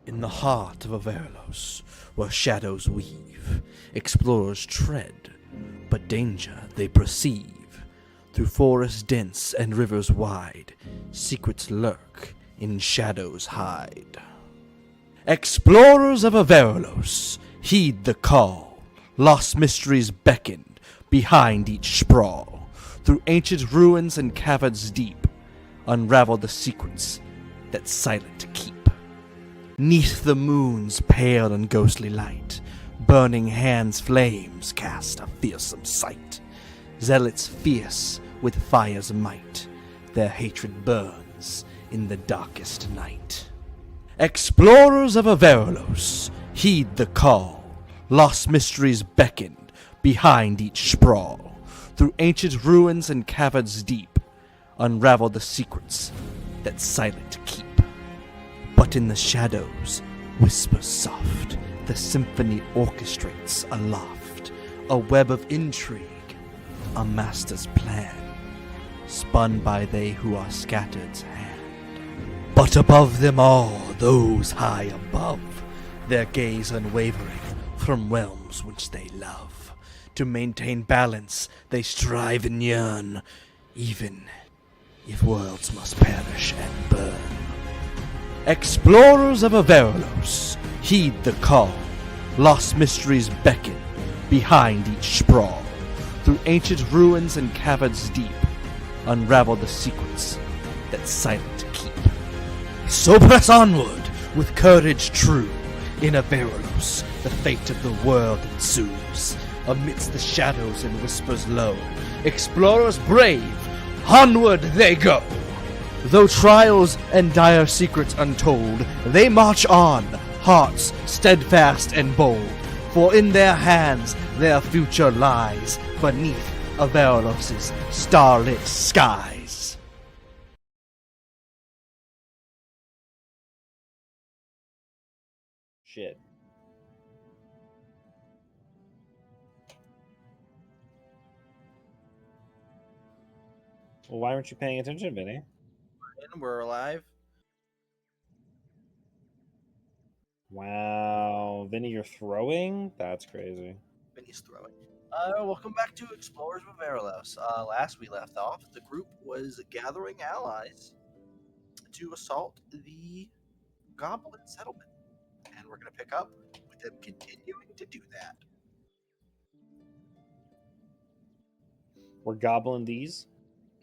In the heart of Avaralos, where shadows weave, explorers tread, but danger they perceive. Through forests dense and rivers wide, secrets lurk, in shadows hide. Explorers of Avaralos, heed the call. Lost mysteries beckon behind each sprawl. Through ancient ruins and caverns deep, unravel the secrets that silent keep. Neath the moon's pale and ghostly light, burning hands' flames cast a fearsome sight. Zealots fierce with fire's might, their hatred burns in the darkest night. Explorers of Avaralos, heed the call. Lost mysteries beckon behind each sprawl. Through ancient ruins and caverns deep, unravel the secrets that silent keep. But in the shadows, whispers soft, the symphony orchestrates aloft, a web of intrigue, a master's plan, spun by they who are scattered's hand. But above them all, those high above, their gaze unwavering from realms which they love. To maintain balance, they strive and yearn, even if worlds must perish and burn. Explorers of Avaralos, heed the call. Lost mysteries beckon behind each sprawl. Through ancient ruins and caverns deep, unravel the secrets that silent keep. So press onward with courage true. In Avaralos, the fate of the world ensues. Amidst the shadows and whispers low, explorers brave, onward they go. Though trials and dire secrets untold, they march on, hearts steadfast and bold. For in their hands their future lies, beneath Avaralos' starlit skies. Shit. Well, why weren't you paying attention, Vinny? We're alive. Wow, Vinny, you're throwing? That's crazy. Vinny's throwing. Welcome back to Explorers of Avaralos. Last we left off, the group was gathering allies to assault the Goblin settlement, and we're going to pick up with them continuing to do that. We're gobbling these?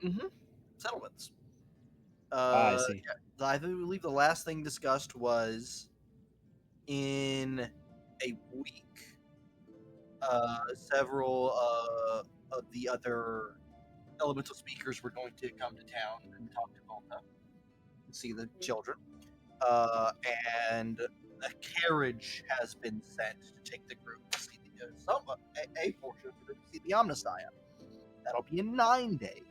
Mm-hmm. Settlements. I see. Yeah, I believe the last thing discussed was in a week. Several of the other elemental speakers were going to come to town and talk to Volta and see the children. And a carriage has been sent to take the group to see a portion of the group to see the Omnissiah. That'll be in 9 days.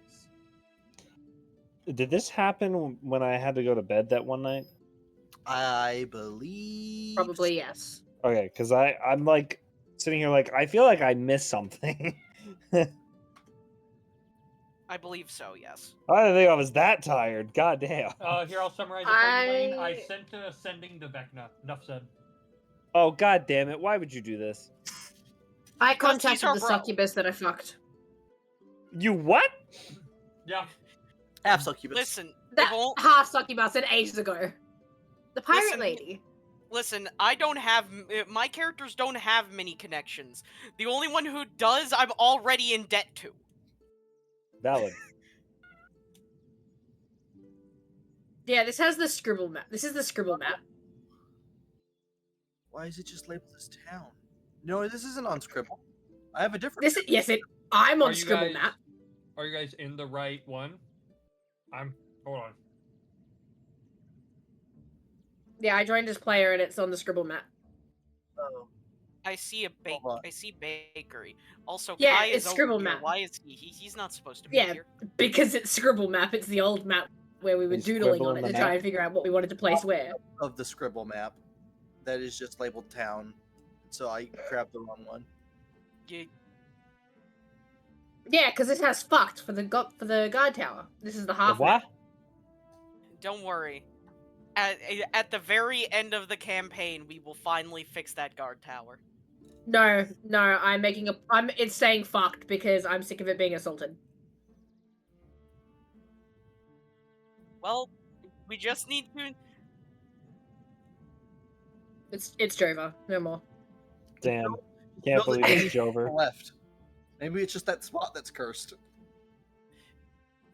Did this happen when I had to go to bed that one night? I believe. Probably yes. Okay, because I'm like sitting here like I feel like I missed something. I believe so, yes. I didn't think I was that tired. God damn. Here, I'll summarize it for you, Lane. I sent to sending to Vecna. Enough said. Oh, god damn it. Why would you do this? I Because he's contacted our the bro. succubus that I fucked. You what? Yeah. Half succubus. Listen, That Vol- half succubus said ages ago. The pirate Listen, lady. listen, I don't have... My characters don't have many connections. The only one who does, I'm already in debt to. Valid. Yeah, this has the scribble map. This is the scribble map. Why is it just labeled as town? No, this isn't on Scribble. I have a different. This yes, I'm on Are you scribble guys- map. Are you guys in the right one? Hold on. Yeah, I joined as player and it's on the scribble map. Oh, I see Hold on. I see bakery. Also, Yeah, Kai it's is scribble over here. map. Why is he's not supposed to be Yeah. here. Because it's scribble map, it's the old map where we were He's doodling on scribbling it the to try map. and figure out what we wanted to place where. of the Scribble map, that is just labeled town. So I grabbed the wrong one. You, Yeah, because it has fucked for the guard tower. This is the half. What? don't worry. at the very end of the campaign, we will finally fix that guard tower. No, I'm making a. It's saying fucked because I'm sick of it being assaulted. Well, we just need to. It's Jova, no more. Damn. No, Can't believe it's Jover. left. Maybe it's just that spot that's cursed.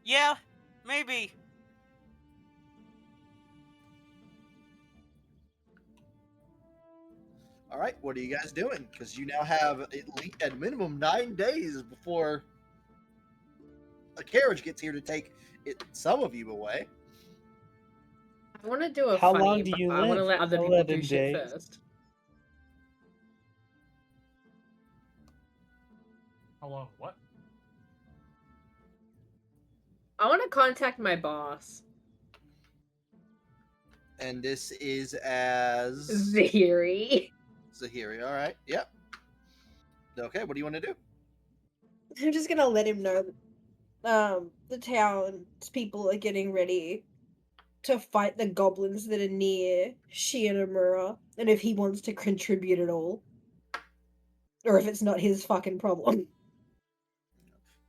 Yeah, maybe. All right, what are you guys doing? Because you now have at minimum 9 days before a carriage gets here to take some of you away. I want to do a How funny, long do but you I want to live? let other people 11 do shit days. first. How long? What? I want to contact my boss. And this is as Zahiri. Zahiri. All right, yep. Okay, what do you want to do? I'm just gonna let him know that the town's people are getting ready to fight the goblins that are near Shinomura, and if he wants to contribute at all. Or if it's not his fucking problem.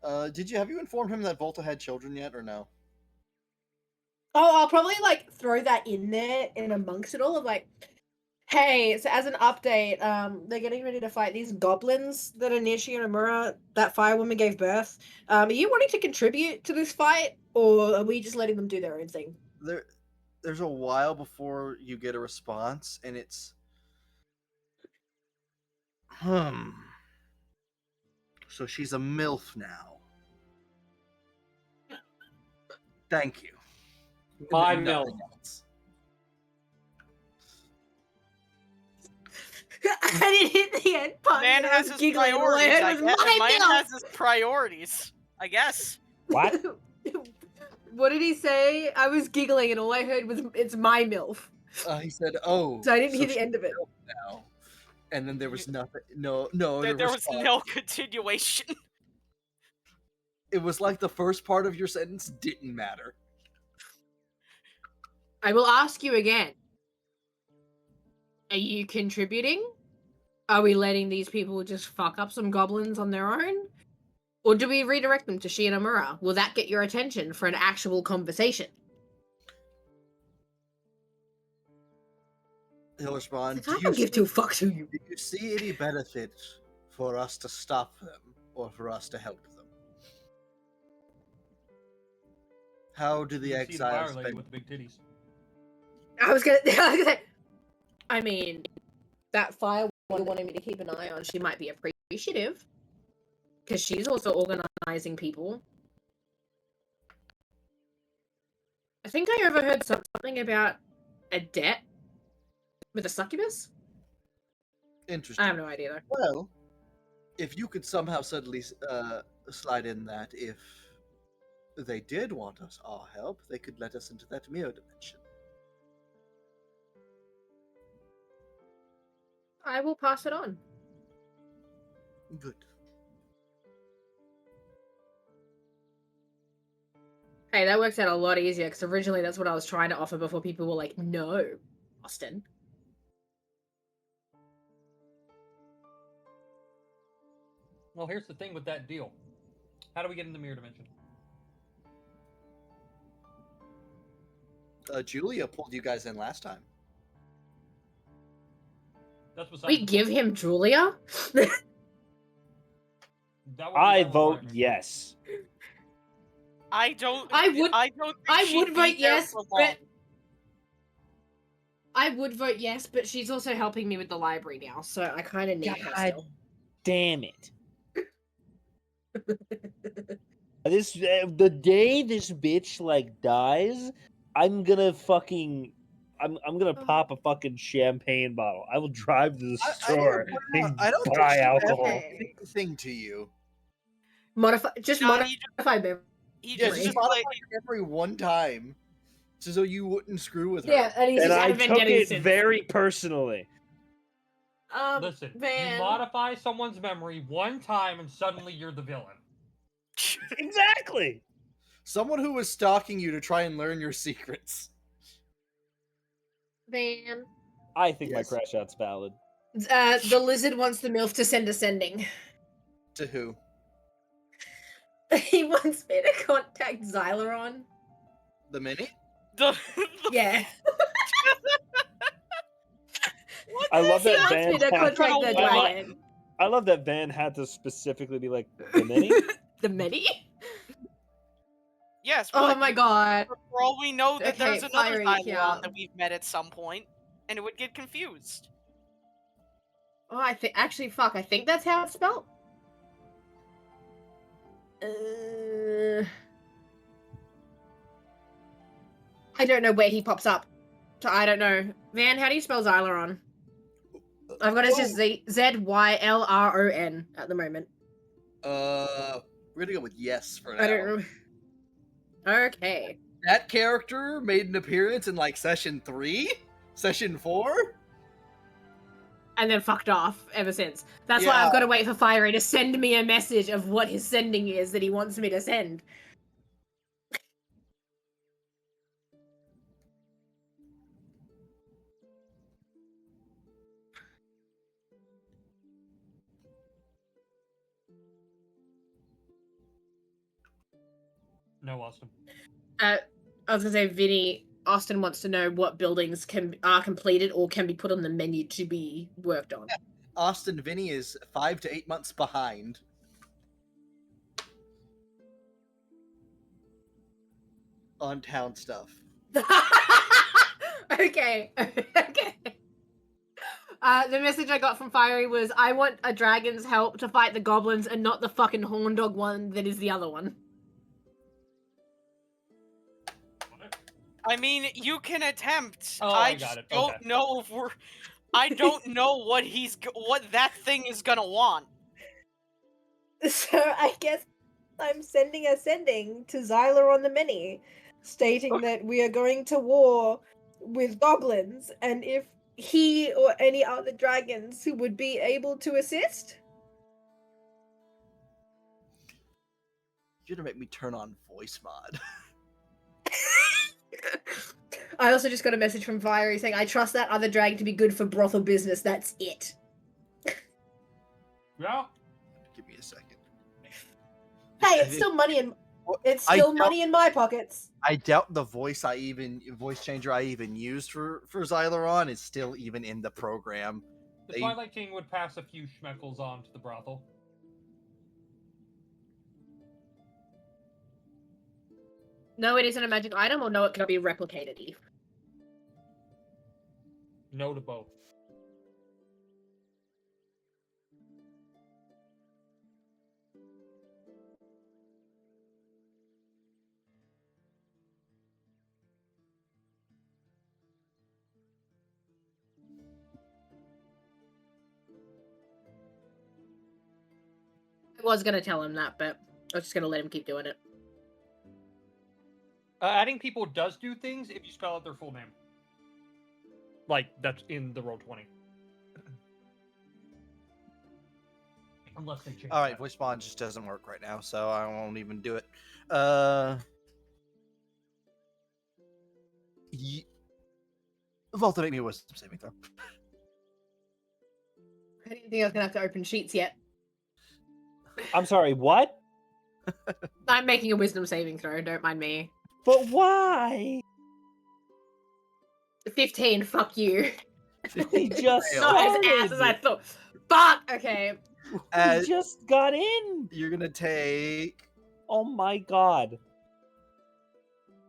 Have you informed him that Volta had children yet, or no? Oh, I'll probably like throw that in there in amongst it all of like, hey, so as an update, they're getting ready to fight these goblins that are near Shinomura. That firewoman gave birth. Are you wanting to contribute to this fight, or are we just letting them do their own thing? There's a while before you get a response, and it's So she's a MILF now. Thank you. My Nothing milk. else. I didn't hit the end part. Man and I has was his giggling. All I priorities. heard I was, guess. "My Man milk!" has his priorities. I guess. What? What did he say? I was giggling and all I heard was, "It's my MILF." He said, "Oh." So I didn't hear the she's end of it. MILF now. And then there was nothing. No. There was response. no continuation. It was like the first part of your sentence didn't matter. I will ask you again. Are you contributing? Are we letting these people just fuck up some goblins on their own? Or do we redirect them to Shinomura? Will that get your attention for an actual conversation? He'll respond, I don't give two fucks who you. do you see any benefit for us to stop them or for us to help them? How do the You see the exiles fire lady spend? with the big titties. I was gonna say, I mean, that fire one wanted me to keep an eye on. She might be appreciative. Because she's also organizing people. I think I overheard something about a debt with a succubus. Interesting. I have no idea though. Well, if you could somehow suddenly slide in that if they did want our help, they could let us into that mirror dimension. I will pass it on. Good. Hey, that works out a lot easier because originally that's what I was trying to offer before people were like, no, Austin. Well, here's the thing with that deal. How do we get in the mirror dimension? Julia pulled you guys in last time. That's besides We the give point. him Julia? That would be I all vote right. yes. I don't. I would- I don't. Think I she'd would be vote there yes, for but- long. I would vote yes, but she's also helping me with the library now, so I kind of need her God still. damn it. This the day this bitch like dies, I'm gonna fucking I'm gonna pop a fucking champagne bottle. I will drive to the store and I don't buy think alcohol. anything to you. Modify No, he memory. He Yeah, just just modify your memory one time, so you wouldn't screw with her. Yeah, and he's And just I had took vendetta it since. very personally. Listen, man. you modify someone's memory one time and suddenly you're the villain. Exactly. Someone who was stalking you to try and learn your secrets. Van. I think my Yes. crash out's valid. The lizard wants the MILF to send a sending. To who? He wants me to contact Xyleron. The mini? Yeah. I love He that wants Van. me to had- contact the dragon. I love that Van had to specifically be like the mini. The many? Yes. Oh what? my god. For all we know, that Okay, there's another fiery, Xyleron yeah. that we've met at some point, and it would get confused. Oh, I think actually, fuck. I think that's how it's spelled. I don't know where he pops up. So I don't know. Van, how do you spell Xyleron? I've got it just Zylron at the moment. We're gonna go with yes for now. I don't know. Okay. That character made an appearance in like session 3, session 4. And then fucked off ever since. That's why I've got to wait for Fiery to send me a message of what his sending is that he wants me to send. No, Austin. I was gonna say, Vinny, Austin wants to know what buildings are completed or can be put on the menu to be worked on. Austin Vinny is 5 to 8 months behind. On town stuff. Okay. Okay. The message I got from Fiery was, I want a dragon's help to fight the goblins and not the fucking horn dog one that is the other one. I mean, you can attempt. Oh, I I got just it. don't Okay. know if we're. I don't know what what that thing is gonna want. So I guess I'm sending a sending to Xyleron the Many, stating that we are going to war with goblins, and if he or any other dragons who would be able to assist. You're gonna make me turn on voice mod. I also just got a message from Fiery saying, I trust that other dragon to be good for brothel business, that's it. Yeah. Give me a second. Hey, it's still money in money in my pockets. I doubt the voice changer I even used for Xyleron is still even in the program. The Twilight King would pass a few schmeckles on to the brothel. No, it isn't a magic item, or no, it cannot be replicated, Eve. No to both. I was gonna tell him that, but I was just gonna let him keep doing it. Adding people does do things if you spell out their full name. Like, that's in the Roll20. Unless they change Alright, that. voice mod just doesn't work right now, so I won't even do it. Volta, make me a wisdom saving throw. I didn't think I was gonna have to open sheets yet. I'm sorry, what? I'm making a wisdom saving throw, don't mind me. But why? 15, fuck you. He just Not as ass as I thought. Fuck! Okay. He just got in. You're gonna take Oh my god.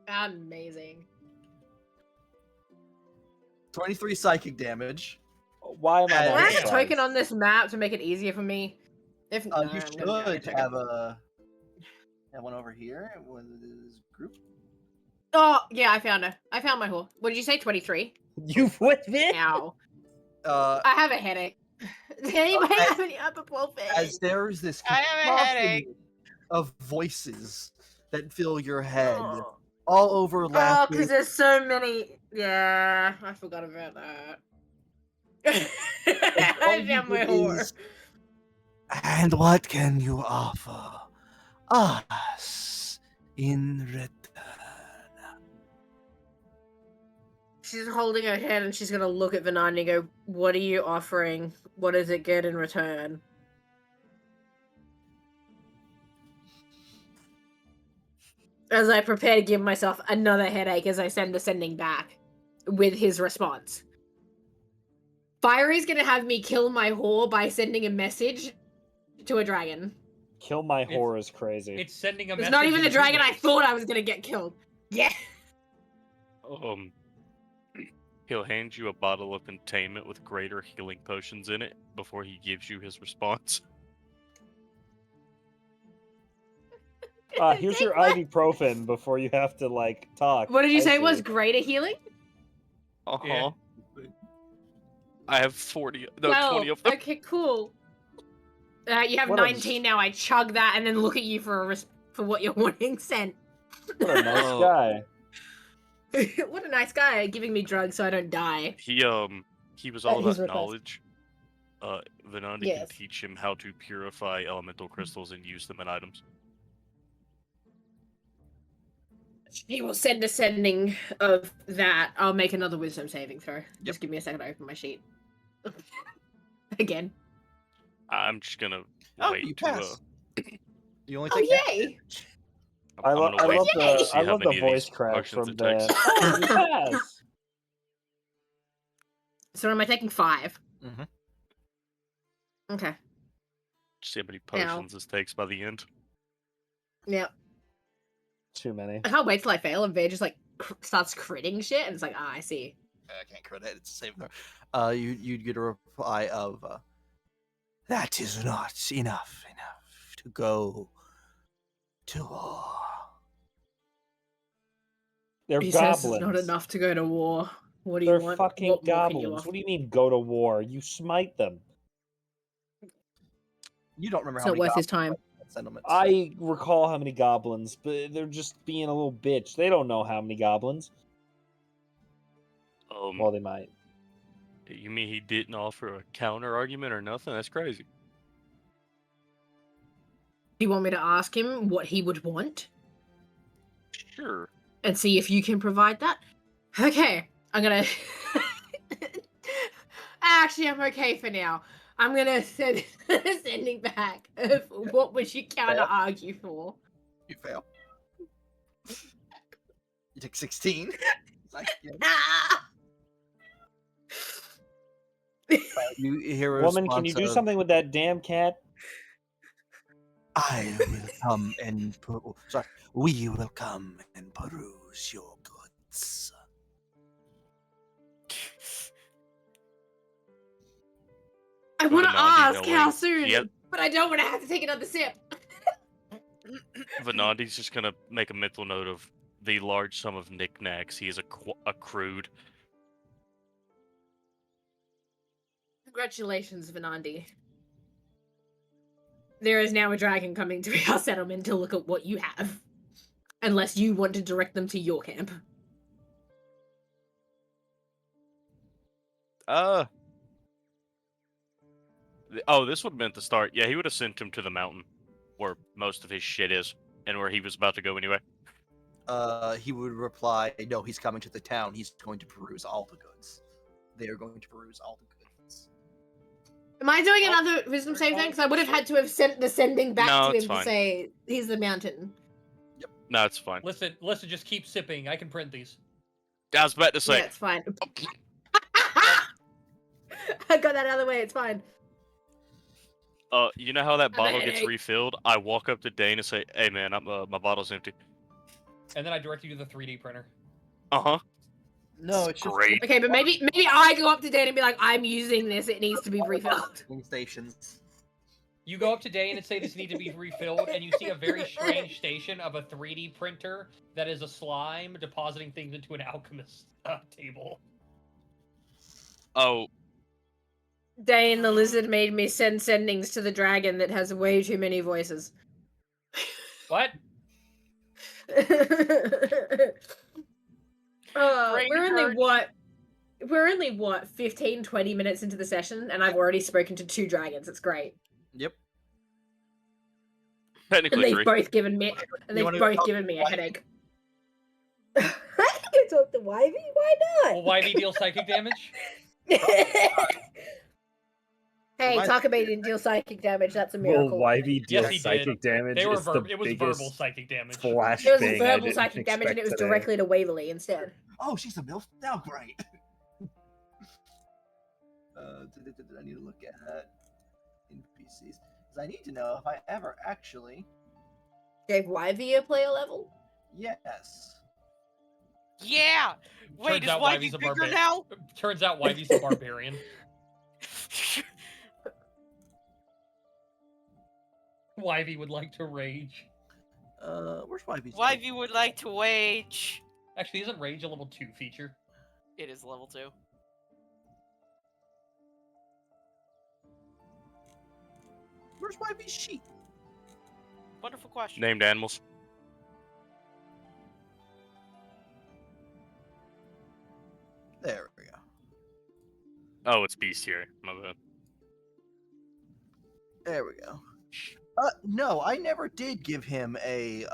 Amazing. 23 psychic damage. Why am I Can Can not I have a surprised? token on this map to make it easier for me? If You I'm gonna should token. have one over here with this group. Oh, yeah, I found her. I found my whore. What did you say, 23? You with me? Ow. Uh, I have a headache. Does anybody as- have any ibuprofen? as there's this I have a headache. cacophony of voices that fill your head, Oh, all overlapping. because there's so many. Yeah, I forgot about that. I found my whore. And what can you offer us in return? She's holding her head and she's gonna look at Vanandi and go, "What are you offering? What does it get in return?" As I prepare to give myself another headache as I send the sending back with his response. Fiery's gonna have me kill my whore by sending a message to a dragon. Kill my whore is crazy. It's sending a It's message. not even the in dragon I universe. thought I was gonna get killed. Yeah. He'll hand you a bottle of containment with greater healing potions in it before he gives you his response. Here's your ibuprofen before you have to like talk. What did you I say see. was greater healing? Uh-huh. I have 40, no, 12. 20 of them. Okay, cool. You have What a- 19 now. I chug that and then look at you for for what you're wanting sent. What a nice Oh. guy. What a nice guy giving me drugs so I don't die. He was all his about request. knowledge. Vanandi can Yes. teach him how to purify elemental crystals and use them in items. He will send a sending of that. I'll make another wisdom saving throw. Just give me a second to open my sheet. Again. I'm just gonna Oh, wait you to pass. You only Oh, take yay! I I'm love gonna wait the to see how I love many the of these voice crack potions from it the. takes. Oh, you pass. So am I taking 5? Mhm. Okay. See how many Ow. potions this takes by the end. Yep. Too many. I can't wait till I fail and Vay just like starts critting shit and it's like, I see. I can't credit it. It's the same throw. You'd get a reply of, "That is not enough to go to war." They're He goblins. says it's not enough to go to war. What do you They're want? fucking What more can you goblins. offer? What do you mean go to war? You smite them. You don't remember It's how not many worth his goblins time. were in settlements. I recall how many goblins, but they're just being a little bitch. They don't know how many goblins. Well, they might. You mean he didn't offer a counter argument or nothing? That's crazy. Do you want me to ask him what he would want? Sure. And see if you can provide that? Okay, I'm gonna... Actually, I'm okay for now. I'm gonna send sending back of what would you counter argue for? You fail. You take 16. It's like, yeah. Ah! You hear a Woman, can you response do of, something with that damn cat? I will come and we will come and peruse your goods. I want to Vanandi ask how knowing- soon, Yep. but I don't want to have to take another sip. Vanandi's just gonna make a mental note of the large sum of knickknacks he has accrued. Congratulations, Vanandi. There is now a dragon coming to our settlement to look at what you have. Unless you want to direct them to your camp. Oh, this would have been at the start. Yeah, he would have sent him to the mountain where most of his shit is and where he was about to go anyway. He would reply, no, he's coming to the town. He's going to peruse all the goods. They are going to peruse all the goods. Am I doing another wisdom save then? Because I would have had to have sent the sending back No, to it's him fine. to say, he's the mountain. No, it's fine. Listen, just keep sipping. I can print these. I was about to say. Yeah, it's fine. I got that out of the way, it's fine. You know how that a bottle gets headache. refilled? I walk up to Dane and say, "Hey, man, my bottle's empty." And then I direct you to the 3D printer. Uh-huh. No, it's just Great. Okay, but maybe I go up to Dan and be like, I'm using this, it needs to be refilled. stations. You go up to Dane and say this needs to be refilled, and you see a very strange station of a 3D printer that is a slime depositing things into an alchemist table. Oh, Dane the lizard made me send sendings to the dragon that has way too many voices. What? Brain We're only hurt. we're only 15, 20 minutes into the session, and I've already spoken to 2 dragons. It's great. Yep. And technically they've three. both given me a wanna- headache. can talk to Wivey. Why not? Will Wivey deal psychic damage? Hey, Why- Takame didn't deal psychic damage. That's a Will miracle. Wivey deal Yes, he did. psychic damage? They were It's the it was biggest verbal psychic damage. flash It was thing I verbal didn't psychic damage, and it was expect today. directly to Waverly instead. Oh, she's a MILF now. Great. I need to look at NPCs because I need to know if I ever actually. Gave Wivey a player level? Yes. Yeah. Wait, Turns is out Wivey Wivey's a bigger barbarian. now? Turns out Wivey's a barbarian. Wivey would like to rage. Where's Wivey's? Wivey would like to wage. Actually, isn't rage a level 2 feature? It is level 2. Where's Wivey's sheep? Wonderful question. Named animals. There we go. Oh, it's bestiary. My bad. There we go. No, I never did give him a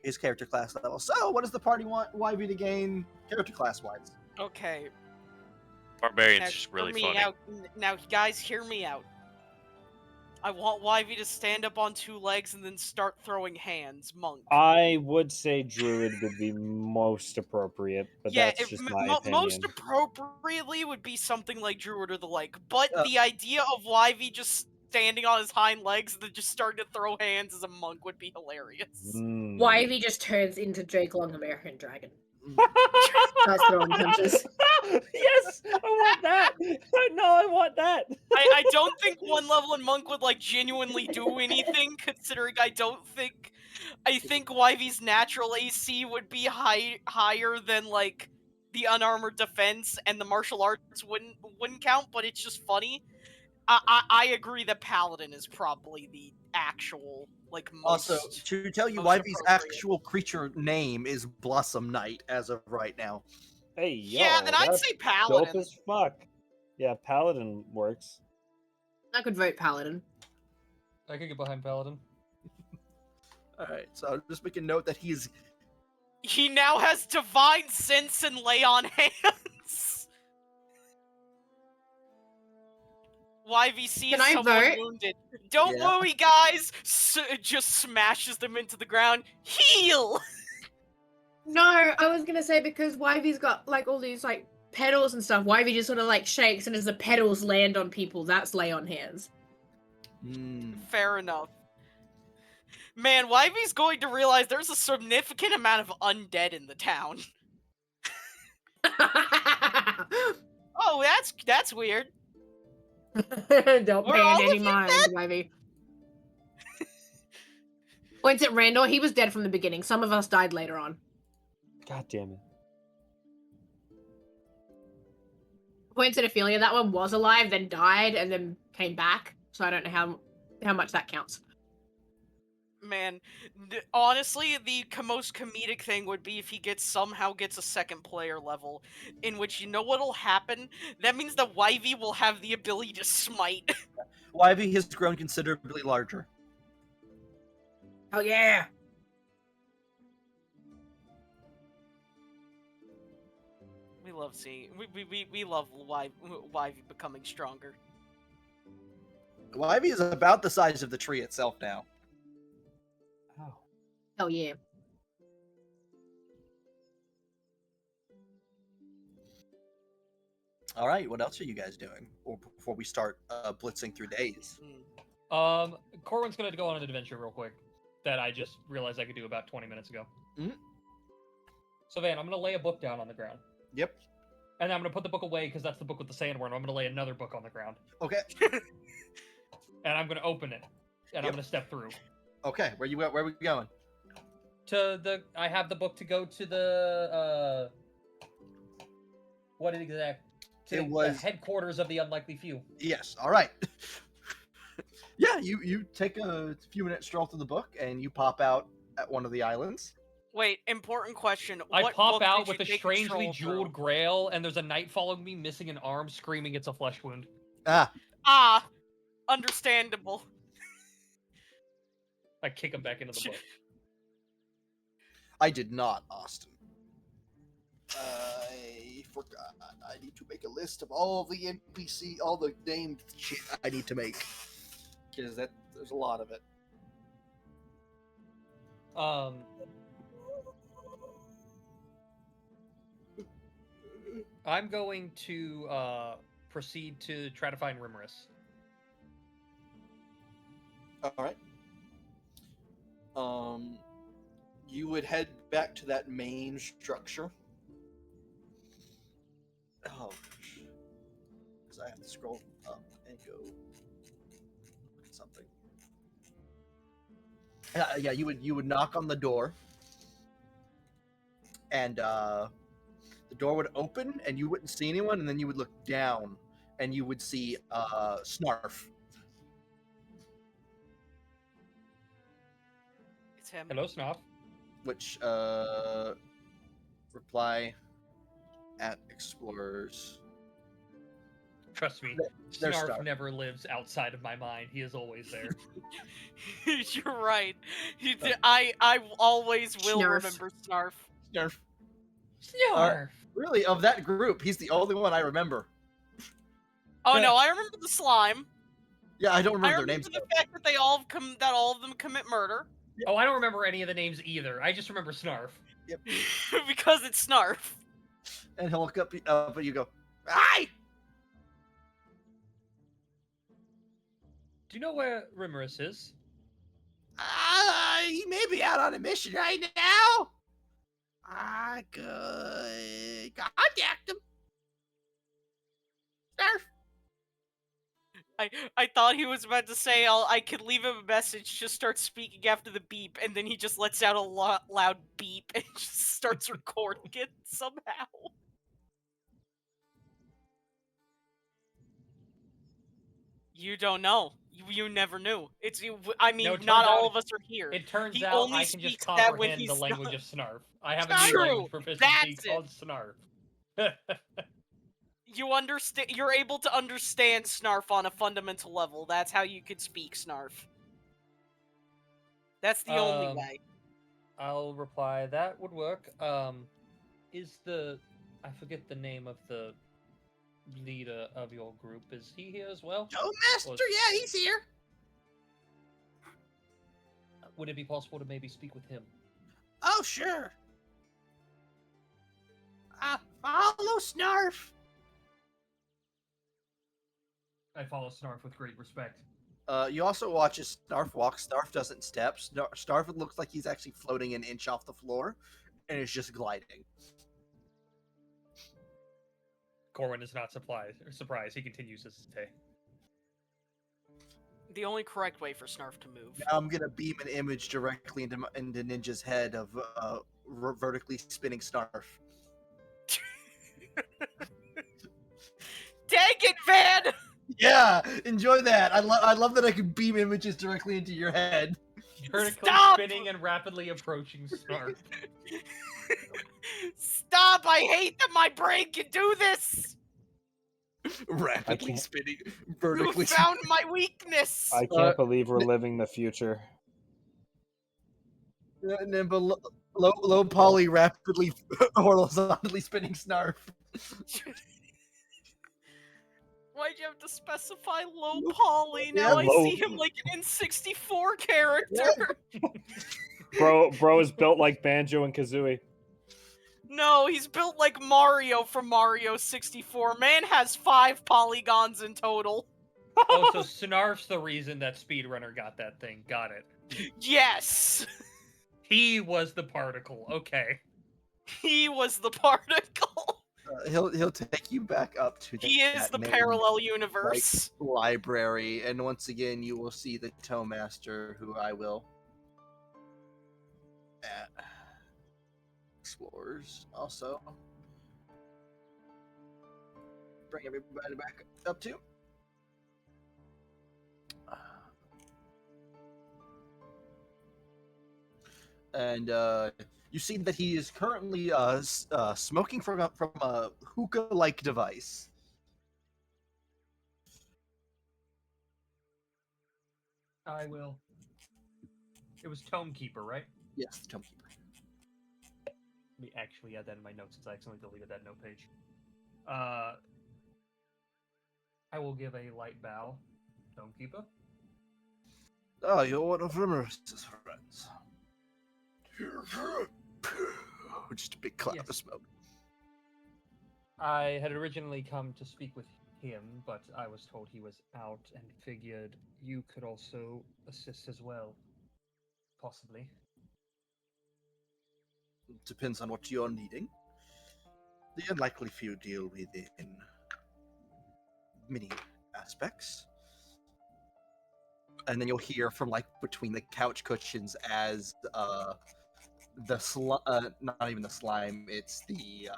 his character class level. So, what does the party want Wivey to gain character class wise? Okay. Barbarian's Now, just hear really me funny. out. Now, guys, hear me out. I want Wivey to stand up on 2 legs and then start throwing hands. Monk. I would say Druid would be most appropriate, but yeah, that's just my opinion. most appropriately would be something like Druid or the like. But Uh, the idea of Wivey just standing on his hind legs and then just starting to throw hands as a monk would be hilarious. Wivey just turns into Jake Long American Dragon. Starts throwing punches. Yes, I want that. No, I want that. I don't think 1 level in monk would like genuinely do anything, considering I think Wivey's natural AC would be higher than like the unarmored defense, and the martial arts wouldn't count. But it's just funny. I agree that paladin is probably the actual like most. Also, to tell you, most Wivey's appropriate. actual creature name is Blossom Knight as of right now. Hey, yo, Yeah, then I'd that's say dope paladin. as fuck. Yeah, Paladin works. I could vote Paladin. I could get behind Paladin. All right, so I'll just make a note that He now has divine sense and lay on hands. Wivey sees Can I someone vote? wounded. Don't Yeah. worry, guys. Just smashes them into the ground. Heal. No, I was gonna say because Wivey's got like all these like petals and stuff. Wivey just sort of like shakes, and as the petals land on people, that's lay on hands. Fair enough. Man, Wivey's going to realize there's a significant amount of undead in the town. Oh, that's weird. Don't Were pay all it of any you mind, Wivey. Points at Randall. He was dead from the beginning. Some of us died later on. God damn it. Points at Ophelia. That one was alive, then died, and then came back. So I don't know how much that counts. Man, honestly, the most comedic thing would be if he somehow gets a second player level, in which you know what'll happen? That means that Wivey will have the ability to smite. Wivey has grown considerably larger. Oh yeah. We love seeing we love Wivey becoming stronger. Wivey is about the size of the tree itself now. Oh. Hell yeah. All right, what else are you guys doing? Or before we start blitzing through days? Corwin's gonna go on an adventure real quick that I just realized I could do about 20 minutes ago. Mhm. So Van, I'm gonna lay a book down on the ground. Yep. And I'm gonna put the book away because that's the book with the sandworm. I'm gonna lay another book on the ground. Okay. And I'm gonna open it. And I'm gonna step through. Okay, where are we going? I have the book to go to the what exact? To It the was- headquarters of the Unlikely Few. Yes, all right. Yeah, you take a few minute stroll through the book and you pop out at one of the islands. Wait, important question. I What pop book out did you with a take strangely control jeweled through? grail, and there's a knight following me, missing an arm, screaming it's a flesh wound. Ah, understandable. I kick him back into the book. I did not, Austin. I forgot. I need to make a list of all the NPC, all the named shit I need to make. Because there's a lot of it. I'm going to proceed to try to find Rimorous. Alright. You would head back to that main structure. Oh, because I have to scroll up and go look at something. Yeah, you would knock on the door, and the door would open, and you wouldn't see anyone, and then you would look down, and you would see Snarf. It's him. Hello, Snoff. Which reply at explorers. Trust me, They're Snarf starved. never lives outside of my mind. He is always there. You're right. I always will Snarf. remember Snarf. Snarf. Snarf! Really, of that group, he's the only one I remember. Oh no, I remember the slime. Yeah, I don't I remember their remember names. the fact that all of them commit murder. Oh, I don't remember any of the names either. I just remember Snarf. Because it's Snarf. And he'll look up and you go, "Aye!" Do you know where Rimorous is? He may be out on a mission right now. I could contact him. Snarf. I thought he was about to say I could leave him a message, just start speaking after the beep, and then he just lets out a loud beep and just starts recording it somehow. You don't know. You never knew. I mean, No, it not turns all out- of us are here. It turns He out only I can just speaks that when comprehend the he's language not- of Snarf. I have a That's new true. language proficiency That's called Snarf. You understand. You're able to understand Snarf on a fundamental level. That's how you could speak Snarf. That's the only way. I'll reply, that would work. I forget the name of the leader of your group. Is he here as well? Oh, Master, yeah, he's here. Would it be possible to maybe speak with him? Oh, sure. Follow Snarf. I follow Snarf with great respect. You also watch as Snarf walks. Snarf doesn't step. Snarf looks like he's actually floating an inch off the floor, and is just gliding. Corwin is not surprised. He continues his stay. The only correct way for Snarf to move. Now I'm gonna beam an image directly into Ninja's head of vertically spinning Snarf. Dang it, Van! Yeah, enjoy that. I love that I can beam images directly into your head. Vertically Stop! spinning and rapidly approaching Snarf. Stop! I hate that my brain can do this! Rapidly can't- spinning, You vertically. found my weakness! I can't believe we're living the future. And then low poly rapidly horizontally spinning Snarf. Why'd you have to specify low poly? Now I low- see him like an N64 character! Bro is built like Banjo and Kazooie. No, he's built like Mario from Mario 64. Man has 5 polygons in total. Oh, so Snarf's the reason that Speedrunner got that thing. Got it. Yes! He was the particle. Okay. He was the particle. He'll take you back up to He is that the main, parallel universe. library, and once again you will see the Toe Master, who I will explorers also bring everybody back up to. And you see that he is currently smoking from a hookah-like device. I will. It was Tomekeeper, right? Yes, the Tomekeeper. me actually add that in my notes since I accidentally deleted that note page. I will give a light bow, Stonekeeper. Oh, you're one of Rimmer's friends. Just a big cloud Yes. of smoke. I had originally come to speak with him, but I was told he was out and figured you could also assist as well. Possibly. Depends on what you're needing. The unlikely few deal within many aspects. And then you'll hear from like between the couch cushions as not even the slime, it's the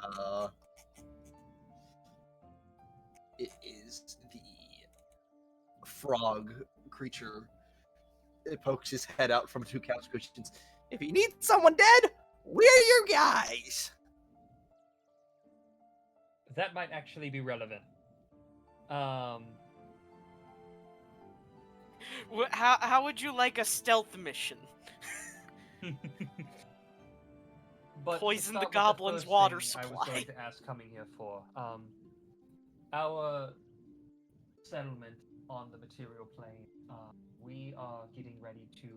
it is the frog creature. It pokes his head out from two couch cushions. If you need someone dead, we're your guys. That might actually be relevant. How would you like a stealth mission? But to Poison the start with goblin's first water thing I was supply. going to ask coming here for. Our settlement on the material plane, we are getting ready to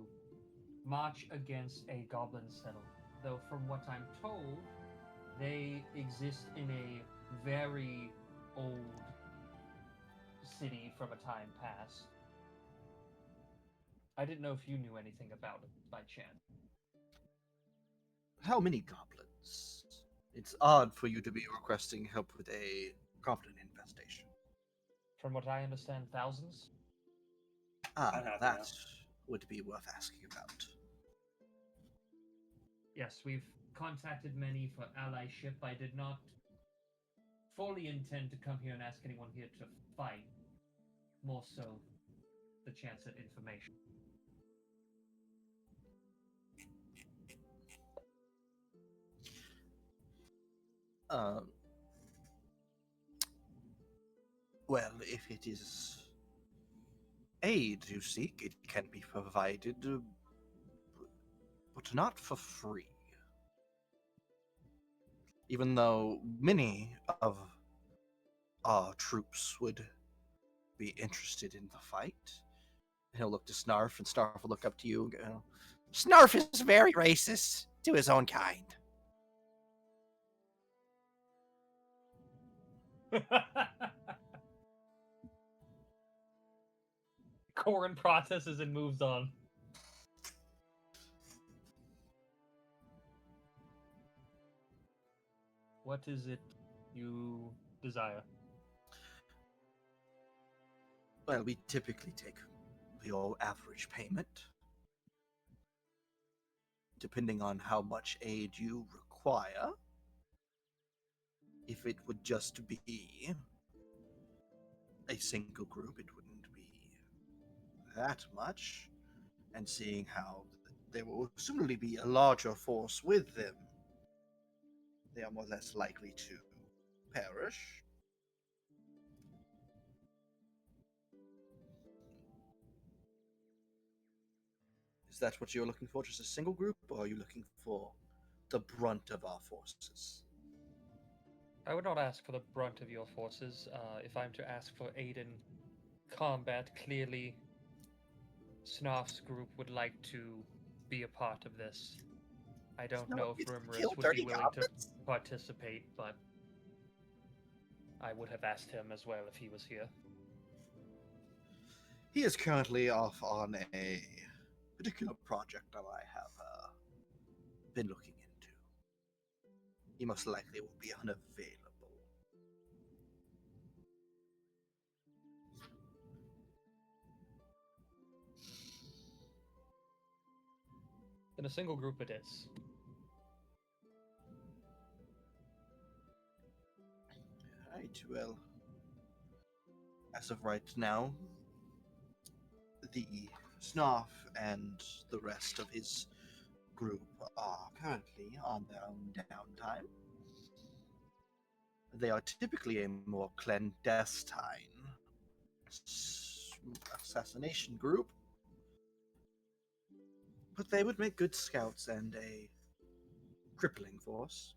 march against a goblin settlement. Though from what I'm told, they exist in a very old city from a time past. I didn't know if you knew anything about it by chance. How many goblins? It's odd for you to be requesting help with a goblin infestation. From what I understand, thousands? Ah, I'd have to that know. would be worth asking about. Yes, we've contacted many for allyship. I did not fully intend to come here and ask anyone here to fight. More so, the chance at information. Well, if it is aid you seek, it can be provided, but not for free. Even though many of our troops would be interested in the fight. He'll look to Snarf, and Snarf will look up to you and go, Snarf is very racist to his own kind. Corin processes and moves on. What is it you desire? Well, we typically take your average payment. Depending on how much aid you require. If it would just be a single group, it wouldn't be that much. And seeing how there will similarly be a larger force with them, they are more or less likely to perish. Is that what you're looking for, just a single group, or are you looking for the brunt of our forces? I would not ask for the brunt of your forces. If I'm to ask for aid in combat, clearly Snarf's group would like to be a part of this. I don't know if Rimrus would be willing to participate, but I would have asked him as well if he was here. He is currently off on a particular project that I have been looking into. He most likely will be unavailable. In a single group it is. Right, well, as of right now, the Snarf and the rest of his group are currently on their own downtime. They are typically a more clandestine assassination group, but they would make good scouts and a crippling force.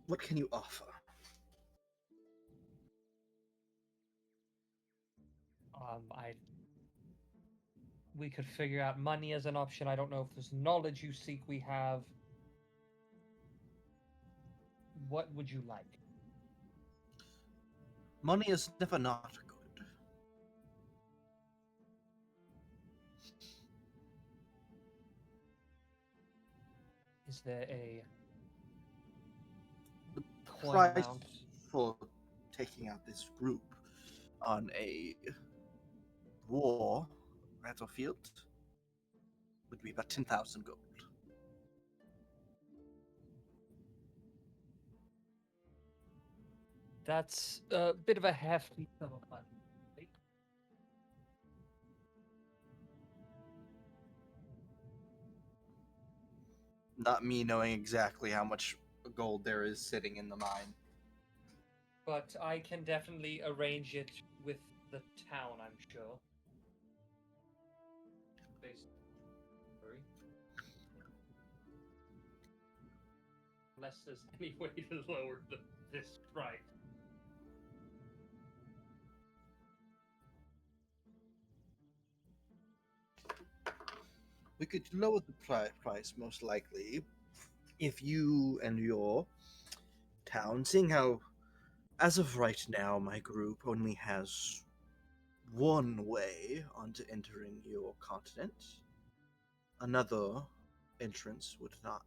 What can you offer? We could figure out money as an option. I don't know if there's knowledge you seek we have. What would you like? Money is never not good. Is there a The coin price amount? for taking out this group on a war battlefield would be about 10,000 gold. That's a bit of a hefty sum of money. Right? Not me knowing exactly how much gold there is sitting in the mine. But I can definitely arrange it with the town, I'm sure. Unless there's any way to lower this price. We could lower the price most likely if you and your town, seeing how as of right now my group only has one way onto entering your continent. Another entrance would not,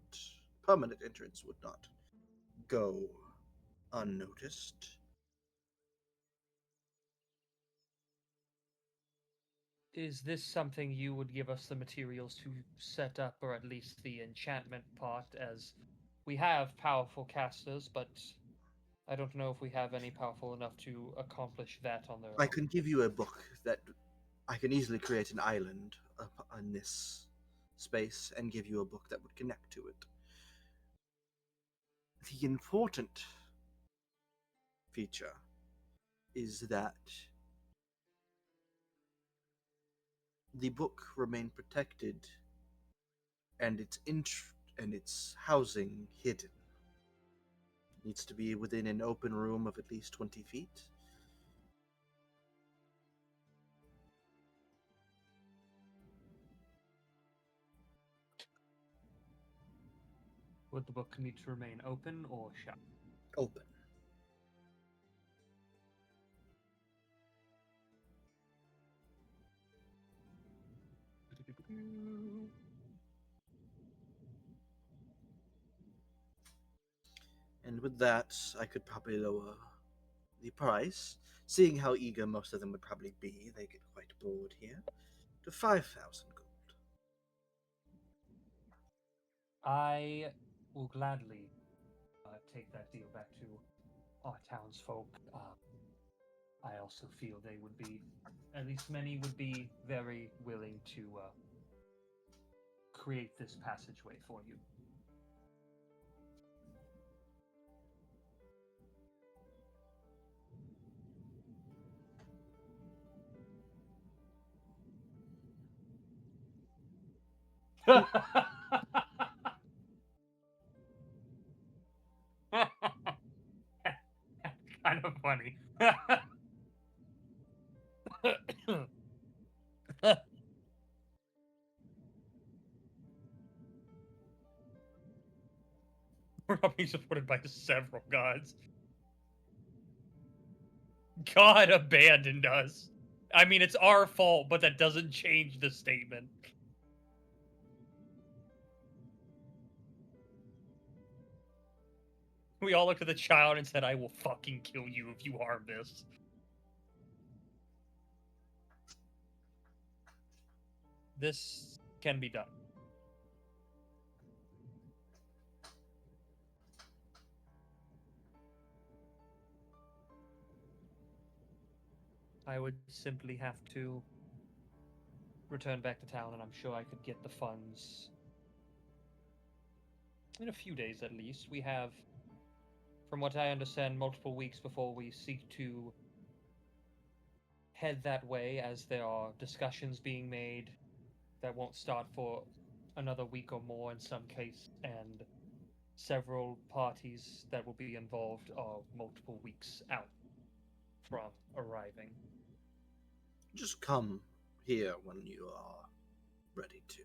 permanent entrance would not go unnoticed. Is this something you would give us the materials to set up, or at least the enchantment part, as we have powerful casters, but I don't know if we have any powerful enough to accomplish that on their own. I can give you a book that I can easily create an island on this space and give you a book that would connect to it. The important feature is that the book remain protected and its housing hidden. It needs to be within an open room of at least 20 feet. Would the book need to remain open or shut? Open. And with that, I could probably lower the price, seeing how eager most of them would probably be. They get quite bored here. To 5,000 gold. I will gladly take that deal back to our townsfolk. I also feel they would be, at least many would be very willing to create this passageway for you. Kind of funny. We're not being supported by several gods. God abandoned us. I mean, it's our fault, but that doesn't change the statement. We all looked at the child and said, I will fucking kill you if you harm this. This can be done. I would simply have to return back to town, and I'm sure I could get the funds in a few days at least. We have, from what I understand, multiple weeks before we seek to head that way, as there are discussions being made that won't start for another week or more in some case, and several parties that will be involved are multiple weeks out from arriving. Just come here when you are ready to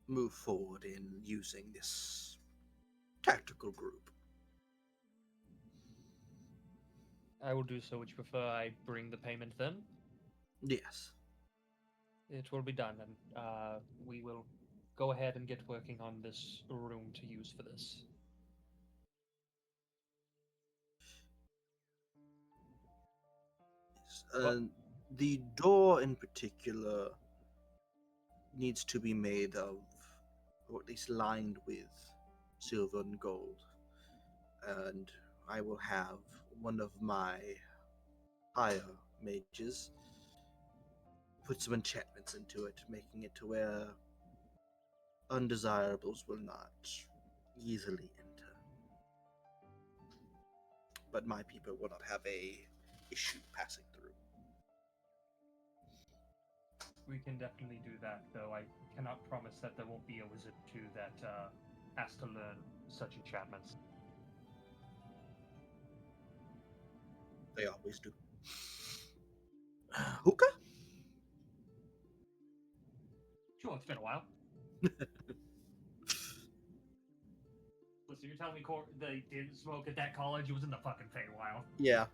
move forward in using this tactical group. I will do so. Would you prefer I bring the payment then? Yes. It will be done, and we will go ahead and get working on this room to use for this. The door in particular needs to be made of, or at least lined with, silver and gold. And I will have one of my higher mages put some enchantments into it, making it to where undesirables will not easily enter. But my people will not have a issue passing through. We can definitely do that, though I cannot promise that there won't be a wizard too that has to learn such enchantments. They always do. Hookah? Sure, it's been a while. Listen, you're telling me they didn't smoke at that college? It was in the fucking Feywild. Yeah.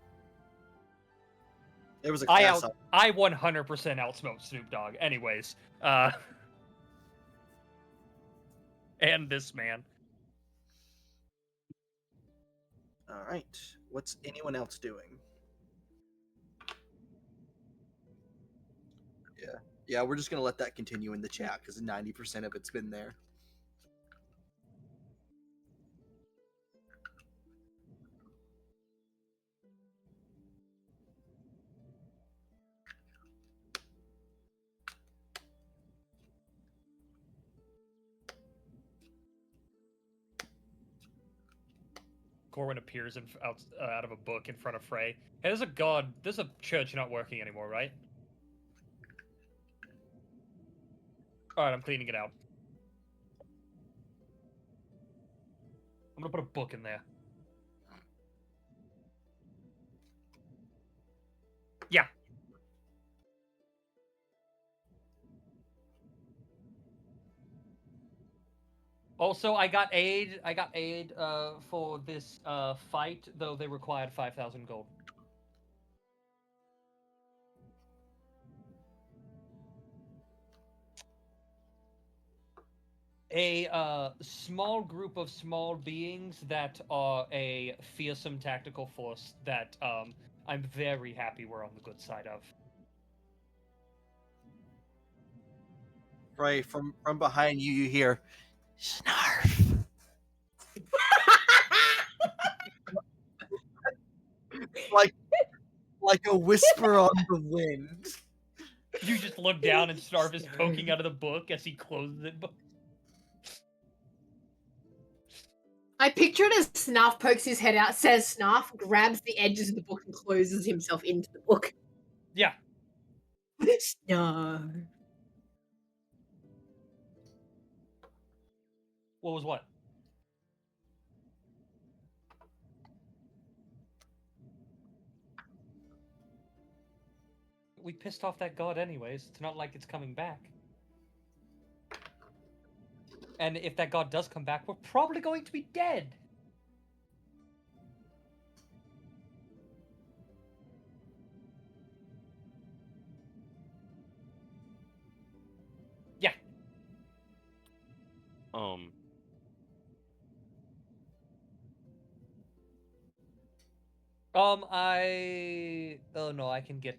There was a class I 100% outsmoked Snoop Dogg. Anyways, and this man. All right. What's anyone else doing? Yeah, we're just gonna let that continue in the chat because 90% of it's been there. Corwin appears out of a book in front of Frey. Hey, there's a church not working anymore, right? Alright, I'm cleaning it out. I'm gonna put a book in there. Yeah. Also, I got aid for this fight, though they required 5,000 gold. A small group of small beings that are a fearsome tactical force that I'm very happy we're on the good side of. Right, from behind you, you hear, Snarf! like a whisper on the wind. You just look down and Snarf is poking out of the book as he closes it. I picture it as Snarf pokes his head out, says Snarf, grabs the edges of the book and closes himself into the book. Yeah. Snarf. What was what? We pissed off that god anyways. It's not like it's coming back. And if that god does come back, we're probably going to be dead. Yeah. Oh no, I can get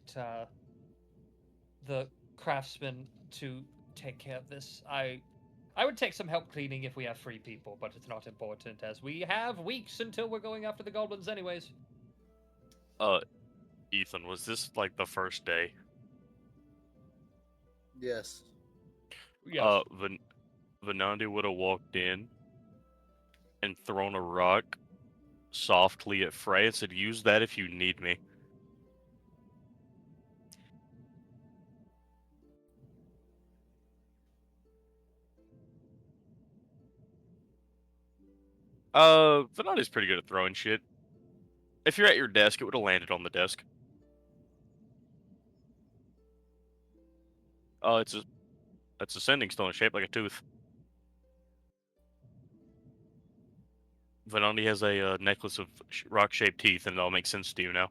the craftsman to take care of this. I would take some help cleaning if we have 3 people, but it's not important as we have weeks until we're going after the goblins anyways. Ethan, was this like the first day? Yes. Yes. Venandi would have walked in and thrown a rock softly at Frey and said, "Use that if you need me." Vanadi's pretty good at throwing shit. If you're at your desk, it would have landed on the desk. Oh, it's a sending stone shaped like a tooth. Vanandi has a necklace of rock-shaped teeth, and it all makes sense to you now.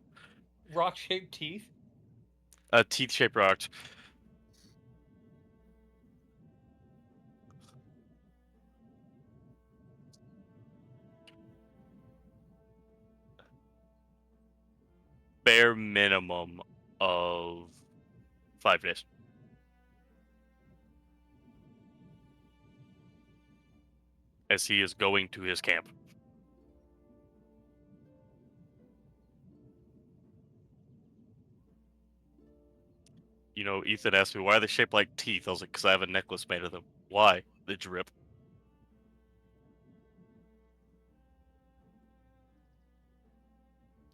Rock-shaped teeth? Teeth-shaped rocks. Bare minimum of 5 days. As he is going to his camp. You know, Ethan asked me, why are they shaped like teeth? I was like, because I have a necklace made of them. Why? The drip.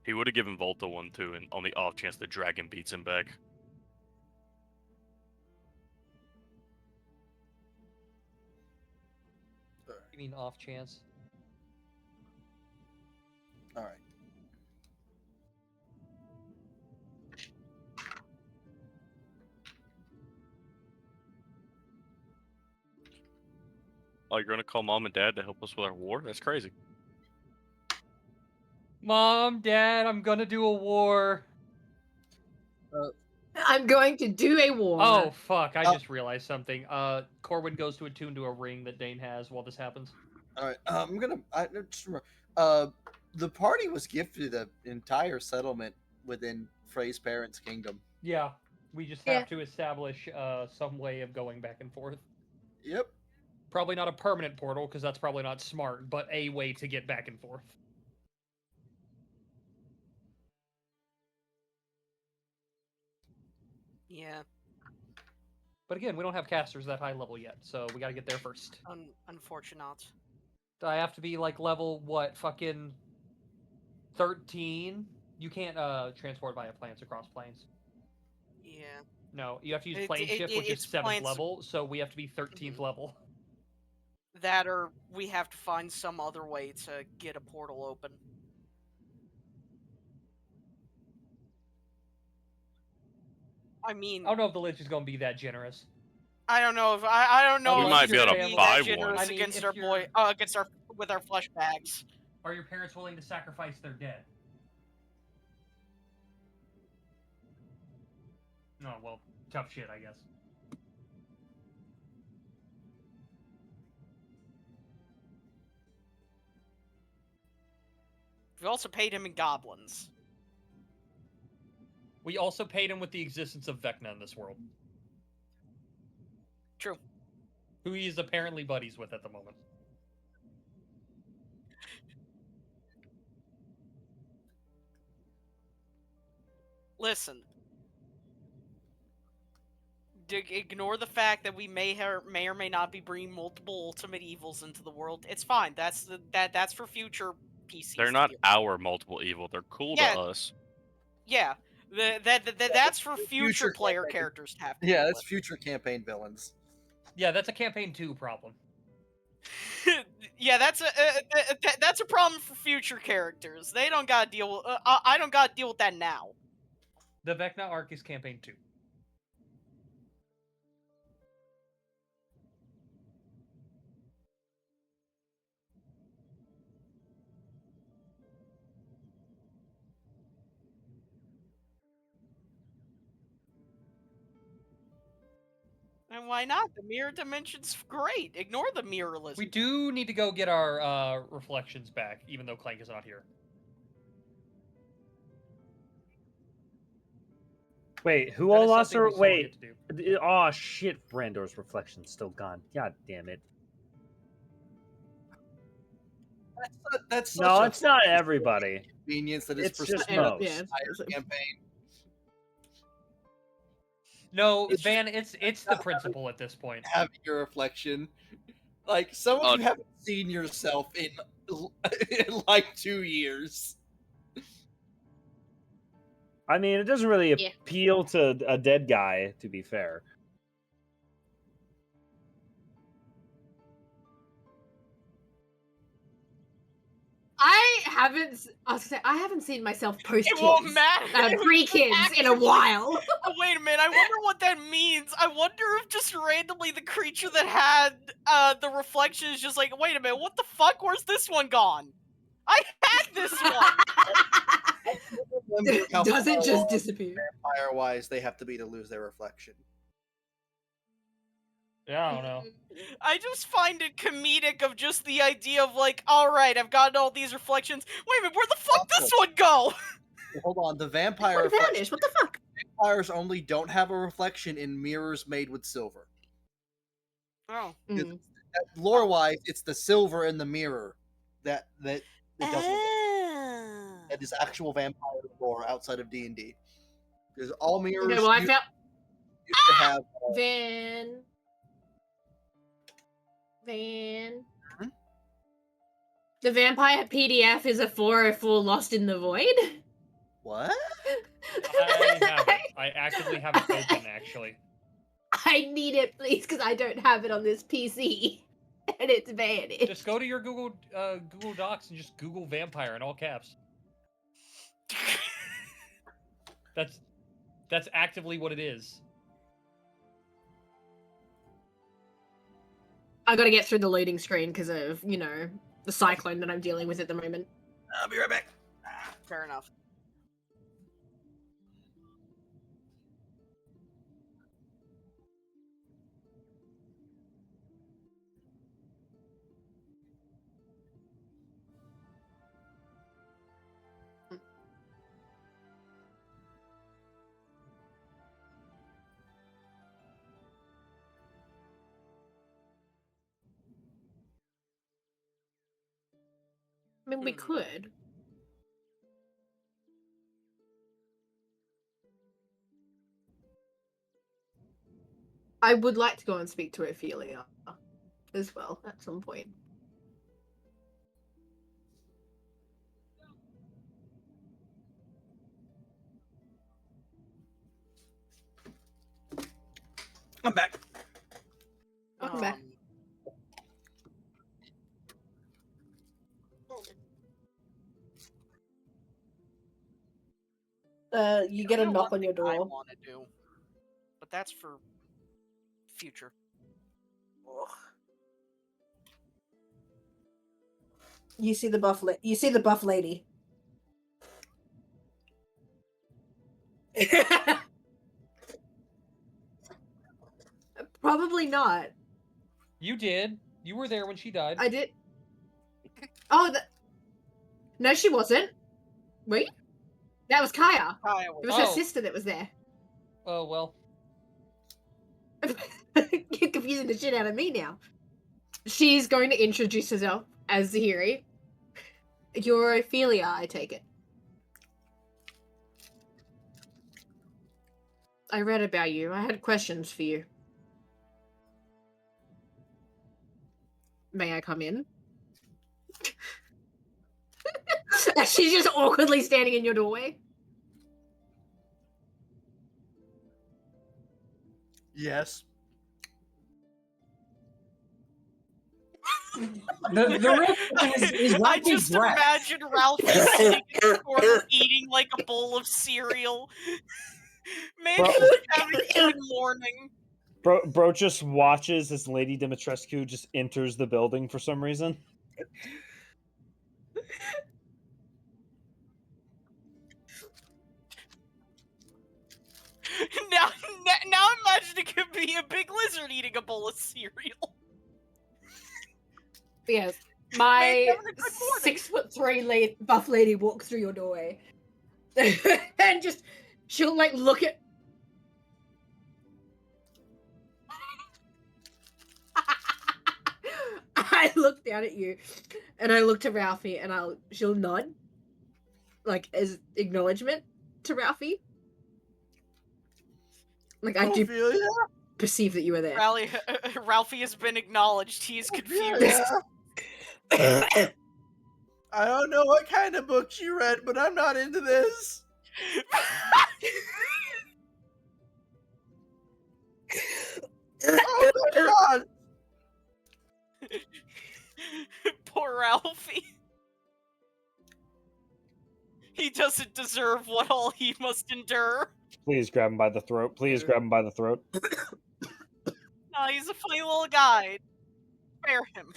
He would have given Volta one too, and on the off chance the dragon beats him back. You mean off chance? All right. Oh, you're gonna call mom and dad to help us with our war? That's crazy. Mom, Dad, I'm gonna do a war. I'm going to do a war. Oh, fuck, I just realized something. Corwin goes to attune to a ring that Dane has while this happens. All right. I just remember. The party was gifted an entire settlement within Frey's parents' kingdom. Yeah, we just have to establish some way of going back and forth. Yep. Probably not a permanent portal, because that's probably not smart, but a way to get back and forth. Yeah. But again, we don't have casters that high level yet, so we gotta get there first. Unfortunate. Do I have to be like level, what, fucking 13? You can't transport via plants across planes. Yeah. No, you have to use plane shift, which is it's 7th plants- level, so we have to be 13th level. That or we have to find some other way to get a portal open. I mean, I don't know if the Lich is going to be that generous. I don't know if I don't know We if might he's be able gonna to be buy that generous one. against if our you're- against our with our flesh bags. Are your parents willing to sacrifice their dead? No, well, tough shit, I guess. We also paid him in goblins. We also paid him with the existence of Vecna in this world. True. Who he is apparently buddies with at the moment. Listen. Ignore the fact that we may or may not be bringing multiple ultimate evils into the world. It's fine. That's for future PCs. They're not our multiple evil. They're cool to us. Yeah. That's for future player campaign. characters to have to Yeah, deal that's with. future campaign villains. Yeah, that's a campaign 2 problem. Yeah, that's a problem for future characters. They don't gotta deal with. I don't gotta deal with that now. The Vecna arc is campaign 2. And why not? The mirror dimension's great. Ignore the mirrorless. We do need to go get our reflections back, even though Clank is not here. Wait, who That all is lost something her? we still Wait. get to do. Oh shit! Brandor's reflection's still gone. God damn it! That's such No, a it's not everybody. convenience that is It's for just such most. an entire campaign. No, It's Van, it's the principle at this point. Having your reflection, Like, some of Oh. you haven't seen yourself in like 2 years. I mean, it doesn't really Yeah. appeal to a dead guy, to be fair. I was gonna say, I haven't seen myself post It won't kids, matter. It was pre-kids in a actually- while. Oh, wait a minute, I wonder what that means. I wonder if just randomly the creature that had the reflection is just like, wait a minute, what the fuck? Where's this one gone? I had this one! Remember how Does it far just along disappear? vampire-wise they have to be to lose their reflection. Yeah, I don't know. I just find it comedic of just the idea of like, alright, I've gotten all these reflections. Wait a minute, where the fuck this one go? Hold on, the vampire What vanished? What the fuck? vampires only don't have a reflection in mirrors made with silver. Oh. Mm. Lore-wise, it's the silver in the mirror that doesn't. That is actual vampire lore outside of D&D. Because all mirrors Okay, well, I used found to have. Van. Mhm. The vampire PDF is a 404 Lost in the Void. What? I have it. I actively have it open, actually. I need it, please, because I don't have it on this PC, and it's vanished. Just go to your Google Docs and just Google vampire in all caps. That's actively what it is. I gotta get through the loading screen because of, the cyclone that I'm dealing with at the moment. I'll be right back. Fair enough. I mean, we could. I would like to go and speak to Ophelia as well at some point. I'm back. Welcome back. You get a know knock one on your thing I door. want to do, but that's for future. You see the buff. You see the buff lady. Probably not. You did. You were there when she died. I did. Oh, no, she wasn't. Wait, that was Kaya. It was her Oh. sister that was there. Oh, well. You're confusing the shit out of me now. She's going to introduce herself as Zahiri. You're Ophelia, I take it. I read about you. I had questions for you. May I come in? She's just awkwardly standing in your doorway. Yes. The risk is I Ralphie's just breath. imagine Ralphie sitting in the corner eating like a bowl of cereal. Man, Bro- he's having a good morning. Bro just watches as Lady Dimitrescu just enters the building for some reason. Now imagine it could be a big lizard eating a bowl of cereal. Yes. My having a good morning. 6'3" buff lady walks through your doorway. And just, she'll like look at. I look down at you and I look to Ralphie and she'll nod. Like as acknowledgement to Ralphie. Like I do Ophelia? perceive that you were there. Ralphie has been acknowledged. He is confused. Yeah. I don't know what kind of books you read, but I'm not into this. Oh my god! Poor Ralphie. He doesn't deserve what all he must endure. Please grab him by the throat. Please grab him by the throat. No, he's a funny little guy. Spare him.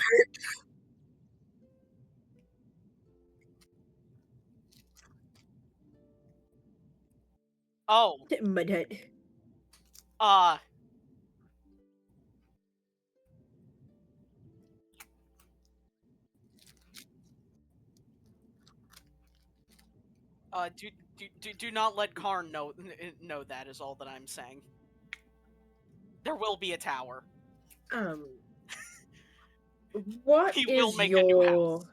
Oh. Mudhead. Do not let Karn know that is all that I'm saying. There will be a tower. What He will is make a new your house.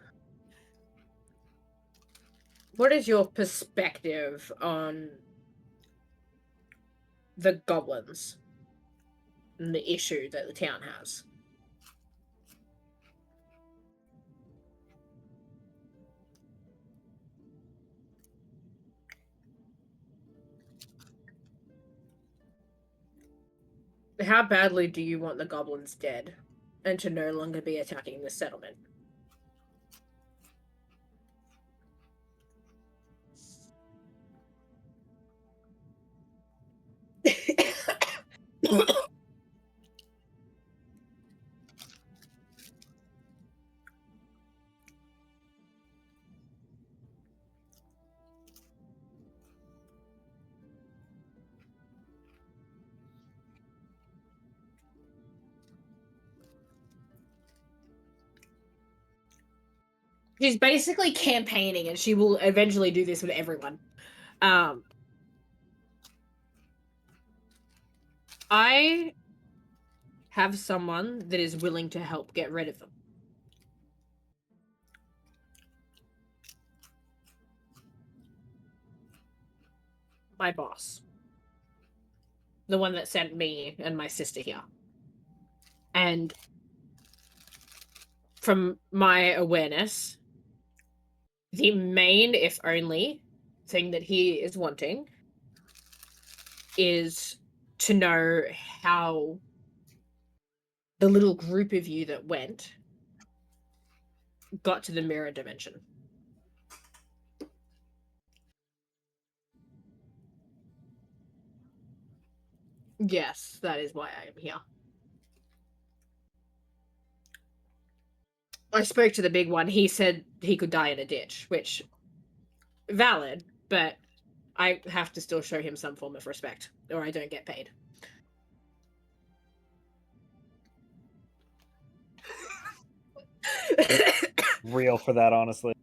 what is your perspective on the goblins and the issue that the town has? How badly do you want the goblins dead and to no longer be attacking the settlement? She's basically campaigning, and she will eventually do this with everyone. I have someone that is willing to help get rid of them. My boss. The one that sent me and my sister here. And from my awareness, the main, if only, thing that he is wanting is to know how the little group of you that went got to the mirror dimension. Yes, that is why I am here. I spoke to the big one. He said he could die in a ditch, which valid, but I have to still show him some form of respect, or I don't get paid. Real for that, honestly.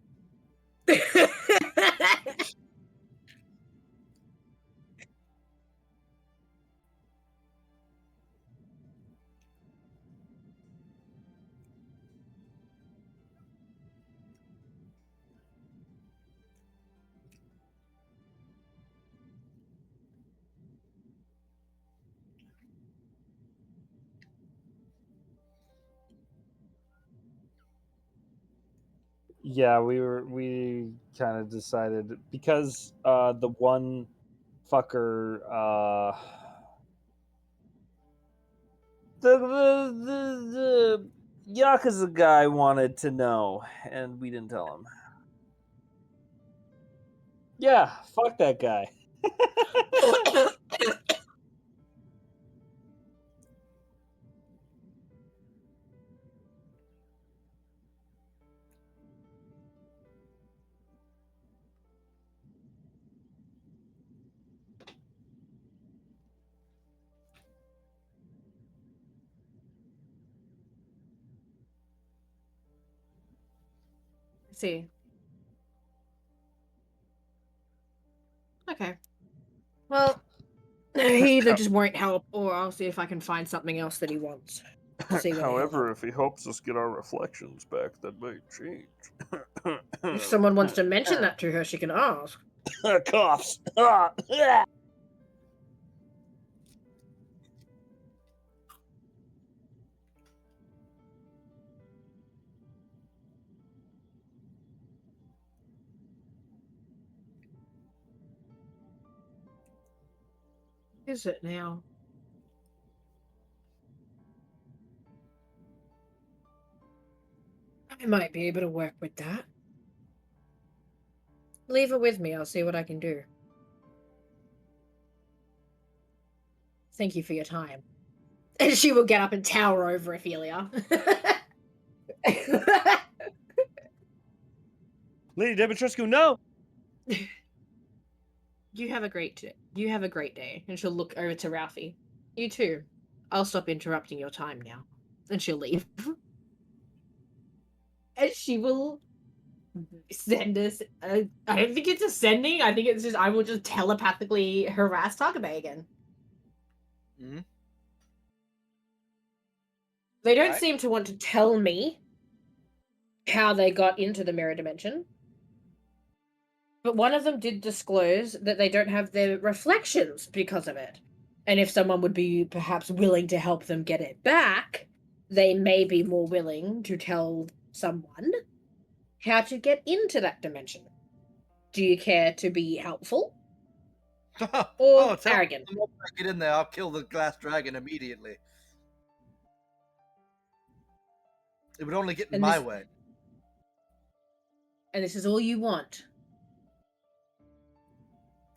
Yeah, we kind of decided because the one fucker the Yakuza guy wanted to know, and we didn't tell him. Yeah, fuck that guy. See. Okay. Well, he either just won't help, or I'll see if I can find something else that he wants. See what However, if he helps us get our reflections back, that might change. if someone wants to mention that to her, she can ask. Coughs. Is it now? I might be able to work with that. Leave it with me. I'll see what I can do. Thank you for your time. And she will get up and tower over Ophelia. Lady Dimitrescu, no! You have a great day. And she'll look over to Ralphie. You too. I'll stop interrupting your time now. And she'll leave. And she will send us. I don't think it's a sending. I think it's just I will just telepathically harass Takabe again. Mhm. They don't Alright. seem to want to tell me how they got into the mirror dimension. But one of them did disclose that they don't have their reflections because of it. And if someone would be perhaps willing to help them get it back, they may be more willing to tell someone how to get into that dimension. Do you care to be helpful? Or tell arrogant? them once I get in there, I'll kill the glass dragon immediately. It would only get in And my this- way. And this is all you want.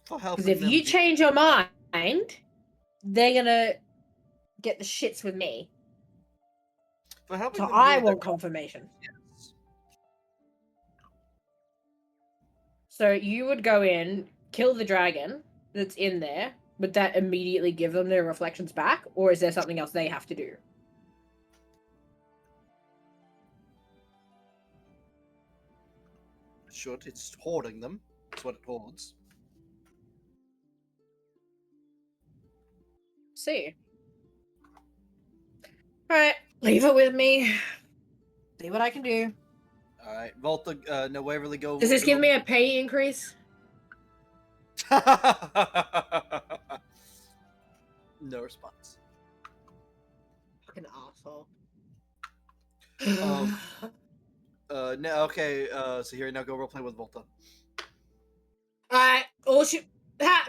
For helping Because if them you be- change your mind, they're gonna get the shits with me. for helping So them I build their want confirmation. Yes. So you would go in, kill the dragon that's in there. Would that immediately give them their reflections back? Or is there something else they have to do? Should. It's hoarding them. That's what it hoards. See. Alright, leave it with me. See what I can do. Alright, Volta, no, Waverly, go. Does this give me a pay increase? No response. Fucking asshole. No, okay, so here, now go roleplay with Volta.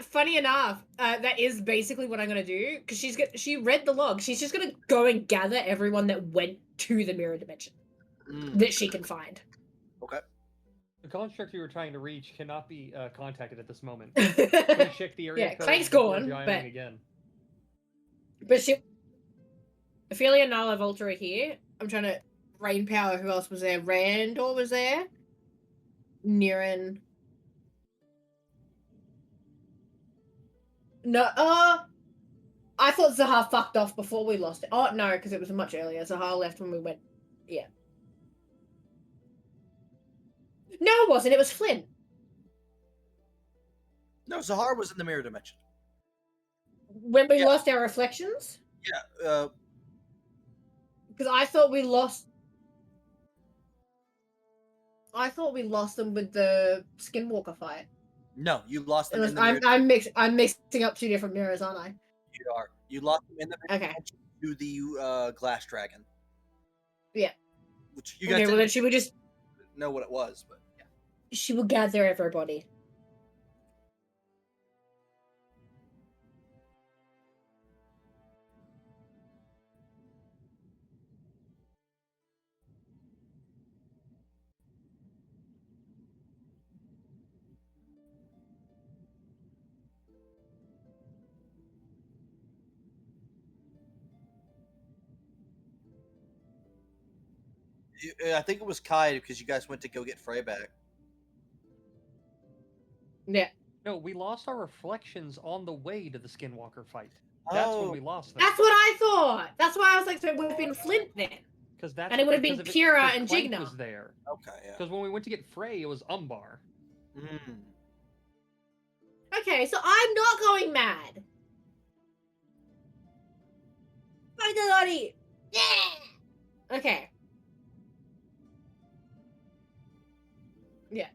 Funny enough, that is basically what I'm gonna do, because she read the log. She's just gonna go and gather everyone that went to the mirror dimension that she can find. Okay. The construct you were trying to reach cannot be contacted at this moment. Please check the area Yeah, code Clank's before gone, dialing but again. Ophelia, Nala, Volta are here. I'm trying to brain power. Who else was there? Randor was there. Niran. No, I thought Zahar fucked off before we lost it. Oh, no, because it was much earlier. Zahar left when we went. Yeah. No, it wasn't. It was Flynn. No, Zahar was in the mirror dimension. When we lost our reflections? Yeah, Because I thought we lost. I thought we lost them with the Skinwalker fight. no, you lost them It was, in the mirror. I'm mixing up two different mirrors, aren't I? You are. You lost them in the mirror Okay. dimension to the glass dragon. Yeah. Which you guys Okay, well then didn't she would just know what it was, but yeah. she will gather everybody. I think it was Kai because you guys went to go get Frey back. Yeah. No, we lost our reflections on the way to the Skinwalker fight. That's when we lost them. That's what I thought. That's why I was like, so it would have been Flint then. And it would have been Pyrrha and Jigna. Was there. Okay, yeah. Because when we went to get Frey, it was Umbar. Mm. Okay, so I'm not going mad. Finally! Yeah! Okay. Yeah.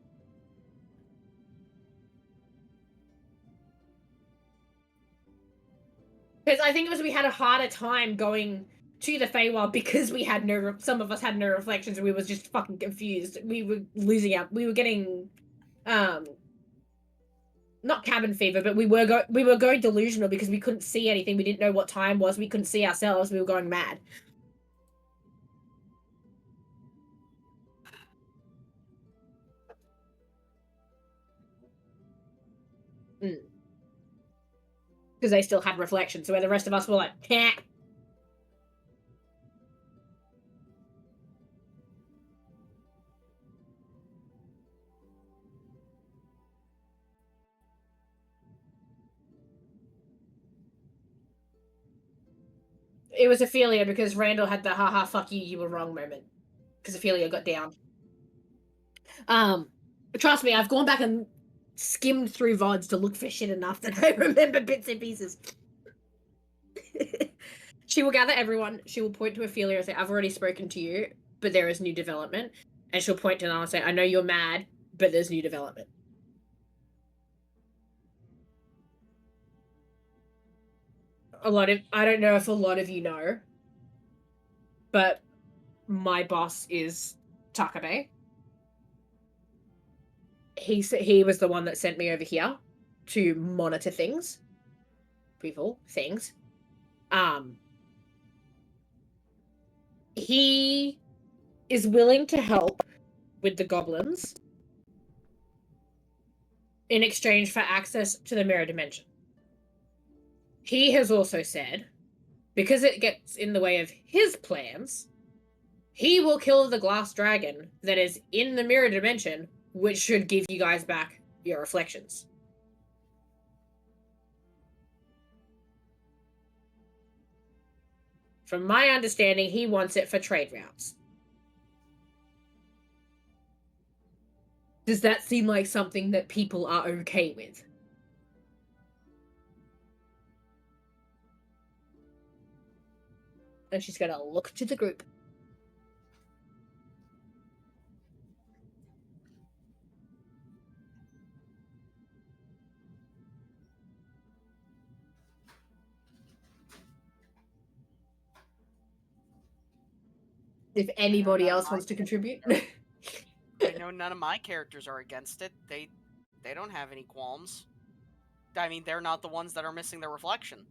Because I think it was we had a harder time going to the Feywild because we had some of us had no reflections and we was just fucking confused. We were losing out. We were getting not cabin fever, but we were going delusional because we couldn't see anything. We didn't know what time was. We couldn't see ourselves. We were going mad. Because they still had reflection, so where the rest of us were like, "Heh." It was Ophelia because Randall had the haha fuck you were wrong moment. Because Ophelia got down. Trust me, I've gone back and skimmed through VODs to look for shit enough that I remember bits and pieces. She will gather everyone. She will point to Ophelia and say, I've already spoken to you, but there is new development. And she'll point to Nala and say, I know you're mad, but there's new development. I don't know if a lot of you know, but my boss is Takabe. He was the one that sent me over here to monitor things. Things. He is willing to help with the goblins in exchange for access to the mirror dimension. He has also said, because it gets in the way of his plans, he will kill the glass dragon that is in the mirror dimension, which should give you guys back your reflections. From my understanding, he wants it for trade routes. Does that seem like something that people are okay with? And she's going to look to the group. If anybody else wants to contribute. I know none of my characters are against it. They don't have any qualms. I mean, they're not the ones that are missing their reflection.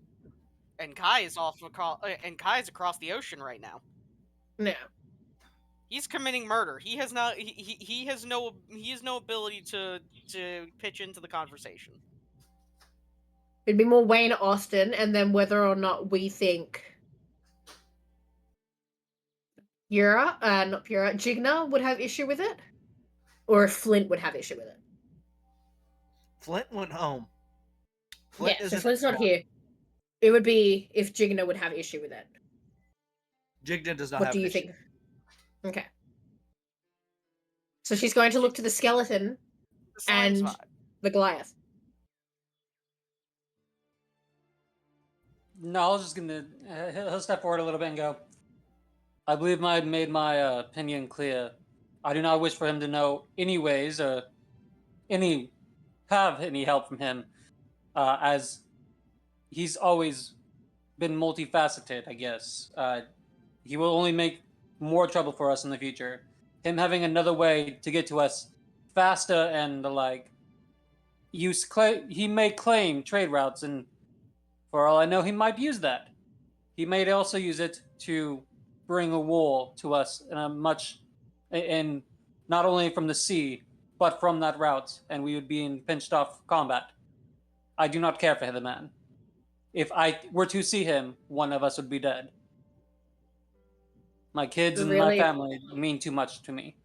And Kai is across the ocean right now. No. He's committing murder. He has not. He has no ability to pitch into the conversation. It'd be more Wayne Austin, and then whether or not we think Jigna would have issue with it, or if Flint would have issue with it. Flint went home. So Flint's not here. It would be if Jigna would have issue with it. Jigna does not What have do you issue. think? Okay. So she's going to look to the skeleton and the Goliath. No, I was just gonna. He'll step forward a little bit and go. I believe I made my opinion clear. I do not wish for him to know any ways or have any help from him, as he's always been multifaceted, I guess. He will only make more trouble for us in the future. Him having another way to get to us faster and the like. He may claim trade routes, and for all I know, he might use that. He may also use it to bring a war to us in not only from the sea, but from that route, and we would be in pinched off combat. I do not care for the man. If I were to see him, one of us would be dead. My kids and my family mean too much to me.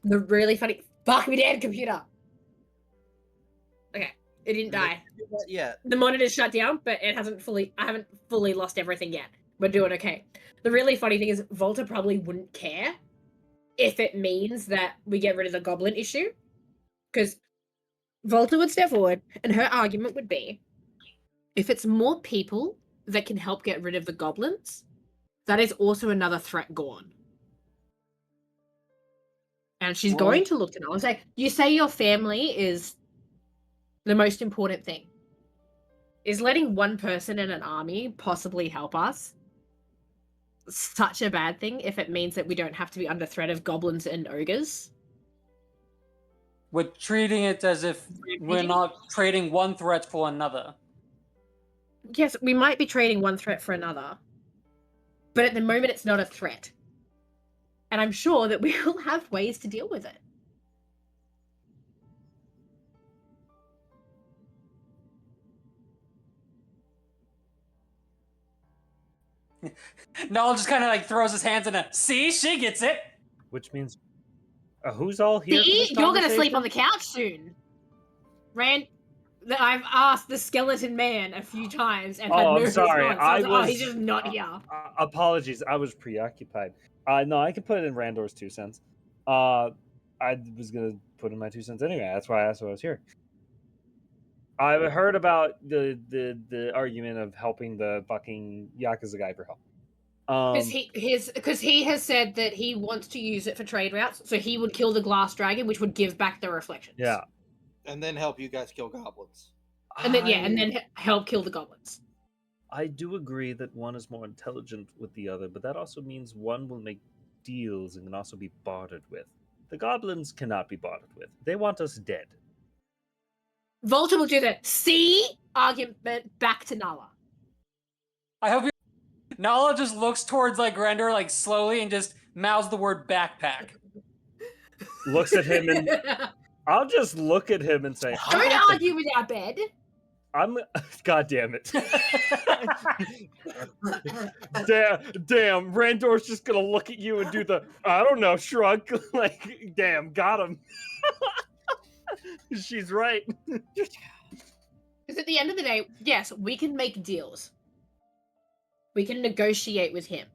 The really funny... Fuck me dead, computer! Okay, it didn't die. Yeah. The monitor's shut down, but I haven't fully lost everything yet. We're doing okay. The really funny thing is, Volta probably wouldn't care if it means that we get rid of the goblin issue. Because Volta would step forward, and her argument would be, if it's more people that can help get rid of the goblins, that is also another threat gone. And she's going to look to Noel and say, you say your family is the most important thing. Is letting one person in an army possibly help us such a bad thing if it means that we don't have to be under threat of goblins and ogres? We're treating it as if we're not trading one threat for another. Yes, we might be trading one threat for another, but at the moment it's not a threat. And I'm sure that we will have ways to deal with it. Noel just kind of like throws his hands in a, see, she gets it. Which means, who's all here? For See, this you're gonna sleep conversation? on the couch soon. I've asked the skeleton man a few times and had Oh, no I'm sorry. response. I was like, oh, he's was- just not here. Apologies, I was preoccupied. No, I can put it in Randor's 2 cents. I was gonna put in my 2 cents anyway. That's why I asked what I was here. I heard about the argument of helping the fucking Yakuza guy for help. Because he has said that he wants to use it for trade routes, so he would kill the glass dragon, which would give back the reflections. Yeah. And then help you guys kill goblins. And then help kill the goblins. I do agree that one is more intelligent with the other, but that also means one will make deals and can also be bartered with. The goblins cannot be bartered with. They want us dead. Volta will do the see argument back to Nala. I hope you. Nala just looks towards like Grandor like slowly and just mouths the word backpack. Looks at him and I'll just look at him and say, Don't argue with our bed. God damn it. damn, Randor's just gonna look at you and do the, I don't know, shrug. Like, damn, got him. She's right. Because at the end of the day, yes, we can make deals. We can negotiate with him.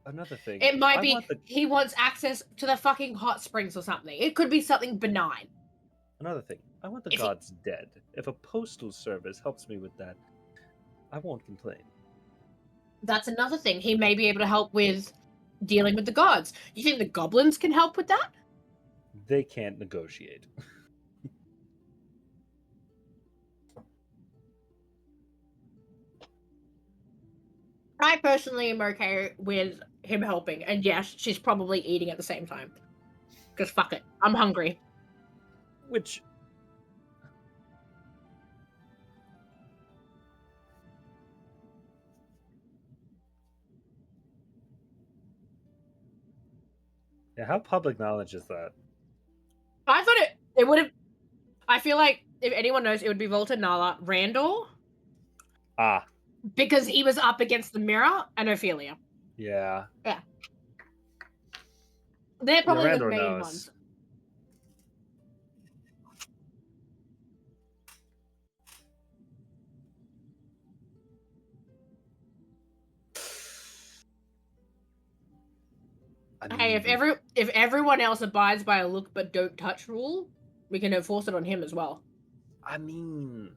Another thing. It might be he wants access to the fucking hot springs or something. It could be something benign. Another thing. I want the gods dead. If a postal service helps me with that, I won't complain. That's another thing. He may be able to help with dealing with the gods. You think the goblins can help with that? They can't negotiate. I personally am okay with him helping. And yes, she's probably eating at the same time. Because fuck it. I'm hungry. Which... Yeah, how public knowledge is that? I thought it would have... I feel like if anyone knows, it would be Volta, Nala, Randor. Ah. Because he was up against the Mirror and Ophelia. Yeah. Yeah. They're probably the Randor main knows. ones. Hey, if everyone else abides by a look but don't touch rule, we can enforce it on him as well. I mean,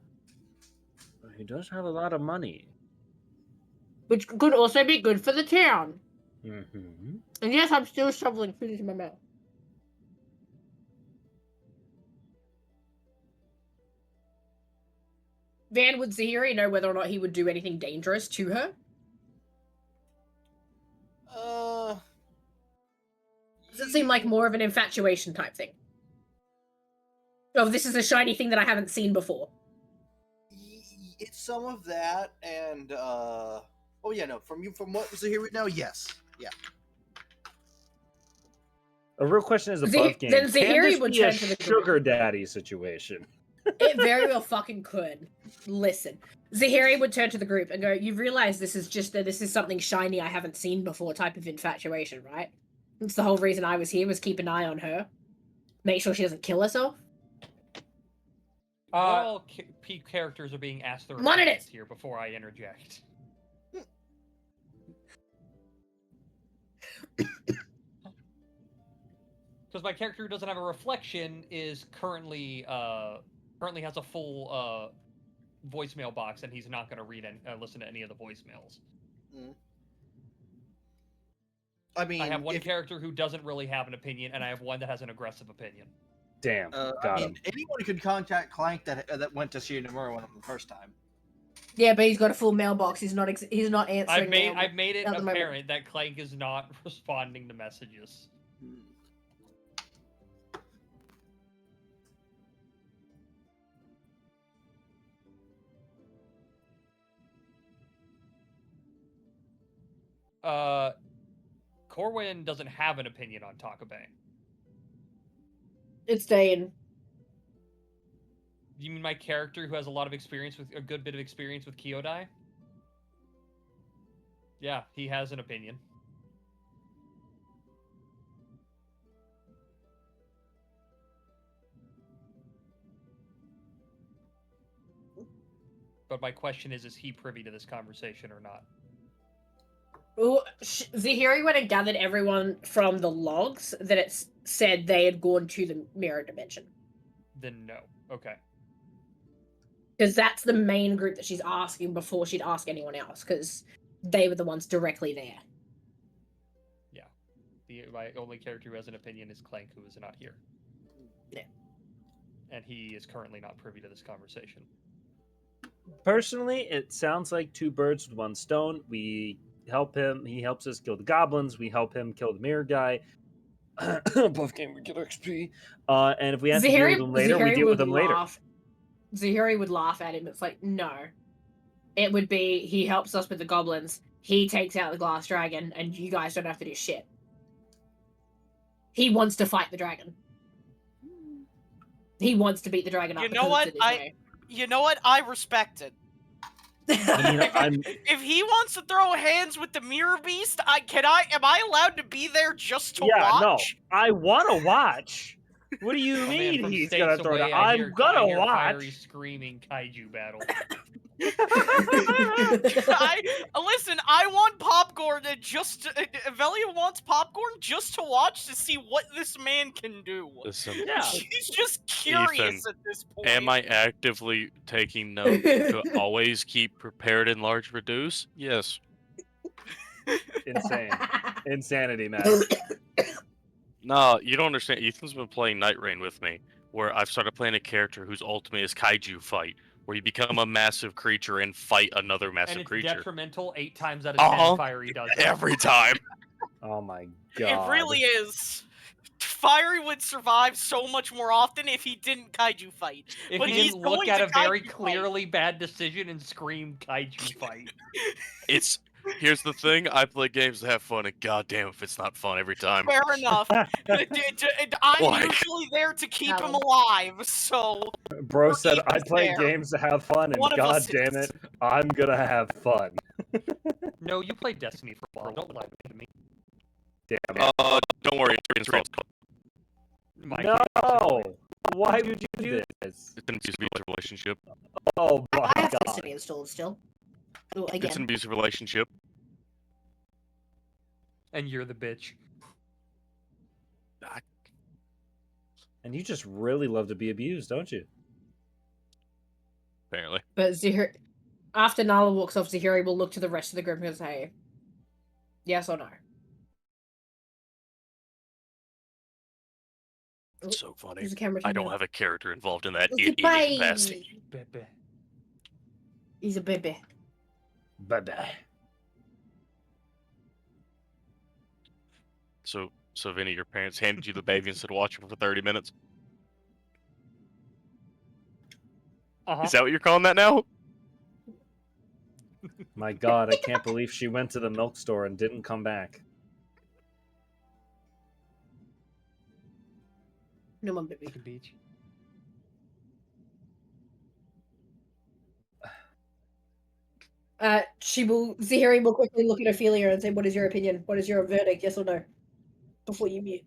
he does have a lot of money. Which could also be good for the town. Mm-hmm. And yes, I'm still shoveling food into my mouth. Van, would Zahiri know whether or not he would do anything dangerous to her? Does it seem like more of an infatuation type thing? Oh, this is a shiny thing that I haven't seen before. It's some of that, and oh yeah, no. From what was here right now? Yes, yeah. A real question is above game. Then Zahiri Can would this be a turn to the sugar daddy situation? It very well fucking could. Listen, Zahiri would turn to the group and go, "You realize this is something shiny I haven't seen before type of infatuation, right? That's the whole reason I was here, was keep an eye on her. Make sure she doesn't kill herself." All characters are being asked their One it opinions is. here before I interject. Because my character who doesn't have a reflection is currently has a full voicemail box, and he's not going to read and listen to any of the voicemails. I mean, I have one character who doesn't really have an opinion, and I have one that has an aggressive opinion. Damn, got him. Anyone could contact Clank that went to Shinomura with him the first time. Yeah, but he's got a full mailbox. He's not answering. I've made it at the moment. apparent that Clank is not responding to messages. Corwin doesn't have an opinion on Takabe. It's Dane. You mean my character who has a good bit of experience with Kyodai? Yeah, he has an opinion. But my question is he privy to this conversation or not? Well, Zahiri went and gathered everyone from the logs that it said they had gone to the mirror dimension. Then no. Okay. Because that's the main group that she's asking before she'd ask anyone else, because they were the ones directly there. Yeah. My only character who has an opinion is Clank, who is not here. Yeah. And he is currently not privy to this conversation. Personally, it sounds like two birds with one stone. We help him. He helps us kill the goblins. We help him kill the mirror guy. Both game we get XP. And if we have to deal with him later, we deal with him later. Zahiri would laugh at him. It's like, no. It would be, he helps us with the goblins. He takes out the glass dragon, and you guys don't have to do shit. He wants to fight the dragon. He wants to beat the dragon up. You know what? You know what? I respect it. If he wants to throw hands with the mirror beast, am I allowed to be there just to watch? No. I want to watch. What do you mean he's gonna throw it? I'm gonna watch. Fiery screaming kaiju battle. Listen, I want popcorn and Velia wants popcorn just to watch to see what this man can do. Listen, she's just curious Ethan, at this point. Am I actively taking note to always keep prepared, enlarge, reduce? Yes. Insane. Insanity, man. No, you don't understand. Ethan's been playing Night Rain with me, where I've started playing a character whose ultimate is kaiju fight, where you become a massive creature and fight another massive creature. Detrimental 8 times out of 10. Fiery does it. Every time. Oh my god. It really is. Fiery would survive so much more often if he didn't kaiju fight. If but he he's didn't look going at to a very kaiju clearly bad decision and scream kaiju fight. Here's the thing, I play games to have fun, and goddamn if it's not fun every time. Fair enough. I'm usually there to keep him alive, so... Bro said, I play games to have fun, and god damn it, I'm gonna have fun. No, you played Destiny for a while, don't lie to me. Damn it. Don't worry, it's No! Why would you do this? It's an abusive relationship. Oh my I have god. Destiny installed still. Well, again. It's an abusive relationship. And you're the bitch. And you just really love to be abused, don't you? Apparently. But Zahiri, after Nala walks off, Zahiri will look to the rest of the group and say, yes or no. It's so funny. There's a camera I turn don't on. have a character involved in that He's a idiot capacity. Bebe. He's a baby. Bye-bye. So Vinny, your parents handed you the baby and said watch him for 30 minutes? Is that what you're calling that now? My god, I can't believe she went to the milk store and didn't come back. No one baby. Beach. Zahiri will quickly look at Ophelia and say, what is your opinion? What is your verdict? Yes or no? Before you mute.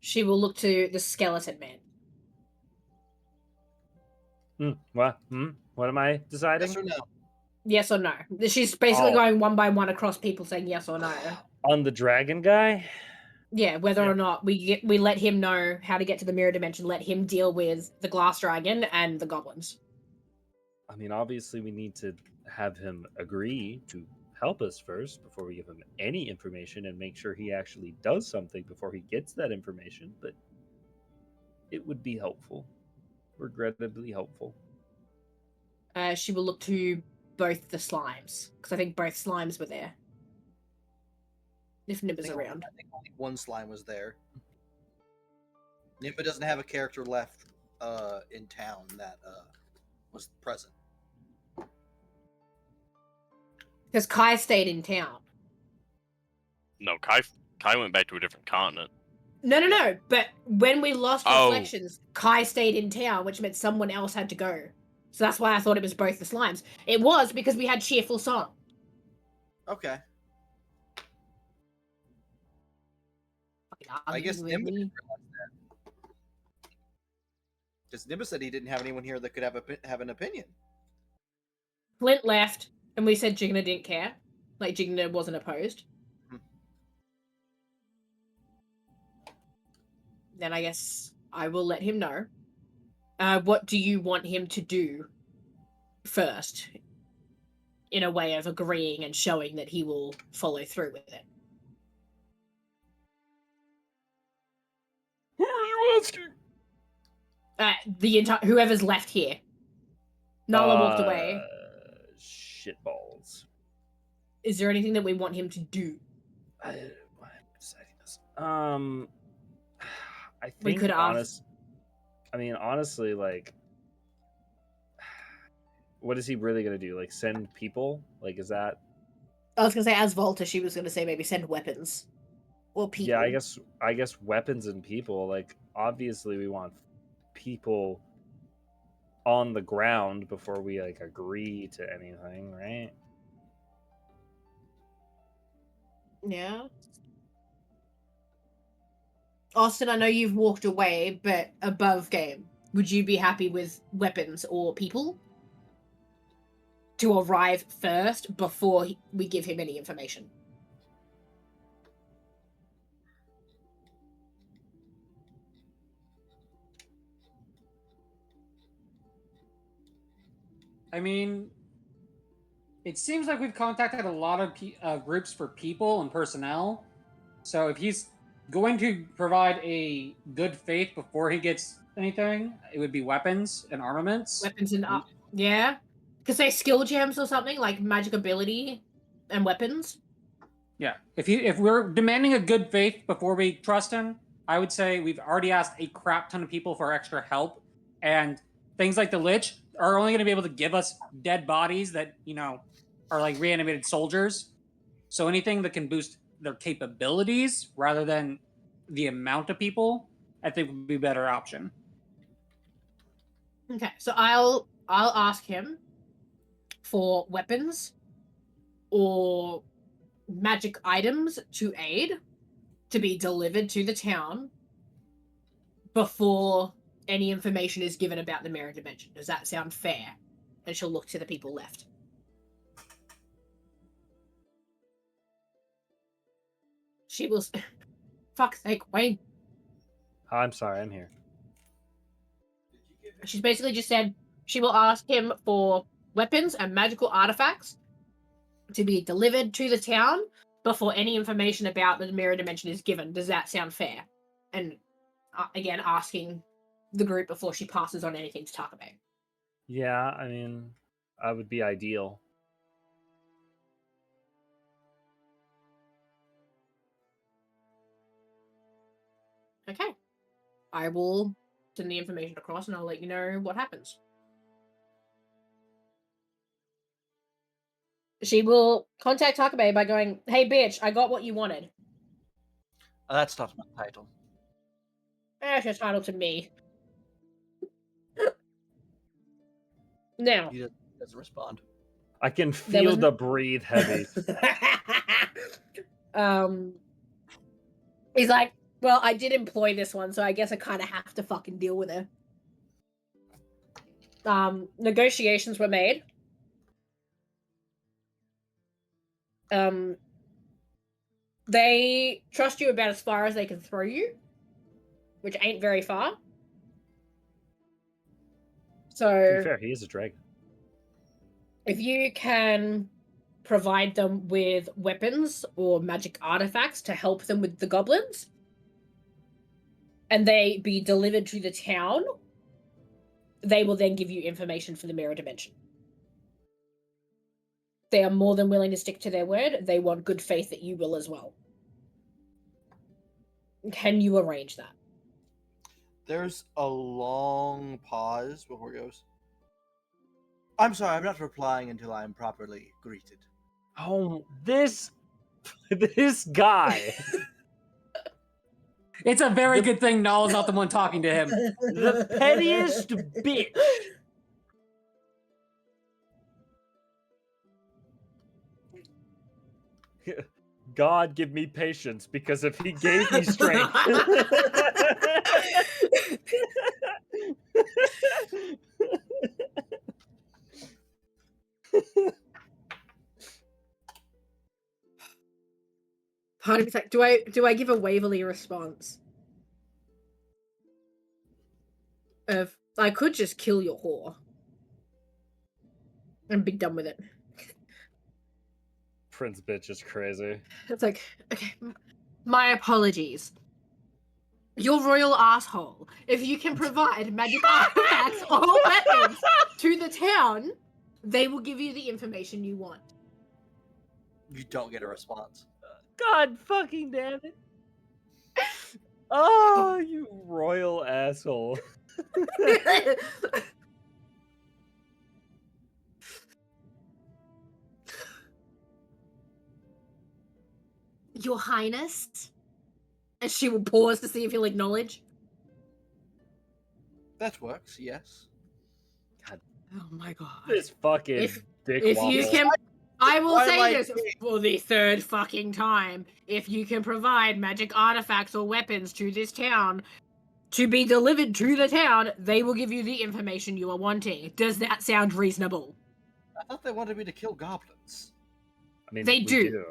She will look to the skeleton man. What? What am I deciding? Yes or no? Yes or no. She's basically going one by one across people saying yes or no. On the dragon guy? Yeah, whether or not we let him know how to get to the mirror dimension, let him deal with the glass dragon and the goblins. I mean, obviously we need to have him agree to help us first before we give him any information and make sure he actually does something before he gets that information, but it would be helpful. Regrettably helpful. She will look to both the slimes, because I think both slimes were there. If Nib is around. I think only one slime was there. Nimba doesn't have a character left in town that was present. Because Kai stayed in town. No, Kai went back to a different continent. No. But when we lost Oh. reflections, Kai stayed in town, which meant someone else had to go. So that's why I thought it was both the slimes. It was because we had Cheerful Song. Okay. I Arguing guess with Nimba me. didn't realize that. Because Nimba said he didn't have anyone here that could have an opinion. Flint left, and we said Jigna didn't care. Like, Jigna wasn't opposed. Then I guess I will let him know. What do you want him to do first? In a way of agreeing and showing that he will follow through with it. Who are you asking? The entire whoever's left here. Nala walked away. Shitballs. Is there anything that we want him to do? Why am I deciding this? I think We could ask. honestly, like, what is he really gonna do? Like, send people? Like, is that? I was gonna say, as Volta, she was gonna say maybe send weapons. Or people. Yeah, I guess weapons and people. Like, obviously, we want people on the ground before we like agree to anything, right? Yeah. Austin, I know you've walked away, but above game, would you be happy with weapons or people to arrive first before we give him any information? I mean, it seems like we've contacted a lot of groups for people and personnel. So if he's going to provide a good faith before he gets anything, it would be weapons and armaments. Weapons and yeah, because they skill gems or something like magic ability and weapons. Yeah, if we're demanding a good faith before we trust him, I would say we've already asked a crap ton of people for extra help, and things like the Lich are only going to be able to give us dead bodies that are like reanimated soldiers. So anything that can boost their capabilities rather than the amount of people, I think would be a better option. Okay, so I'll ask him for weapons or magic items to aid to be delivered to the town before any information is given about the mirror dimension. Does that sound fair? And she'll look to the people left. She will. Fuck's sake, Wayne. I'm sorry, I'm here. She's basically just said she will ask him for weapons and magical artifacts to be delivered to the town before any information about the mirror dimension is given. Does that sound fair? And again, asking the group before she passes on anything to talk about. Yeah, I mean, that would be ideal. Okay. I will send the information across and I'll let you know what happens. She will contact Takabe by going, "Hey bitch, I got what you wanted." That's not my title. That's your title to me. Now. He doesn't respond. I can feel the breathe heavy. He's like, well, I did employ this one, so I guess I kind of have to fucking deal with her. Negotiations were made. They trust you about as far as they can throw you, which ain't very far. So, To be fair, he is a dragon. If you can provide them with weapons or magic artifacts to help them with the goblins, and they be delivered to the town, they will then give you information for the mirror dimension. They are more than willing to stick to their word. They want good faith that you will as well. Can you arrange that? There's a long pause before it goes. I'm sorry, I'm not replying until I am properly greeted. Oh, this guy. It's a very good thing Null's not the one talking to him. The pettiest bitch. God give me patience, because if he gave me strength. Part of me's like, do I give a Waverly response? Of I could just kill your whore and be done with it. Prince bitch is crazy. It's like, okay, my apologies. You're royal asshole. If you can provide magic artifacts or weapons to the town, they will give you the information you want. You don't get a response. God fucking damn it. Oh, you royal asshole. Your Highness? And she will pause to see if he'll acknowledge. That works, yes. Oh my god. This fucking dick If waffle. you can, I will say Twilight this for the third fucking time. If you can provide magic artifacts or weapons to this town to be delivered to the town, they will give you the information you are wanting. Does that sound reasonable? I thought they wanted me to kill goblins. I mean, They we do.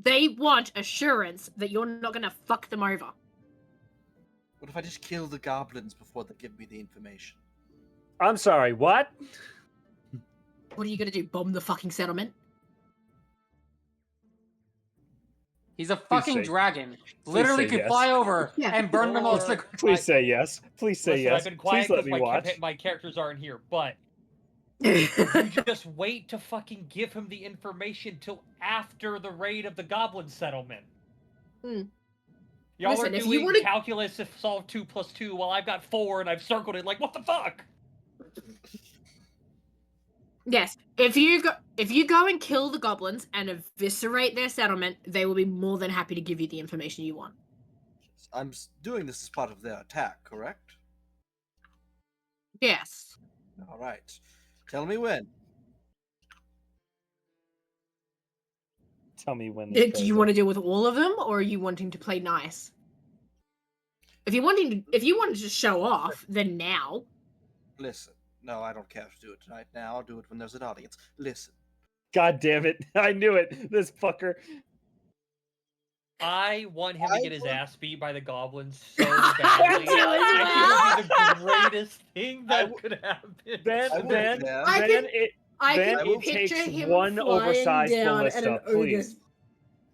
They want assurance that you're not gonna fuck them over. What if I just kill the goblins before they give me the information? I'm sorry, what? What are you gonna do? Bomb the fucking settlement? He's a fucking say- dragon. Literally say could yes. fly over Yeah. and burn them all to the ground. Please say yes. Please say Listen, yes. I've been quiet Please let because me watch. my characters aren't here, but you just wait to fucking give him the information till after the raid of the goblin settlement. Hmm. Y'all Listen, are if you doing wanna- calculus to solve 2 + 2 while I've got 4 and I've circled it like, what the fuck? Yes. If you go and kill the goblins and eviscerate their settlement, they will be more than happy to give you the information you want. I'm doing this as part of their attack, correct? Yes. All right. Tell me when. Tell me when. Do you want to deal with all of them, or are you wanting to play nice? If you wanted to just show off, then now. Listen. No, I don't care to do it tonight now. I'll do it when there's an audience. Listen. God damn it. I knew it. This fucker. I want him to get his ass beat by the goblins so I badly. do as I think it would be the greatest thing that could happen. Then, I will then, do that. I then can- it. I Then can it picture takes him one flying oversized down at an ballista, please. ogre's.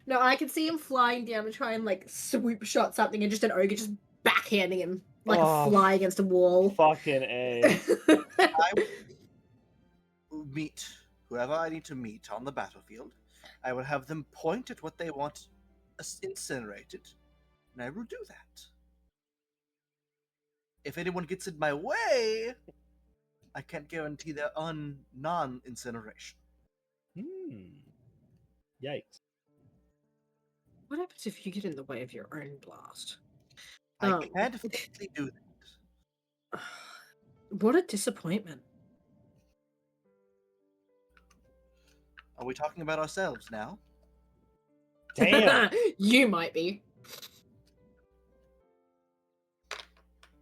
No, I can see him flying down and try and like swoop shot something, and just an ogre just backhanding him like Oh, a fly against a wall. Fucking A. I will meet whoever I need to meet on the battlefield. I will have them point at what they want incinerated, and I will do that. If anyone gets in my way, I can't guarantee their non-incineration. Yikes. What happens if you get in the way of your own blast? I can't effectively do that. What a disappointment. Are we talking about ourselves now? Damn. You might be.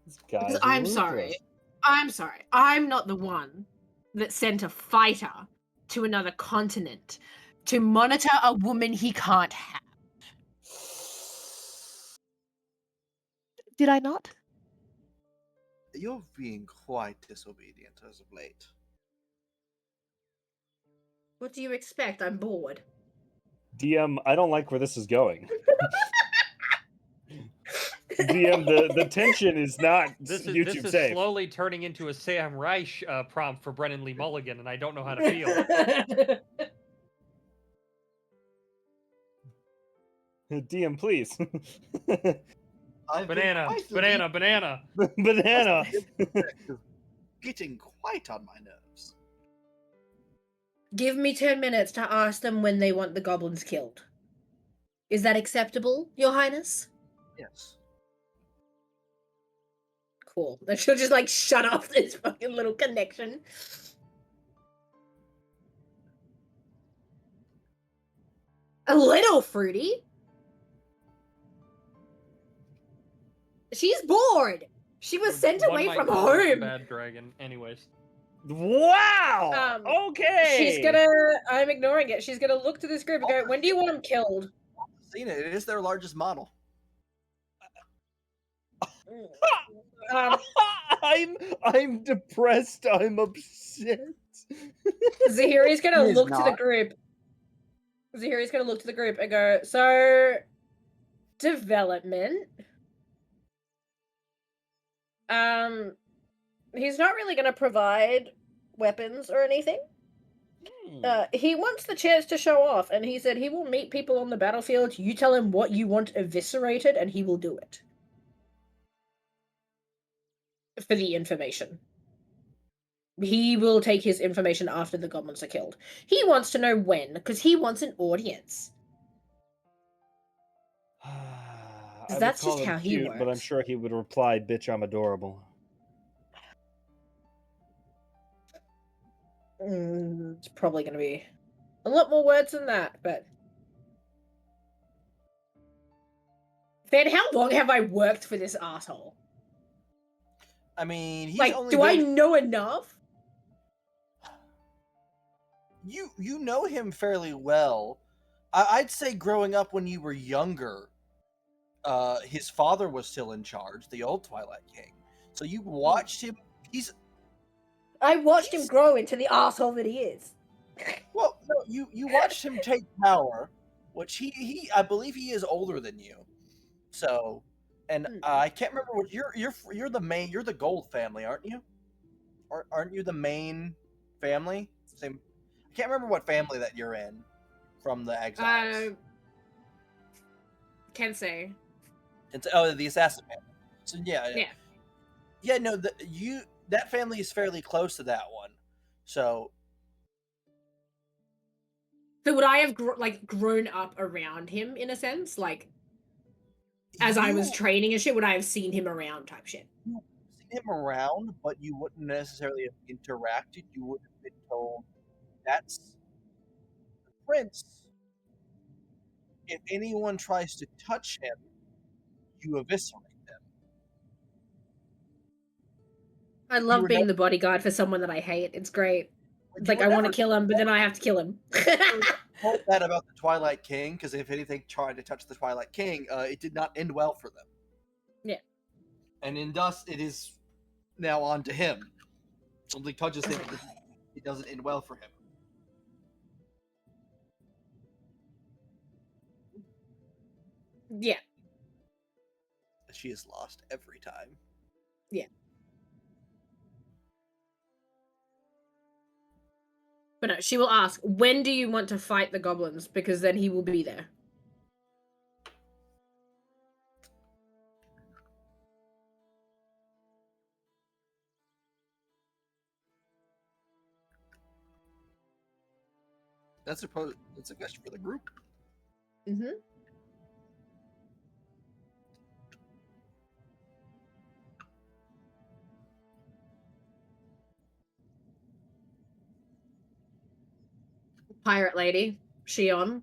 This guy's I'm ruthless. sorry. I'm sorry. I'm not the one that sent a fighter to another continent to monitor a woman he can't have. Did I not? You're being quite disobedient as of late. What do you expect? I'm bored. DM, I don't like where this is going. DM, the tension is not YouTube This is safe. slowly turning into a Sam Reich prompt for Brennan Lee Mulligan, and I don't know how to feel. DM, please. I've been Banana, quite banana, banana. Banana. getting quite on my nerves. Give me 10 minutes to ask them when they want the goblins killed. Is that acceptable, Your Highness? Yes. Cool. Then she'll just like shut off this fucking little connection. A little fruity. She's bored. She was sent One away might from call her the home. Bad dragon. Anyways. Wow. Okay. She's gonna. I'm ignoring it. She's gonna look to this group and go, "When do you want them killed?" Seen it. It is their largest model. I'm depressed. I'm upset. Zahiri's gonna He is look to the not. group. Zahiri's gonna look to the group and go, "So, development. He's not really gonna provide weapons or anything. He wants the chance to show off, and he said he will meet people on the battlefield. You tell him what you want eviscerated, and he will do it. For the information. He will take his information after the goblins are killed. He wants to know when, because he wants an audience. I That's would call just him how he cute, but I'm works. sure he would reply, "Bitch, I'm adorable." It's probably going to be a lot more words than that, but... Fan, how long have I worked for this asshole? I mean, he's like, only do I know enough? You know him fairly well. I'd say growing up when you were younger, his father was still in charge, the old Twilight King. So you watched him. I watched him grow into the asshole that he is. Well, no, you watched him take power, which he I believe he is older than you. So, and I can't remember what you're the Gold family, aren't you? Aren't you the main family? Same. I can't remember what family that you're in from the Exiles. Can say. It's the assassin family. So yeah. No, that family is fairly close to that one. So would I have grown up around him in a sense, like as I was training and shit? Would I have seen him around type shit? You've seen him around, but you wouldn't necessarily have interacted. You would have been told, "That's the prince. If anyone tries to touch him, you eviscerate them." I love being the bodyguard for someone that I hate. It's great. It's like I want to kill him, but then I have to kill him. Told that about the Twilight King, because if anything tried to touch the Twilight King, it did not end well for them. Yeah. And thus, it is now on to him. Something touches him, it doesn't end well for him. Yeah. She is lost every time. Yeah. But no, she will ask, when do you want to fight the goblins? Because then he will be there. That's a question for the group. Mm-hmm. Pirate lady, she on?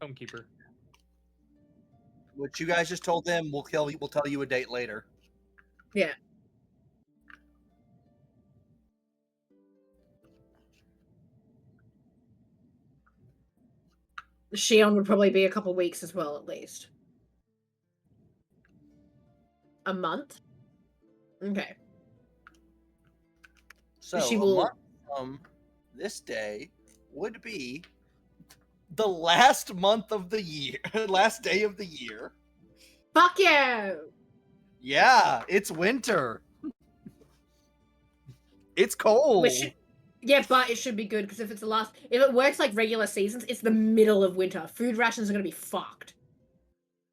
Homekeeper. What you guys just told them, we'll tell you a date later. Yeah. Shion would probably be a couple weeks as well, at least. A month? Okay. So She a will- month from this day would be the last month of the year, last day of the year. Fuck yeah! Yeah, it's winter. It's cold. Yeah, but it should be good because if it works like regular seasons, it's the middle of winter. Food rations are gonna be fucked.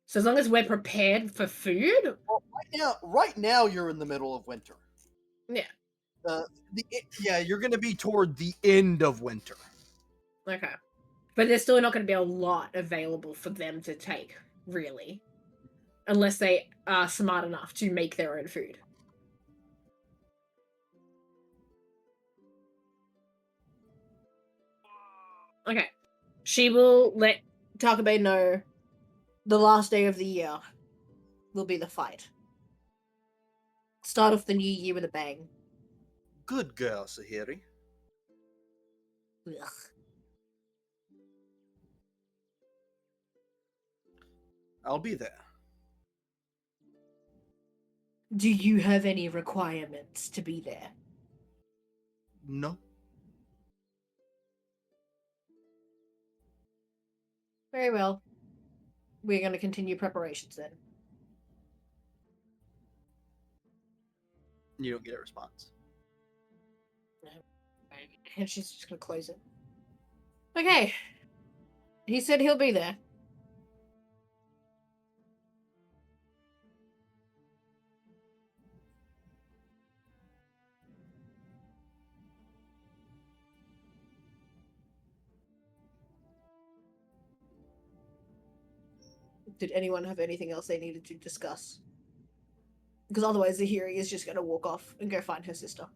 So as long as we're prepared for food, Well, right now you're in the middle of winter. yeah. Yeah, you're going to be toward the end of winter. Okay. But there's still not going to be a lot available for them to take, really. Unless they are smart enough to make their own food. Okay. She will let Takabe know the last day of the year will be the fight. Start off the new year with a bang. Good girl, Sahiri. Ugh. I'll be there. Do you have any requirements to be there? No. Very well. We're going to continue preparations then. You don't get a response. And she's just going to close it. Okay. He said he'll be there. Did anyone have anything else they needed to discuss? Because otherwise Zahiri is just going to walk off and go find her sister.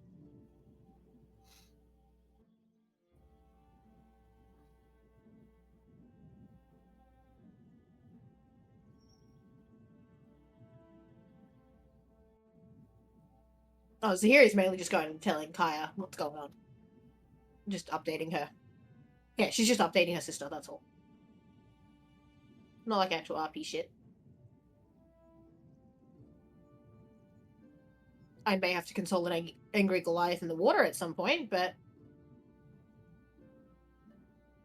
Oh, Zahiri's mainly just going and telling Kaya what's going on. Just updating her. Yeah, she's just updating her sister, that's all. Not like actual RP shit. I may have to console an angry Goliath in the water at some point, but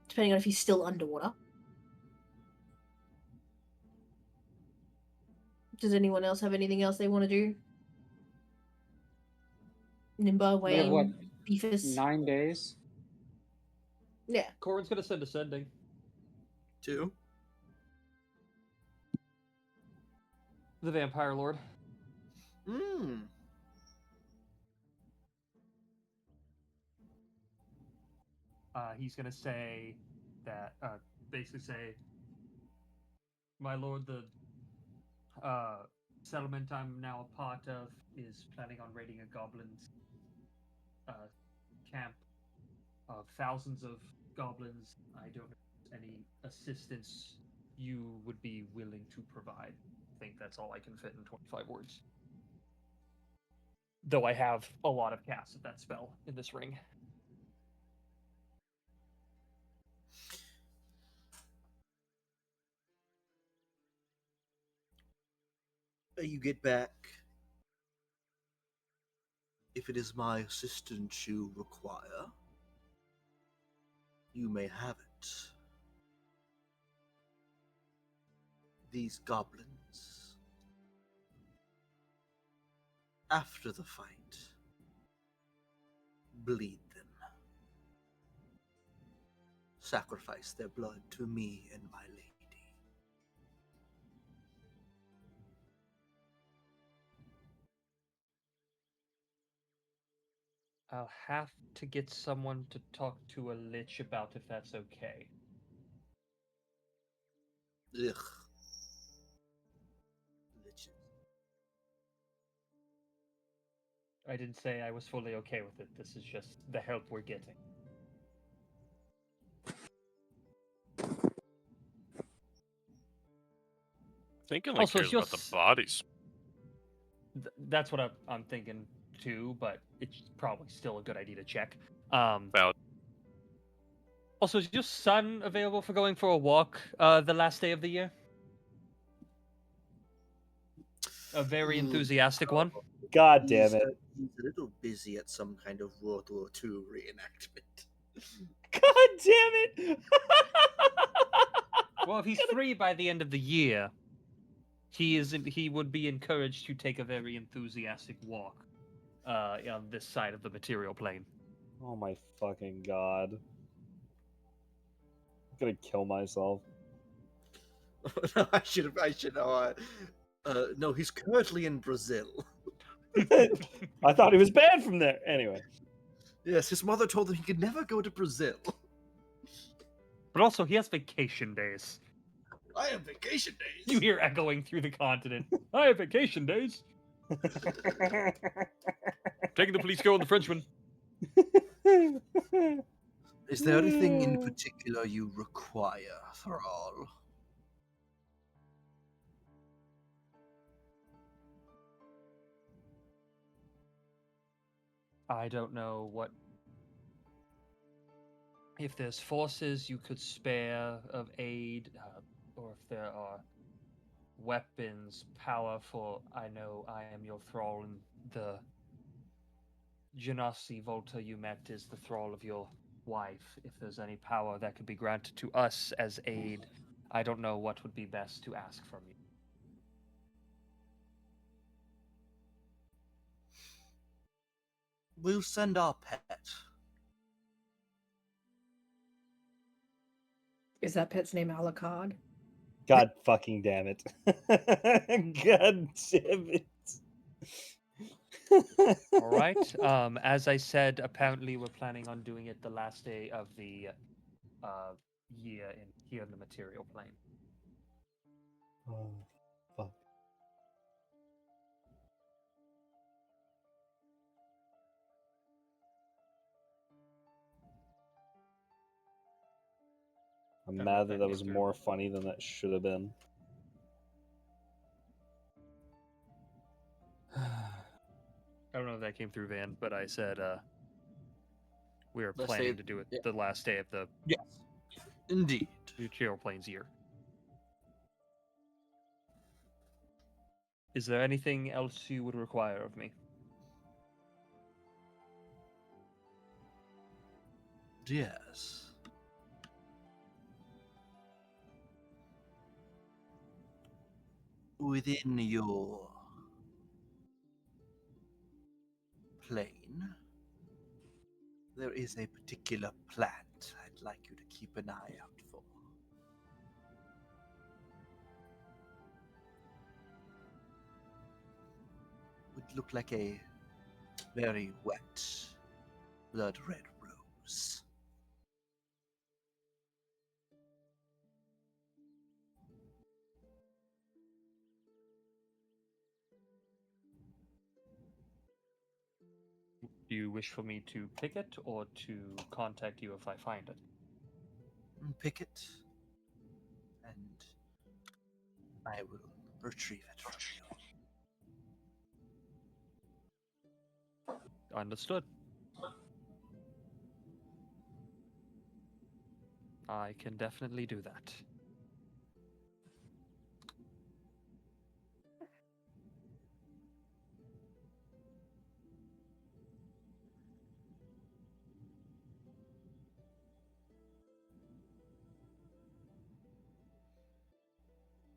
depending on if he's still underwater. Does anyone else have anything else they want to do? Nimba, We have what? Wayne, Beefus. 9 days? Yeah. Corin's gonna send ascending. 2. The Vampire Lord. He's gonna say that, basically say, my lord, the settlement I'm now a part of is planning on raiding a goblin's camp of thousands of goblins. I don't know if there's any assistance you would be willing to provide. I think that's all I can fit in 25 words. Though I have a lot of casts of that spell in this ring. You get back. If it is my assistance you require, you may have it. These goblins, after the fight, bleed them. Sacrifice their blood to me and my lady. I'll have to get someone to talk to a lich about if that's okay. Ugh. Liches. I didn't say I was fully okay with it. This is just the help we're getting. Thinking like Also, cares about the just- bodies. That's what I'm thinking too, but it's probably still a good idea to check. Valid. Also, is your son available for going for a walk the last day of the year? A very enthusiastic one. God damn it. He's a little busy at some kind of World War II reenactment. God damn it! Well, if he's free by the end of the year, he would be encouraged to take a very enthusiastic walk on this side of the material plane. Oh my fucking god. I'm gonna kill myself. No, I should know. No, he's currently in Brazil. I thought he was banned from there. Anyway. Yes, his mother told him he could never go to Brazil. But also, he has vacation days. I have vacation days. You hear echoing through the continent. I have vacation days. Taking the police go on the Frenchman. Is there anything in particular you require, Thrall? I don't know what. If there's forces you could spare of aid, or if there are weapons powerful. I know I am your thrall, and the Genasi Volta you met is the thrall of your wife. If there's any power that could be granted to us as aid, I don't know what would be best to ask from you. We'll send our pet. Is that pet's name Alucard? God fucking damn it. God damn it. All right. As I said, apparently we're planning on doing it the last day of the year here in the material plane. Oh, fuck. I'm don't know mad if that that that came was through. more funny than that should have been. I don't know if that came through, Van, but I said we are Last planning day- to do it yeah. the last day of the Yes. Indeed. material plane's year. Is there anything else you would require of me? Yes. Within your plane, there is a particular plant I'd like you to keep an eye out for. Would look like a very wet, blood red rose. Do you wish for me to pick it or to contact you if I find it? Pick it, and I will retrieve it from you. Understood. I can definitely do that.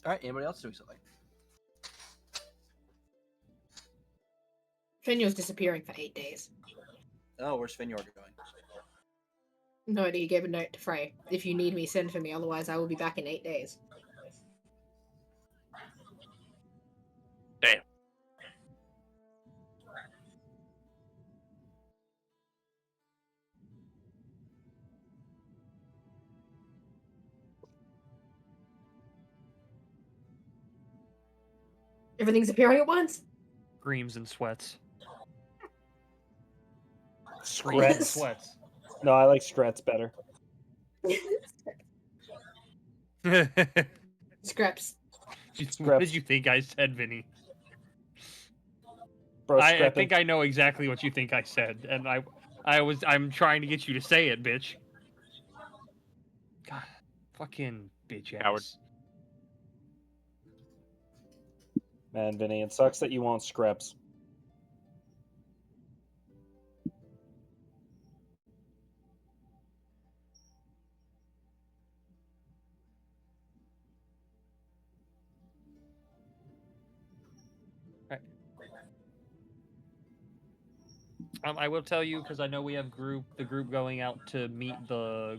All right, anybody else doing something? Fenyor's disappearing for 8 days. Oh, where's Fenyor going? No idea. You gave a note to Frey. If you need me, send for me. Otherwise, I will be back in 8 days. Damn. Everything's appearing at once. Screams and sweats. Screts. and sweats. No, I like Screts better. Scraps. What did you think I said, Vinny? Bro, I think I know exactly what you think I said, and I'm trying to get you to say it, bitch. Fucking bitch Howard. ass. Man, Vinny, it sucks that you want scripts. I will tell you because I know we have the group going out to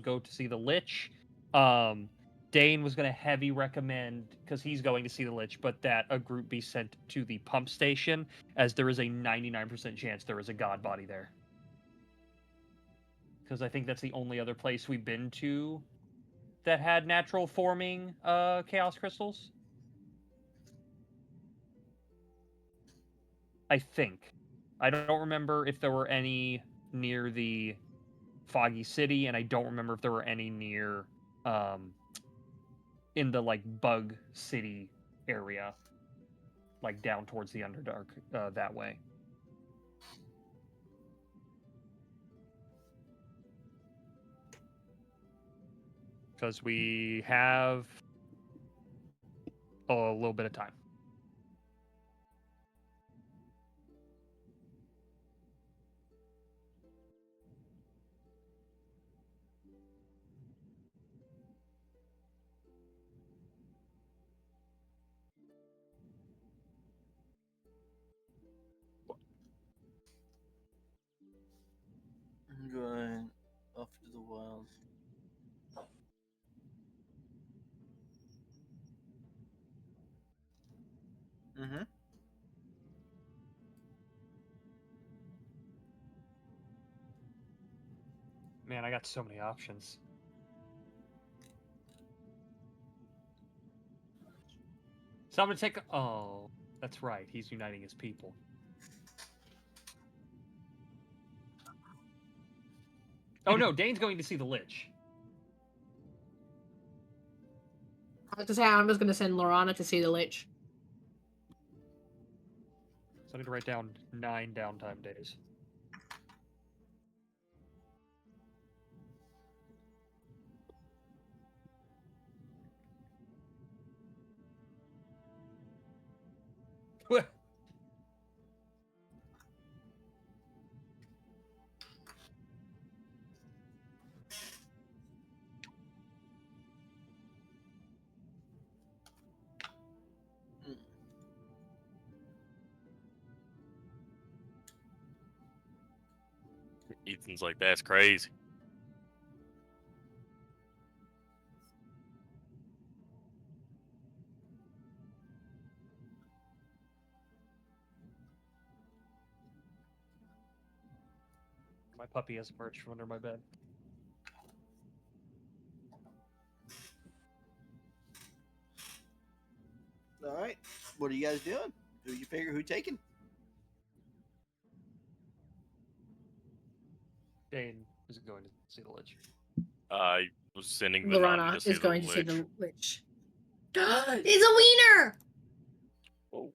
go to see the Lich. Dane was going to heavy recommend because he's going to see the Lich, but that a group be sent to the pump station as there is a 99% chance there is a god body there. Because I think that's the only other place we've been to that had natural forming chaos crystals. I think. I don't remember if there were any near the Foggy City, and I don't remember if there were any near in the like Bug City area, like down towards the Underdark that way. Because we have a little bit of time. I'm going off to the wild. Mm-hmm. Man, I got so many options. So I'm gonna take. Oh, that's right. He's uniting his people. Oh no, Dane's going to see the Lich. I was to say I'm just gonna send Lorana to see the Lich. So I need to write down 9 downtime days. Ethan's like, that's crazy. My puppy has emerged from under my bed. All right. What are you guys doing? Who you figure who taking? Dane is going to see the Lich. I was sending Vandragan Lorana to see is the going Lich. to see the Lich. It's a wiener! Oh.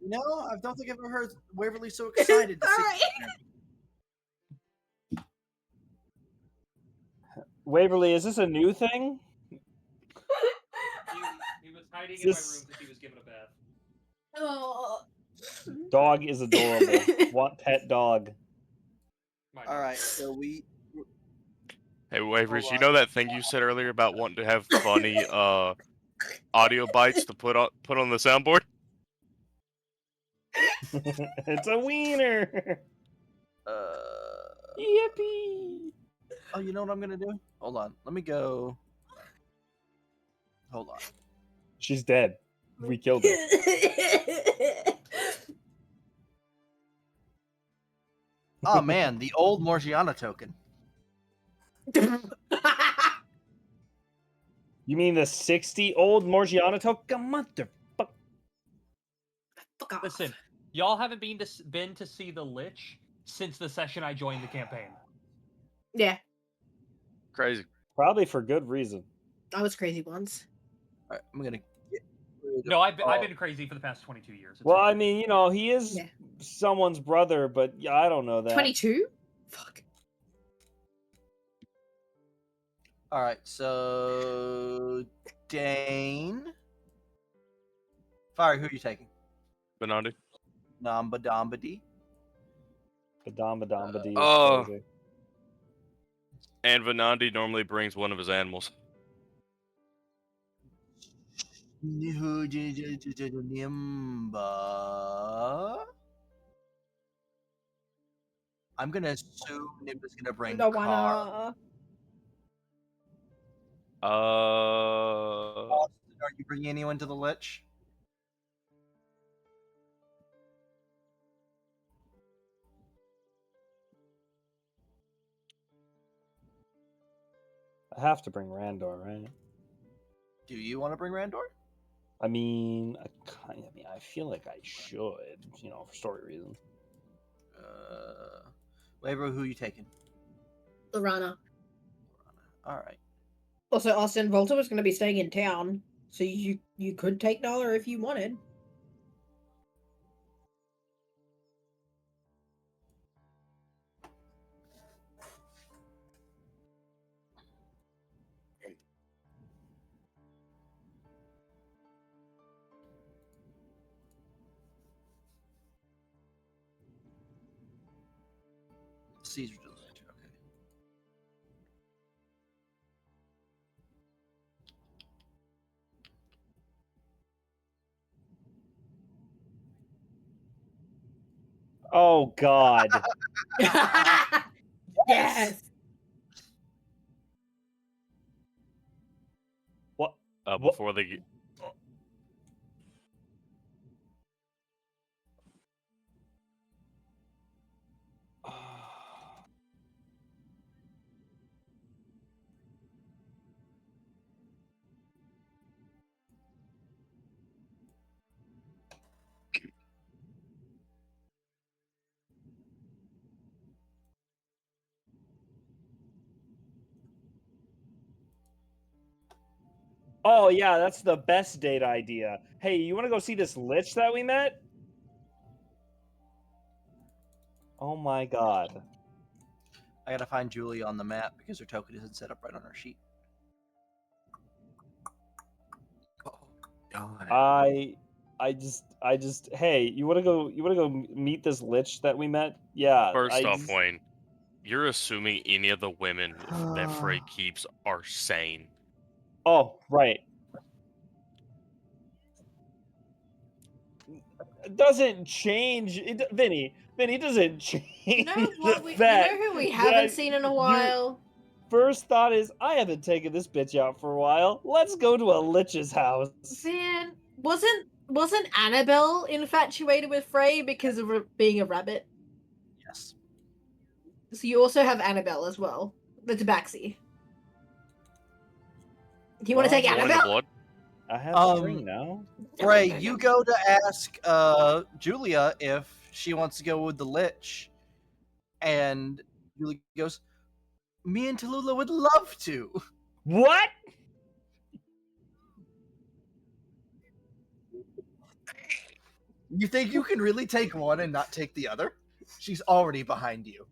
No, I don't think I've ever heard Waverly so excited to see. Alright. Waverly, is this a new thing? He was hiding Is in my this- room because he was given a bath. Oh. Dog is adorable. Want pet dog. All right, so we. Hey, Wavers, you Hold know on. that thing you said earlier about wanting to have funny audio bites to put on the soundboard? It's a wiener. Yippee! Oh, you know what I'm gonna do? Hold on. Let me go. Hold on. She's dead. We killed her. Oh man, the old Morgiana token. You mean the 60 old Morgiana token? Motherfucker. Fuck off. Listen, y'all haven't been to see the Lich since the session I joined the campaign. Yeah, Crazy. Probably for good reason. I was crazy once. All right, I'm gonna get rid No, I've of- been crazy for the past 22 years. It's Well, fine. I mean, you know, he is Yeah. someone's brother, but yeah, I don't know that. 22? Fuck. All right, so Dane, Fire. Who are you taking? Benandi. Namba Dombady. Badamba is Oh. crazy. And Venandi normally brings one of his animals. Nimba. I'm gonna assume Nimba's gonna bring Don't Car. wanna. Austin, are you bringing anyone to the Lich? I have to bring Randor, right? Do you want to bring Randor? I mean, I feel like I should, for story reasons. Labro, who are you taking? Lorana. All right. Also, Austin Volta was going to be staying in town, so you could take Nala if you wanted. Caesar does that too. Okay. Oh God! Yes. What? Before they get... Oh yeah, that's the best date idea. Hey, you want to go see this lich that we met? Oh my God! I gotta find Julie on the map because her token isn't set up right on her sheet. Oh, God. I just. Hey, you want to go meet this lich that we met? Yeah. First off, Wayne, you're assuming any of the women that Frey keeps are sane. Oh, right. It doesn't change. Vinny doesn't change. You know what? the You fact know who we haven't that seen in a your while? First thought is, I haven't taken this bitch out for a while. Let's go to a lich's house. Man, wasn't Annabelle infatuated with Frey because of being a rabbit? Yes. So you also have Annabelle as well, the Tabaxi. Do you want to take One in the Annabelle? blood. I have a string now. Frey, you go to ask Julia if she wants to go with the Lich, and Julia goes, "Me and Tallulah would love to." What? You think you can really take one and not take the other? She's already behind you.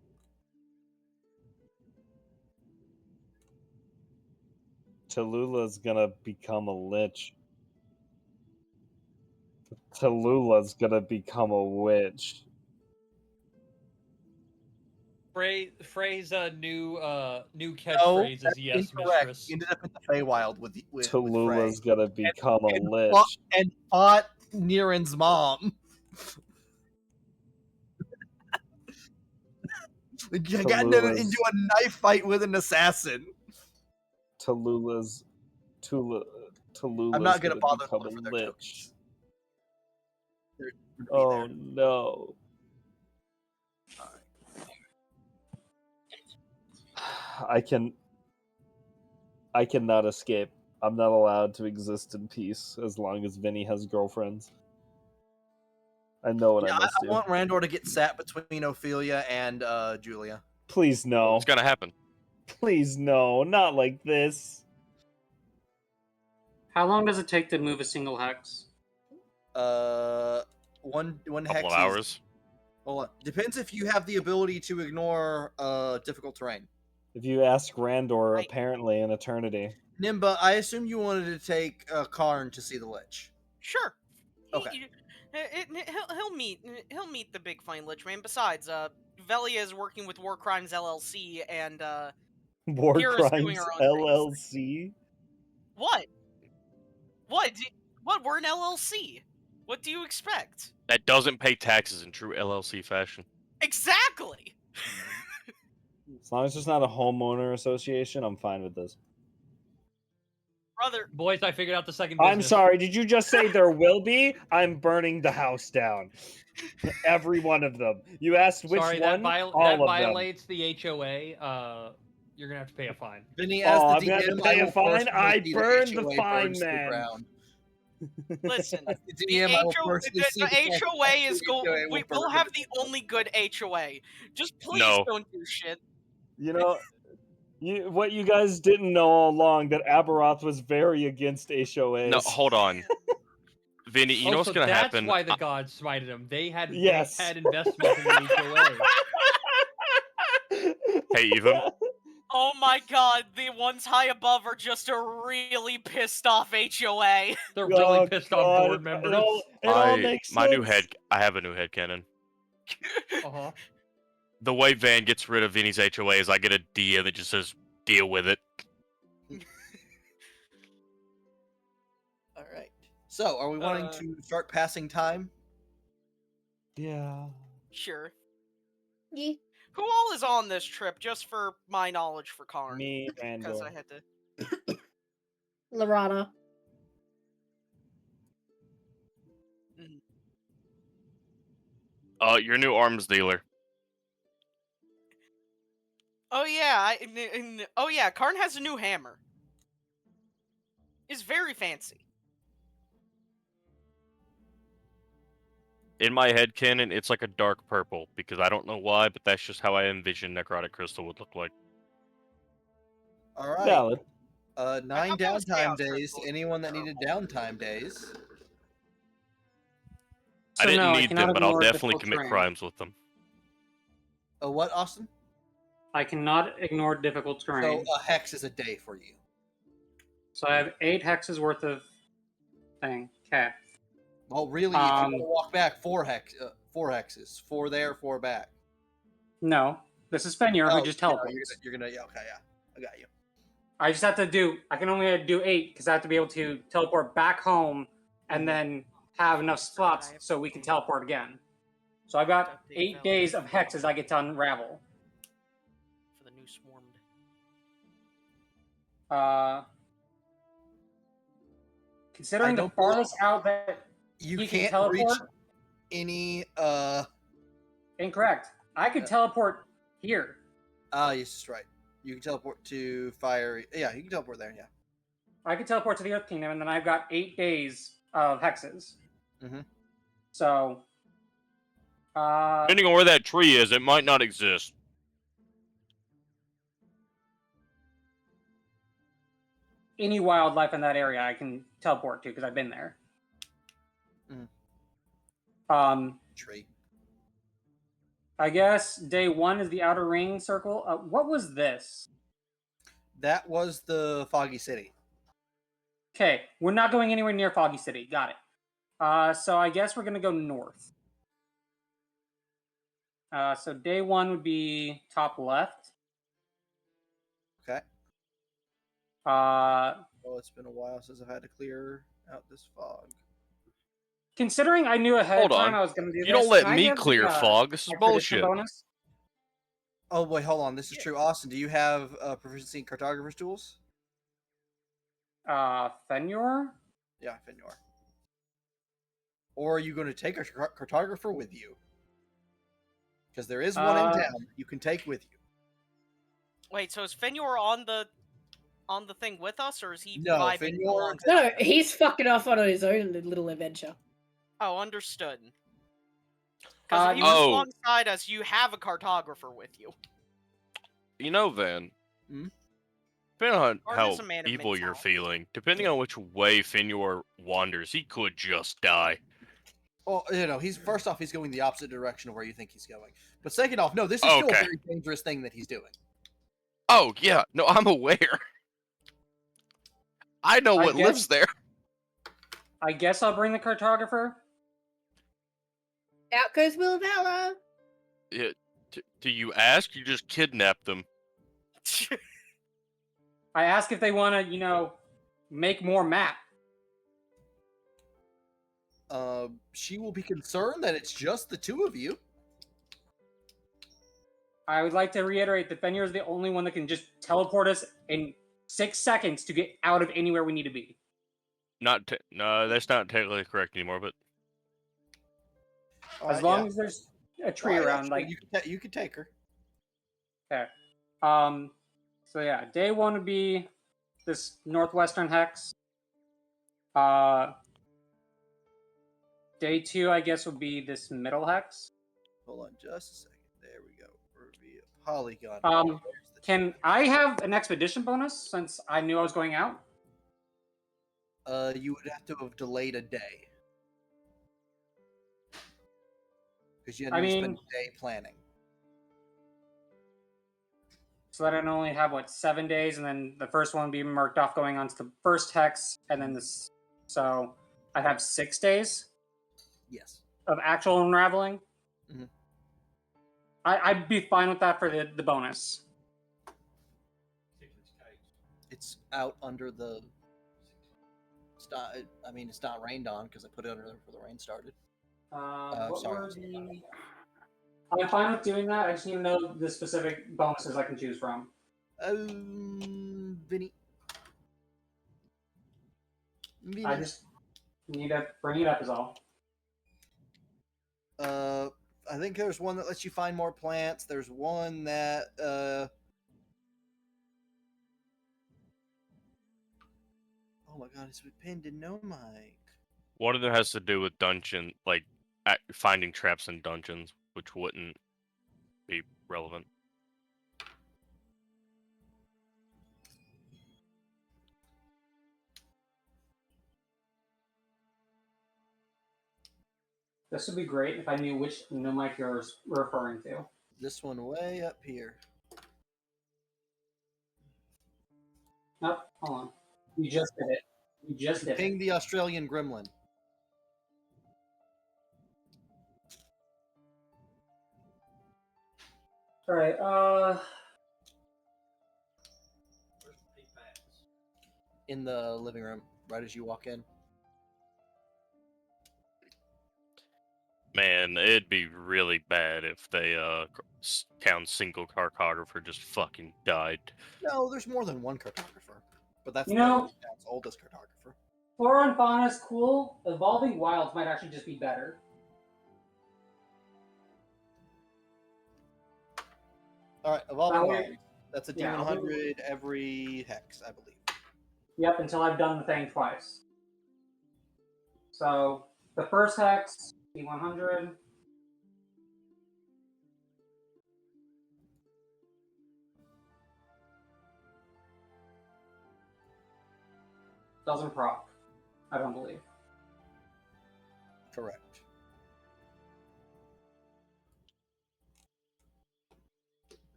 Tallulah's gonna become a lich. Tallulah's gonna become a witch. Frey's new catchphrase is "Yes, incorrect. mistress." He ended up in the Feywild with Tallulah's Frey. gonna become a lich. And fought Niren's mom. Got into a knife fight with an assassin. Tallulah's I'm not gonna bother become looking a for their lich. tokens. Oh no. I cannot escape. I'm not allowed to exist in peace as long as Vinny has girlfriends. I know what I must do. I want Randor to get sat between Ophelia and Julia. Please no. What's gonna happen? Please no, not like this. How long does it take to move a single hex? One Couple hex of hours. Hold on. Depends if you have the ability to ignore difficult terrain. If you ask Randor, I- apparently in eternity. Nimba, I assume you wanted to take Karn to see the Lich. Sure. Okay. He'll meet the big fine Lich Man. Besides, Velia is working with War Crimes LLC, and War Kira's doing Crimes her own things. LLC. What? What? What? We're an LLC. What do you expect? That doesn't pay taxes in true LLC fashion. Exactly. As long as it's not a homeowner association, I'm fine with this. Brother, Boys, I figured out the second I'm business. sorry, did you just say there will be? I'm burning the house down. Every one of them. You asked which Sorry, one? that All of them. violates the HOA. You're gonna have to pay a fine. Vinny, as Oh, the I'm gonna have to DM, pay I a will fine? personally I see burned the HOA fine, burns to the man. ground. listen. As the The, DM, I will HO, personally see the HOA is HOA going. will We'll burn have to the only good HOA. Just please No. don't do shit. You know, what you guys didn't know all along, that Aberoth was very against HOAs. No, hold on. Vinny, you know what's gonna that's happen? why the gods smited him. They had Yes. they had investment in the HOA. Hey, Ethan. Oh my god, the ones high above are just a really pissed off HOA. They're really Oh, pissed God, off board members. It all makes My new sense. I have a new headcanon. Uh-huh. The way Van gets rid of Vinny's HOA is I get a DM that just says, deal with it. All right. So, are we wanting to start passing time? Yeah. Sure. Yeah. Who all is on this trip, just for my knowledge for Karn? Me, Because Randor. I had to. Lorana. Your new arms dealer. Oh yeah, oh yeah, Karn has a new hammer. It's very fancy. In my headcanon, it's like a dark purple, because I don't know why, but that's just how I envision Necrotic Crystal would look like. All right. Valid. 9 thought that was downtime Chaos days. Crystal. Anyone that needed downtime days? So I didn't no, I need cannot them, but I'll ignore definitely difficult commit terrain. crimes with them. What, Austin? I cannot ignore difficult So terrain. a hex is a day for you. So I have 8 hexes worth of thing. Okay. Well, really, if you want to walk back, 4 hexes. 4 there, 4 back. No, this is Fenrir who just yeah, teleports. you're gonna, yeah, okay, yeah, I got you. I just have to do. I can only do 8 because I have to be able to teleport back home and then have enough spots so we can teleport again. So I've got 8 days of hexes I get to unravel. For the new swarmed. Considering the don't farthest out that You he can can't teleport. reach any. Incorrect. I could teleport here. Yes, that's right. You can teleport to fire. Yeah, you can teleport there. Yeah. I could teleport to the Earth Kingdom, and then I've got 8 days of hexes. Mhm. So, Depending on where that tree is, it might not exist. any wildlife in that area I can teleport to because I've been there. Tree. I guess day 1 is the outer ring circle. What was this? That was the Foggy City. Okay, we're not going anywhere near Foggy City. Got it. So I guess we're going to go north. So day 1 would be top left. Okay. Uh, Well, it's been a while since I've had to clear out this fog. Considering I knew ahead Hold of time on. I was going to do this. You don't let can I me give clear the, fog. This is expedition bullshit. bonus? Oh, wait, hold on. This is true. Austin, do you have proficiency in cartographer's tools? Fenyor? Yeah, Fenyor. Or are you going to take a cartographer with you? Because there is one in town that you can take with you. Wait, so is Fenyor on the thing with us, or is he No, vibing Fenyor- alongside No, us? he's fucking off on his own little adventure. Oh, understood. Because if he was Oh. alongside us, you have a cartographer with you. You know, Van. Hmm? Depending on Or how just a man of evil many you're talents. feeling, depending on which way Fenyor wanders, he could just die. Well, he's first off, he's going the opposite direction of where you think he's going. But second off, no, this is still a Okay. very dangerous thing that he's doing. Oh yeah, no, I'm aware. I know what lives there. I guess I'll bring the cartographer. Out goes Will Valor. Yeah, do you ask? You just kidnap them. I ask if they want to, make more map. She will be concerned that it's just the two of you. I would like to reiterate that Fenrir is the only one that can just teleport us in 6 seconds to get out of anywhere we need to be. No, that's not technically correct anymore. But As long as there's a tree around, sure. like you could take her. okay. So yeah, day 1 would be this northwestern hex. Day 2, I guess, would be this middle hex. Hold on just a second. There we go. Reveal polygon. Can I have an expedition bonus since I knew I was going out? You would have to have delayed a day. Because you had to spend a day planning. So that I'd only have, 7 days, and then the first one would be marked off going on to the first hex, and then this. So I'd have 6 days? Yes. Of actual unraveling? Mm-hmm. I'd be fine with that for the bonus. It's out under the. It's not rained on because I put it under there before the rain started. Sorry. I'm fine with doing that. I just need to know the specific bonuses I can choose from. Vinny. I just need to bring it up is all. I think there's one that lets you find more plants. There's one that oh my god, it's pinned in no mic. one of them has to do with dungeon, like finding traps in dungeons, which wouldn't be relevant. This would be great if I knew which no mic you're referring to. This one way up here. Nope, hold on. You just did it. You just did Ping it. the Australian gremlin. Alright, In the living room, right as you walk in. Man, it'd be really bad if the town single cartographer just fucking died. No, there's more than one cartographer, but that's You know- the town's oldest cartographer. Flora and fauna is cool. Evolving wilds might actually just be better. All right, evolving That wilds. way- That's a yeah, D100 every hex, I believe. Yep, until I've done the thing twice. So, the first hex, D100. Doesn't proc. I don't believe. Correct.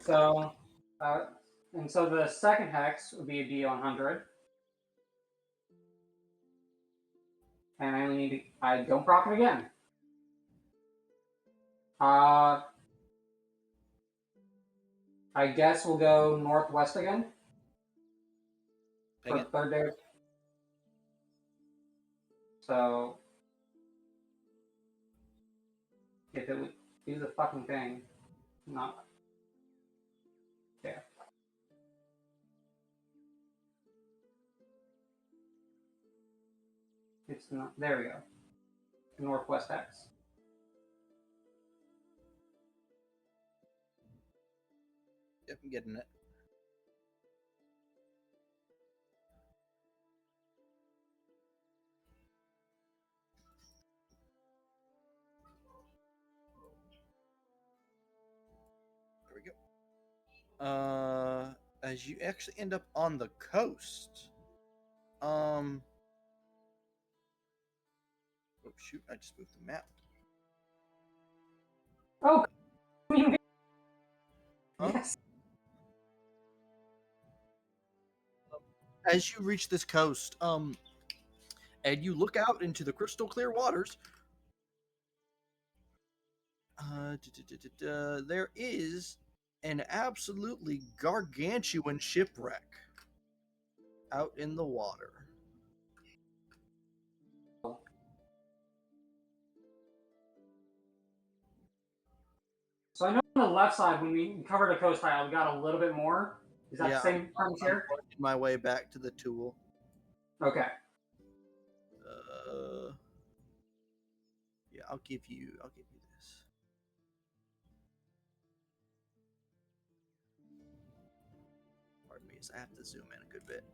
So, and so the second hex would be a D100. And I only need to, I don't proc it again. I guess we'll go northwest again. Ping For it. the third day. So, if it would do the fucking thing, not. Yeah. It's not. There we go. Northwest X. Yep, I'm getting it. There we go. As you actually end up on the coast. Oh shoot! I just moved the map. Oh, as you reach this coast, and you look out into the crystal clear waters, there is an absolutely gargantuan shipwreck out in the water. So I know on the left side, when we covered a coast tile, we got a little bit more. Is that Yeah, the same terms I'm here? working my way back to the tool. Okay. Yeah, I'll give you this. Pardon me, I have to zoom in a good bit.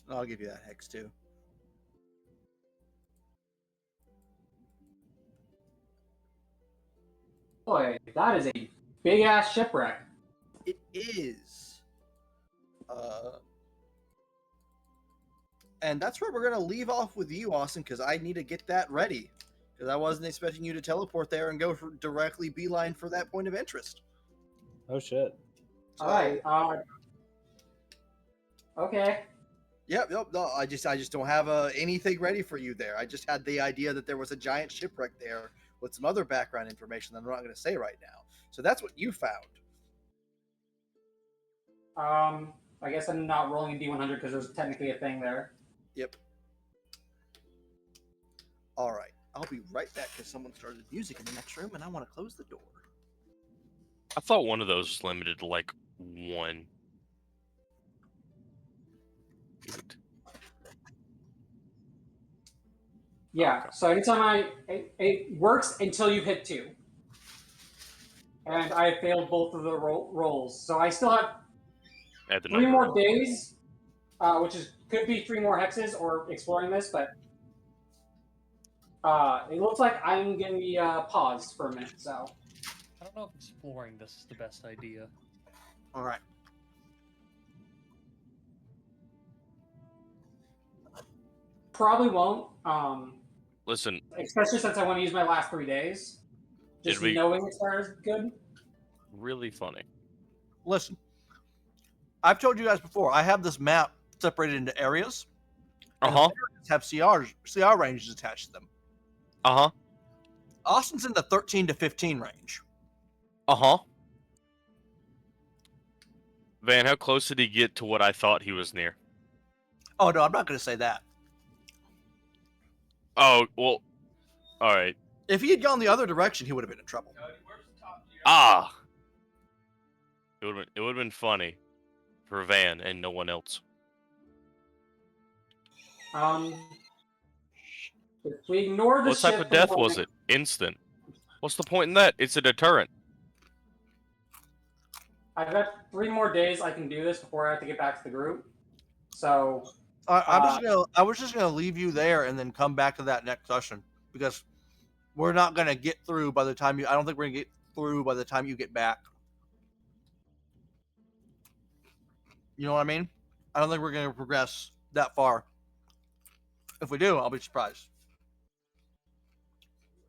I'll give you that hex too. Boy, that is a big ass shipwreck. It is. And that's where we're going to leave off with you, Austin, because I need to get that ready. Because I wasn't expecting you to teleport there and go directly beeline for that point of interest. Oh shit. So, All right. Okay. Yep. No, I just don't have anything ready for you there. I just had the idea that there was a giant shipwreck there with some other background information that I'm not going to say right now. So that's what you found. I guess I'm not rolling a D100 because there's technically a thing there. Yep. All right. I'll be right back because someone started music in the next room and I want to close the door. I thought one of those was limited to like one. Yeah. Okay. So anytime it works until you hit 2, and I failed both of the rolls, so I still have Add the 3 number. more days, which could be 3 more hexes or exploring this, but it looks like I'm going to be paused for a minute. So I don't know if exploring this is the best idea. All right. probably won't. Listen, Especially since I want to use my last 3 days. Just It'd be- knowing it's good. really funny. Listen, I've told you guys before, I have this map separated into areas. and the areas have CR ranges attached to them. Austin's in the 13 to 15 range. Van, how close did he get to what I thought he was near? Oh, no, I'm not going to say that. Oh, well, all right. If he had gone the other direction, he would have been in trouble. Ah! It would have been funny for Van and no one else. If we ignore the What type ship of death for a was moment- it? Instant. What's the point in that? It's a deterrent. I've got 3 more days I can do this before I have to get back to the group. So I was just gonna leave you there and then come back to that next session because we're not gonna get through by the time you. I don't think we're gonna get through by the time you get back. You know what I mean? I don't think we're gonna progress that far. If we do, I'll be surprised.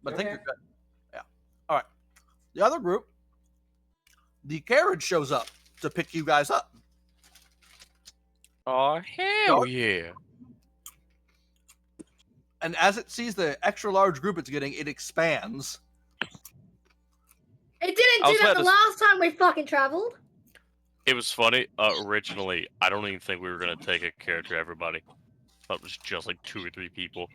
But I think you're good. Yeah. All right. The other group, the carriage shows up to pick you guys up. Oh, hell yeah. And as it sees the extra large group it's getting, it expands. It didn't I was do that about the to- last time we fucking traveled. It was funny. Originally, I don't even think we were going to take a character, everybody. I thought it was just like 2 or 3 people.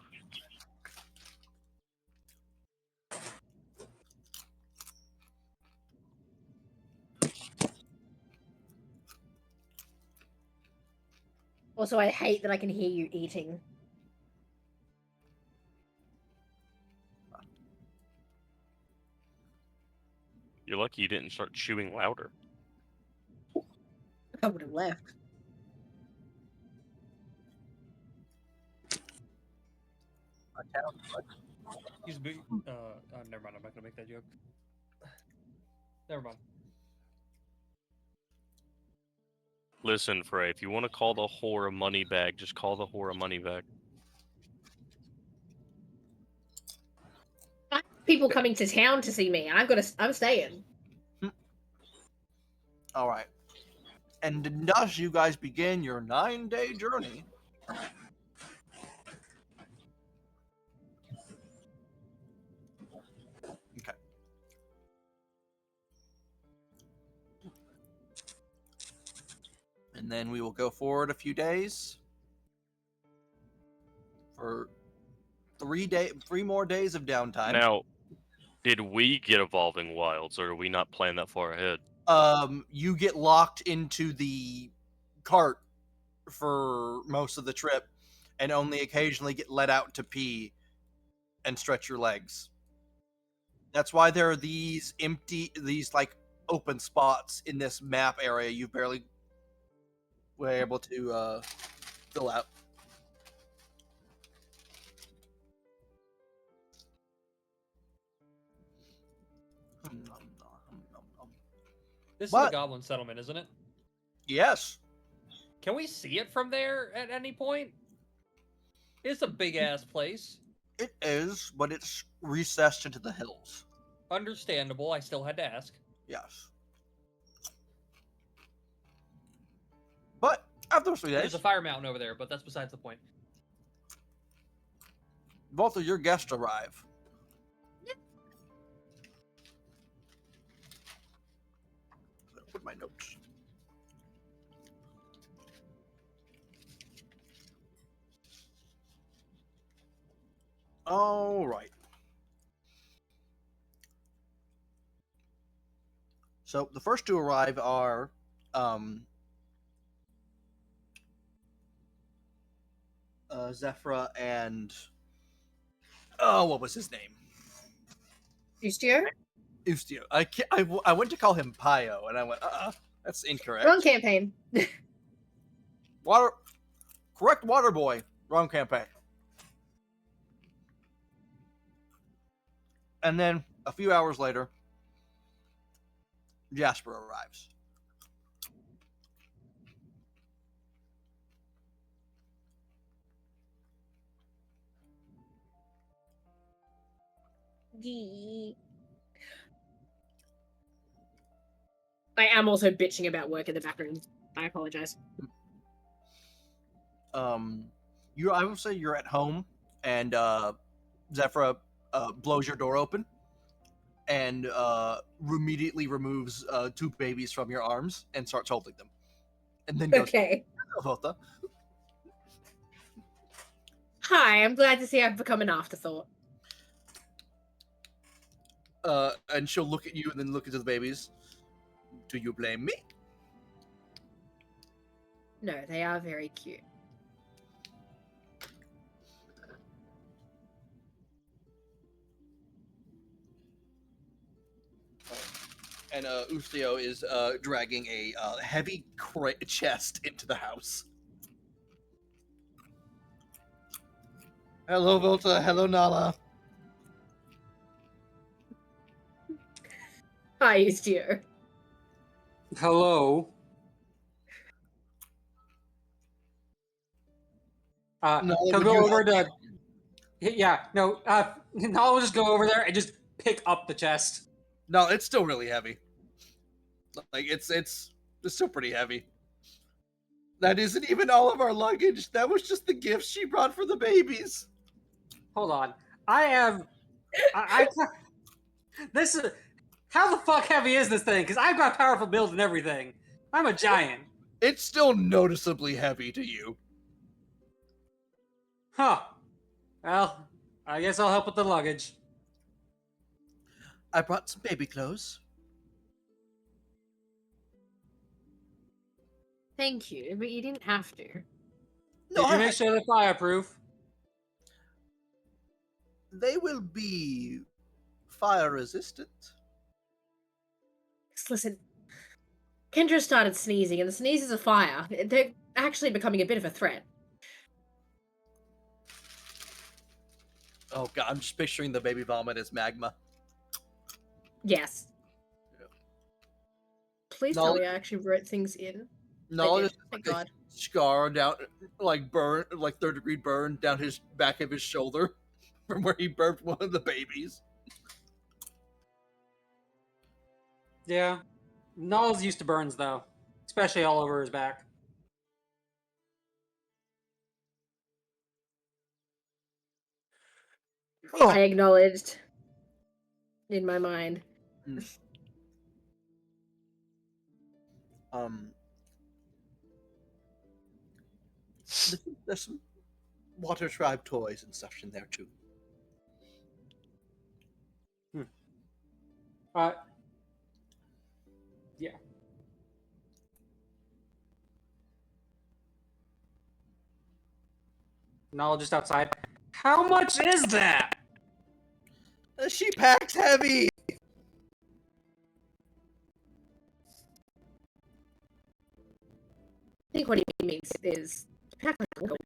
Also, I hate that I can hear you eating. You're lucky you didn't start chewing louder. I would have left. He's big. Never mind. I'm not gonna make that joke. Never mind. Listen, Frey, if you want to call the whore a money bag, just call the whore a money bag. People coming to town to see me. I'm staying. All right. And thus you guys begin your 9-day journey. Okay. And then we will go forward a few days for 3 more days of downtime. Now, did we get Evolving Wilds, or are we not planning that far ahead? You get locked into the cart for most of the trip and only occasionally get let out to pee and stretch your legs. That's why there are these like open spots in this map area you barely were able to fill out. This is What? the Goblin Settlement, isn't it? Yes. Can we see it from there at any point? It's a big ass place. It is, but it's recessed into the hills. Understandable. I still had to ask. Yes. But after 3 days, There's a fire mountain over there, but that's besides the point. both of your guests arrive. Put my notes. All right. So the first to arrive are Zephyra and what was his name? Ustio? Ustio. I went to call him Pio, and I went, that's incorrect. Wrong campaign. Correct water boy. Wrong campaign. And then a few hours later, Jasper arrives. I am also bitching about work in the background. I apologize. I would say you're at home, and Zephyra blows your door open, and immediately removes 2 babies from your arms and starts holding them, and then goes, Okay. Vota. Hi, I'm glad to see I've become an afterthought. And she'll look at you and then look into the babies. Do you blame me? No, they are very cute. And Ustio is dragging a heavy chest into the house. Hello, Volta. Hello, Nala. Hi, Ustio. Hello. Nala, He'll would go you over help? to. Yeah, no. Nala will just go over there and just pick up the chest. No, it's still really heavy. Like it's still pretty heavy. That isn't even all of our luggage. That was just the gifts she brought for the babies. Hold on. I this is. How the fuck heavy is this thing? Because I've got powerful builds and everything. I'm a giant. It's still noticeably heavy to you. Huh. Well, I guess I'll help with the luggage. I brought some baby clothes. Thank you, but you didn't have to. No, Did you make sure they're fireproof? They will be fire resistant. Listen, Kendra started sneezing, and the sneezes are fire. They're actually becoming a bit of a threat. Oh god, I'm just picturing the baby vomit as magma. Yes. Please tell me I actually wrote things in. No, did. just Thank like God. a scar down, like burn, like 3rd-degree burn down his back of his shoulder from where he burped one of the babies. Yeah. Null's used to burns though, especially all over his back. I acknowledged in my mind. There's some water tribe toys and stuff in there too. Yeah. Null just outside. How much is that? She packs heavy. I think what he means is pack like a woman.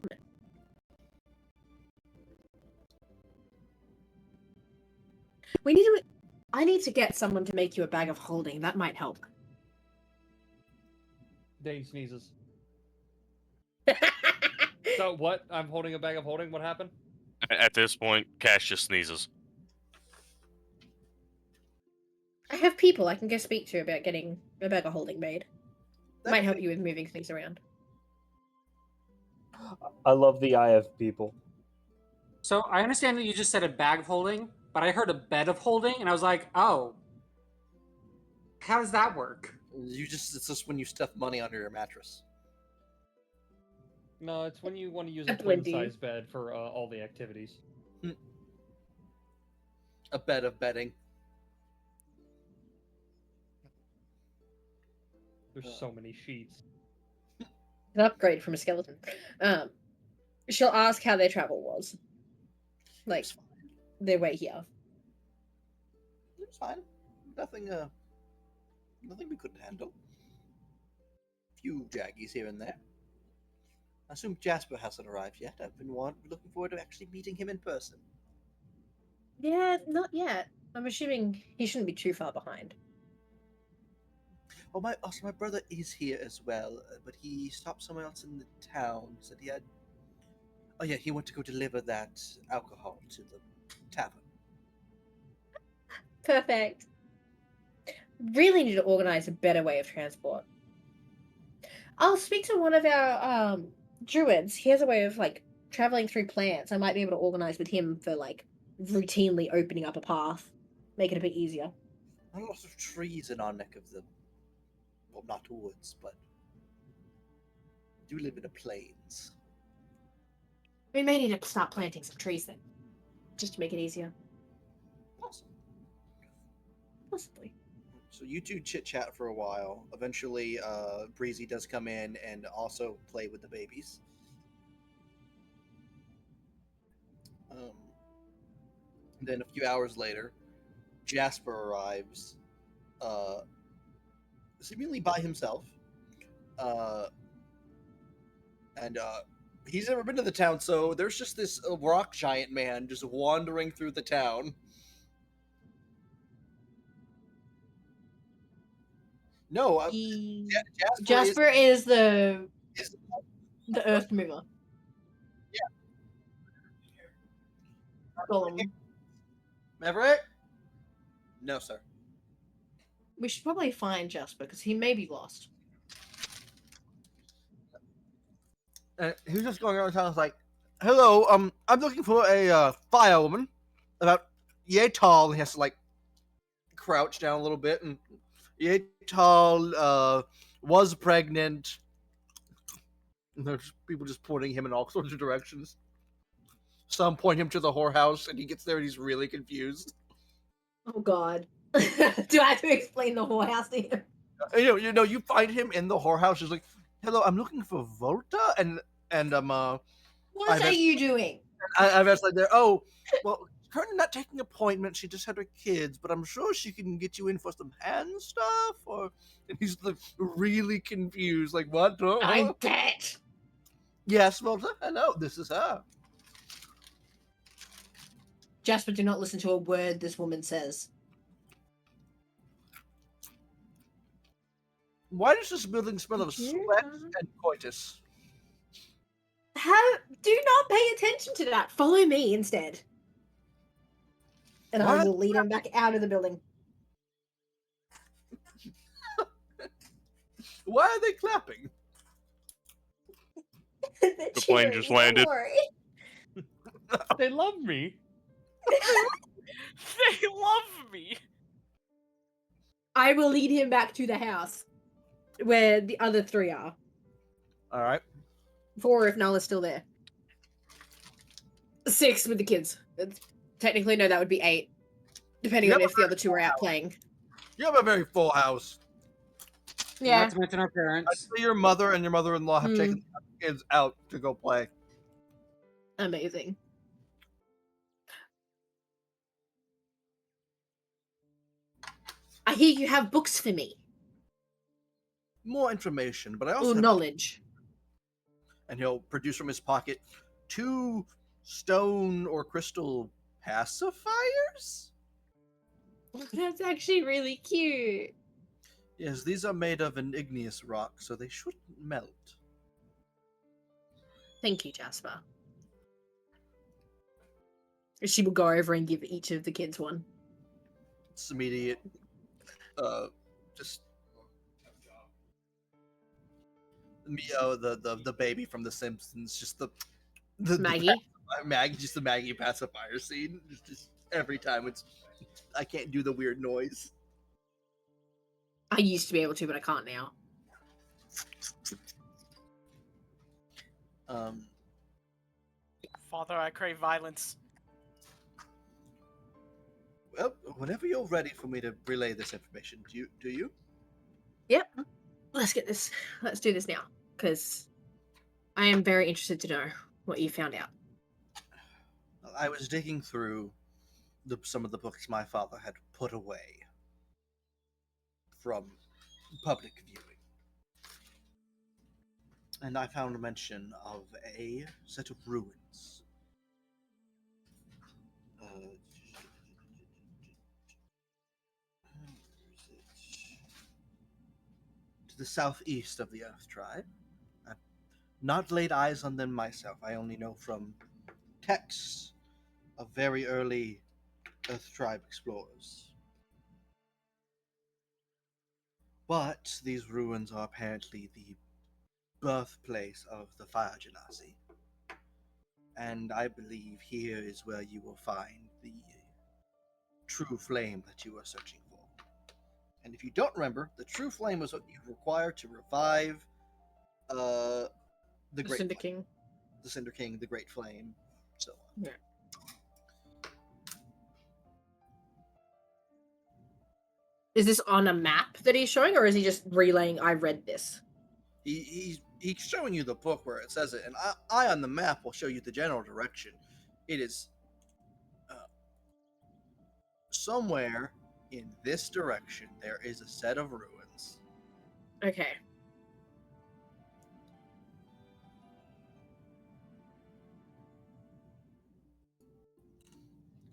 We need to. I need to get someone to make you a bag of holding. That might help. Dave sneezes. So what? I'm holding a bag of holding. What happened? At this point, Cash just sneezes. I have people I can go speak to about getting a bag of holding made. Might help you with moving things around. I love the eye of people. So I understand that you just said a bag of holding, but I heard a bed of holding, and I was like, oh. How does that work? It's just when you stuff money under your mattress. No, it's when you want to use a twin-size bed for all the activities. A bed of bedding. There's so many sheets. An upgrade from a skeleton. She'll ask how their travel was. Like, their way here. It's fine. Nothing we couldn't handle. Few jaggies here and there. I assume Jasper hasn't arrived yet. I've been looking forward to actually meeting him in person. Yeah, not yet. I'm assuming he shouldn't be too far behind. Oh, my brother is here as well, but he stopped somewhere else in the town. He said he had... Oh yeah, he went to go deliver that alcohol to the tavern. Perfect. Really need to organize a better way of transport. I'll speak to one of our druids. He has a way of like traveling through plants. I might be able to organize with him for like routinely opening up a path, make it a bit easier. Not a lot of trees in our neck of the... Well, not woods, but... We do live in the plains. We may need to start planting some trees then, just to make it easier. Awesome. Possibly. So you two chit-chat for a while. Eventually, Breezy does come in and also play with the babies. Then a few hours later, Jasper arrives, seemingly by himself. And he's never been to the town, so there's just this rock giant man just wandering through the town. No, Jasper is the earth mover. Yeah. Golem. Everett? No, sir. We should probably find Jasper because he may be lost. He was just going around town. Like, hello, I'm looking for a firewoman, about yay tall. And he has to like crouch down a little bit, and yay tall, was pregnant. And there's people just pointing him in all sorts of directions. Some point him to the whorehouse, and he gets there and he's really confused. Oh God. Do I have to explain the whorehouse to him? You find him in the whorehouse. He's like, "Hello, I'm looking for Volta," and What are you doing? I've asked like, "There, oh, well, currently not taking appointments. She just had her kids, but I'm sure she can get you in for some hand stuff." And he's like really confused, like, "What? I'm dead." Yes, Volta. Hello, this is her. Jasper, do not listen to a word this woman says. Why does this building smell of You sweat are- and coitus? Do not pay attention to that. Follow me instead. And I What? will lead him back out of the building. Why are they clapping? The plane just landed. They love me. They love me. I will lead him back to the house where the other three are. All right. 4 if Nala's still there. 6 with the kids. Technically, no, that would be 8. Depending on if the other 2 are out playing. You have a very full house. Yeah. Not to mention our I parents. see your mother and your mother-in-law have Hmm. taken the kids out to go play. Amazing. I hear you have books for me. More information, but I also Or have... knowledge. And he'll produce from his pocket 2 stone or crystal pacifiers. That's actually really cute. Yes, these are made of an igneous rock, so they shouldn't melt. Thank you, Jasper. She will go over and give each of the kids one. It's immediate. Just Mio, the baby from The Simpsons, just the Maggie. Maggie, just the Maggie pacifier scene. Just every time it's, I can't do the weird noise. I used to be able to, but I can't now. Father, I crave violence. Well, whenever you're ready for me to relay this information, do you? Yep. Let's do this now. Because I am very interested to know what you found out. I was digging through some of the books my father had put away from public viewing. And I found a mention of a set of ruins. To the southeast of the Earth Tribe. I've not laid eyes on them myself. I only know from texts of very early Earth Tribe explorers. But these ruins are apparently the birthplace of the Fire Genasi. And I believe here is where you will find the true flame that you are searching for. And if you don't remember, the true flame was what you require to revive the Great Cinder Flame. King. The Cinder King, the Great Flame, so on. Yeah. Is this on a map that he's showing, or is he just relaying, I read this? He's showing you the book where it says it, and I on the map will show you the general direction. It is somewhere in this direction. There is a set of ruins. Okay.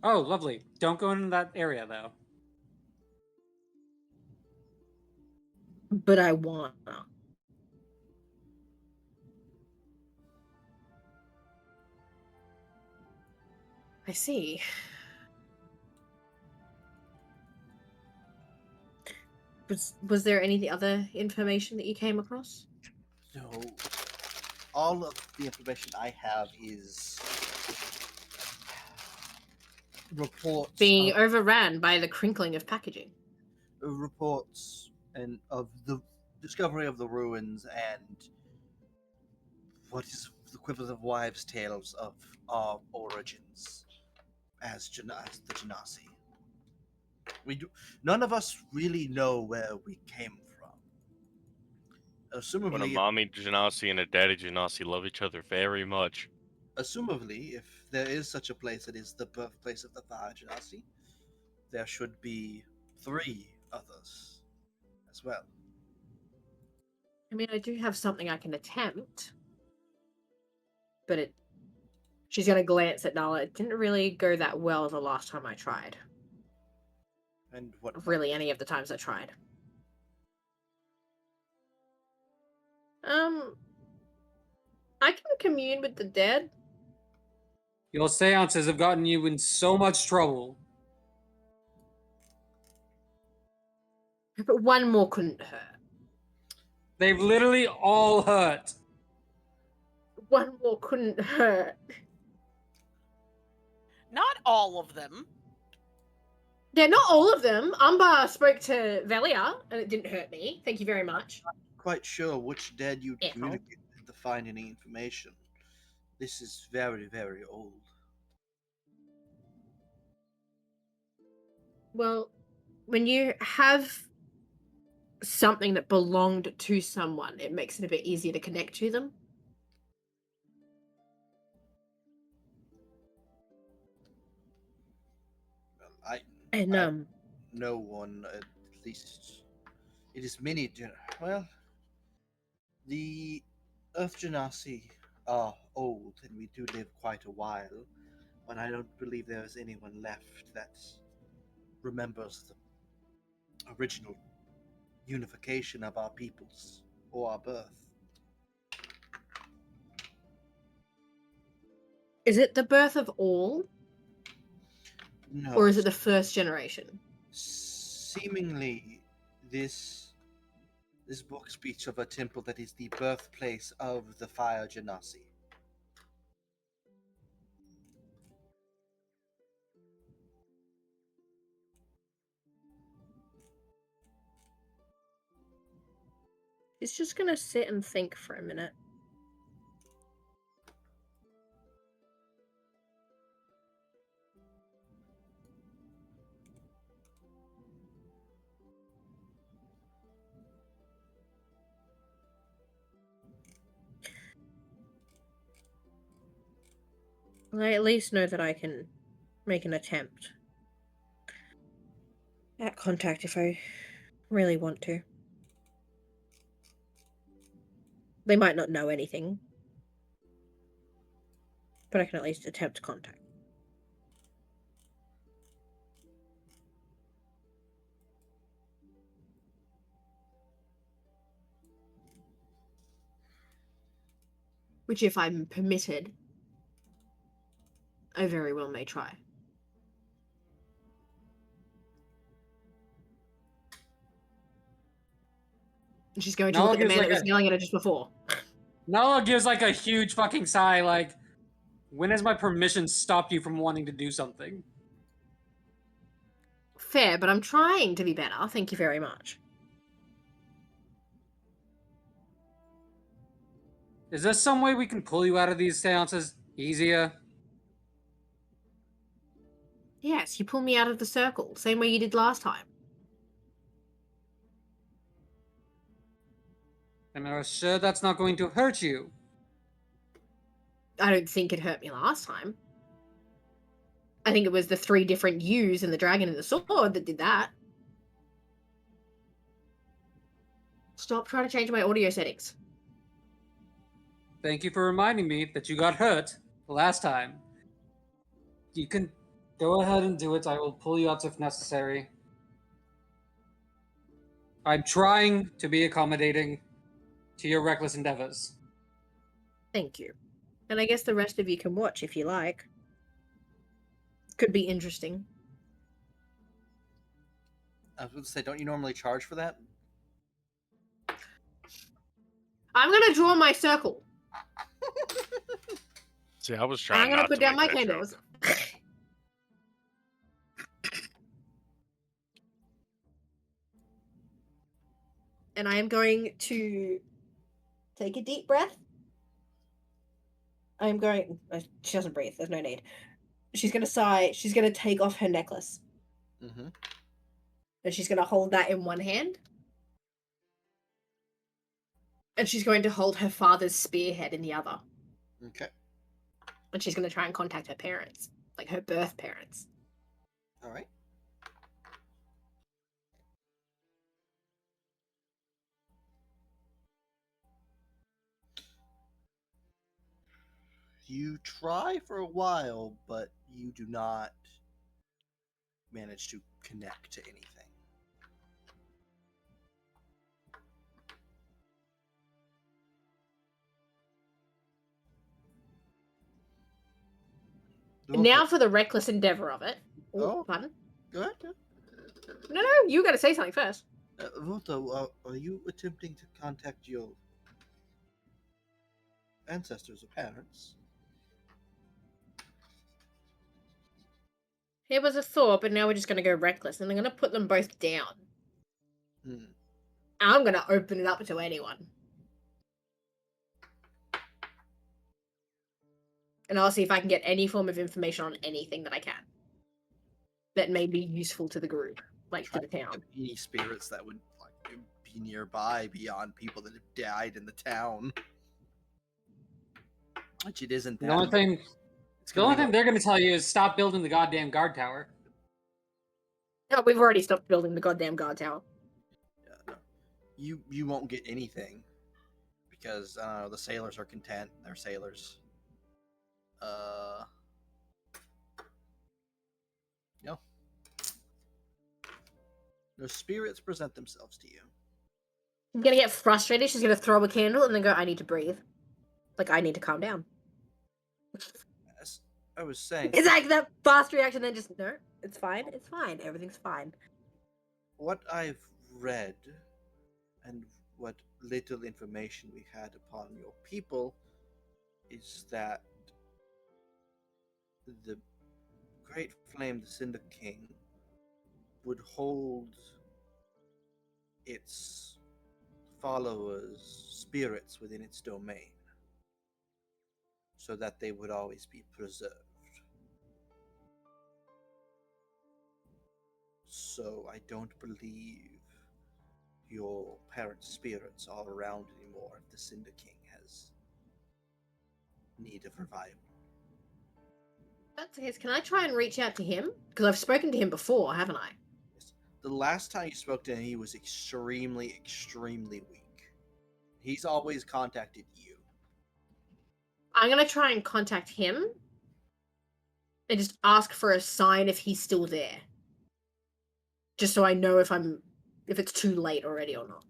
Oh, lovely. Don't go into that area, though. But I wanna. I see. Was there any other information that you came across? So, all of the information I have is reports Being of, overran by the crinkling of packaging. reports and of the discovery of the ruins and what is the equivalent of wives' tales of our origins as the Genasi. None of us really know where we came from. When a Assumably, mommy Genasi and a daddy Genasi love each other very much. assumably, if there is such a place that is the birthplace of the Fire Genasi, there should be 3 others as well. I mean, I do have something I can attempt. But she's gonna glance at Nala. It didn't really go that well the last time I tried. And what? Really, any of the times I tried. I can commune with the dead. Your seances have gotten you in so much trouble. But one more couldn't hurt. They've literally all hurt. One more couldn't hurt. Not all of them. Yeah, not all of them. Umbar spoke to Velia, and it didn't hurt me. Thank you very much. Quite sure which dead you'd Asshole. communicate with to find any information. This is very, very old. Well, when you have something that belonged to someone, it makes it a bit easier to connect to them. I And no one, at least it is many. Well, the Earth Genasi are old, and we do live quite a while. But I don't believe there is anyone left that remembers the original unification of our peoples or our birth. is it the birth of all, No, or is it the first generation? seemingly this book speaks of a temple that is the birthplace of the fire genasi. He's just gonna sit and think for a minute. I at least know that I can make an attempt at contact if I really want to. They might not know anything, but I can at least attempt contact. Which, if I'm permitted, I very well may try. And she's going to Nala look at the gives man like that was a- yelling at her just before. Nala gives like a huge fucking sigh, like, when has my permission stopped you from wanting to do something? Fair, but I'm trying to be better. Thank you very much. Is there some way we can pull you out of these seances easier? Yes, you pull me out of the circle, same way you did last time. And are sure that's not going to hurt you? I don't think it hurt me last time. I think it was the 3 different yous and the dragon and the sword that did that. Stop trying to change my audio settings. Thank you for reminding me that you got hurt last time. You can go ahead and do it. I will pull you out if necessary. I'm trying to be accommodating to your reckless endeavors. Thank you. And I guess the rest of you can watch if you like. Could be interesting. I was going to say, don't you normally charge for that? I'm gonna draw my circle. See, I was And trying I'm gonna not put to down my make that candles. joke. And I am going to take a deep breath. I'm going. She doesn't breathe. There's no need. She's gonna sigh. She's gonna take off her necklace. Mm-hmm. And she's gonna hold that in one hand. And she's going to hold her father's spearhead in the other. Okay. And she's gonna try and contact her parents, like her birth parents. All right. You try for a while, but you do not manage to connect to anything. Now for the reckless endeavor of it. Oh. Pardon? Go ahead. No, you got to say something first. Volta, are you attempting to contact your ancestors or parents? It was a thought, but now we're just going to go reckless, and I'm going to put them both down. I'm going to open it up to anyone. And I'll see if I can get any form of information on anything that I can. That may be useful to the group, like to the town. Any spirits that would be nearby beyond people that have died in the town. Which it isn't. The only thing they're going to tell you is stop building the goddamn guard tower. No, we've already stopped building the goddamn guard tower. Yeah, no. You won't get anything because the sailors are content. They're sailors. No. No spirits present themselves to you. She's gonna get frustrated. She's gonna throw a candle and then go, I need to breathe. Like, I need to calm down. As I was saying... It's like that fast reaction, then just, no, it's fine, everything's fine. What I've read, and what little information we had upon your people, is that the Great Flame, the Cinder King, would hold its followers' spirits within its domain, so that they would always be preserved. So I don't believe your parents' spirits are around anymore if the Cinder King has need of revival. That's the case. Can I try and reach out to him? Because I've spoken to him before, haven't I? Yes. The last time you spoke to him, he was extremely, extremely weak. He's always contacted you. I'm going to try and contact him and just ask for a sign if he's still there. Just so I know if it's too late already or not.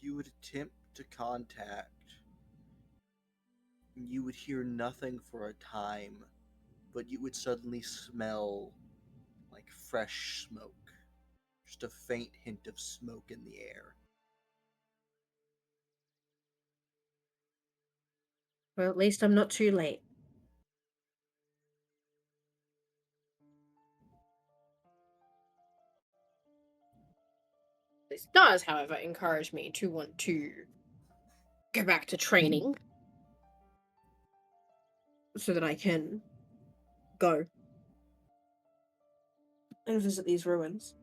You would attempt to contact, you would hear nothing for a time, but you would suddenly smell like fresh smoke. Just a faint hint of smoke in the air. Well, at least I'm not too late. This does, however, encourage me to want to go back to training so that I can go and visit these ruins.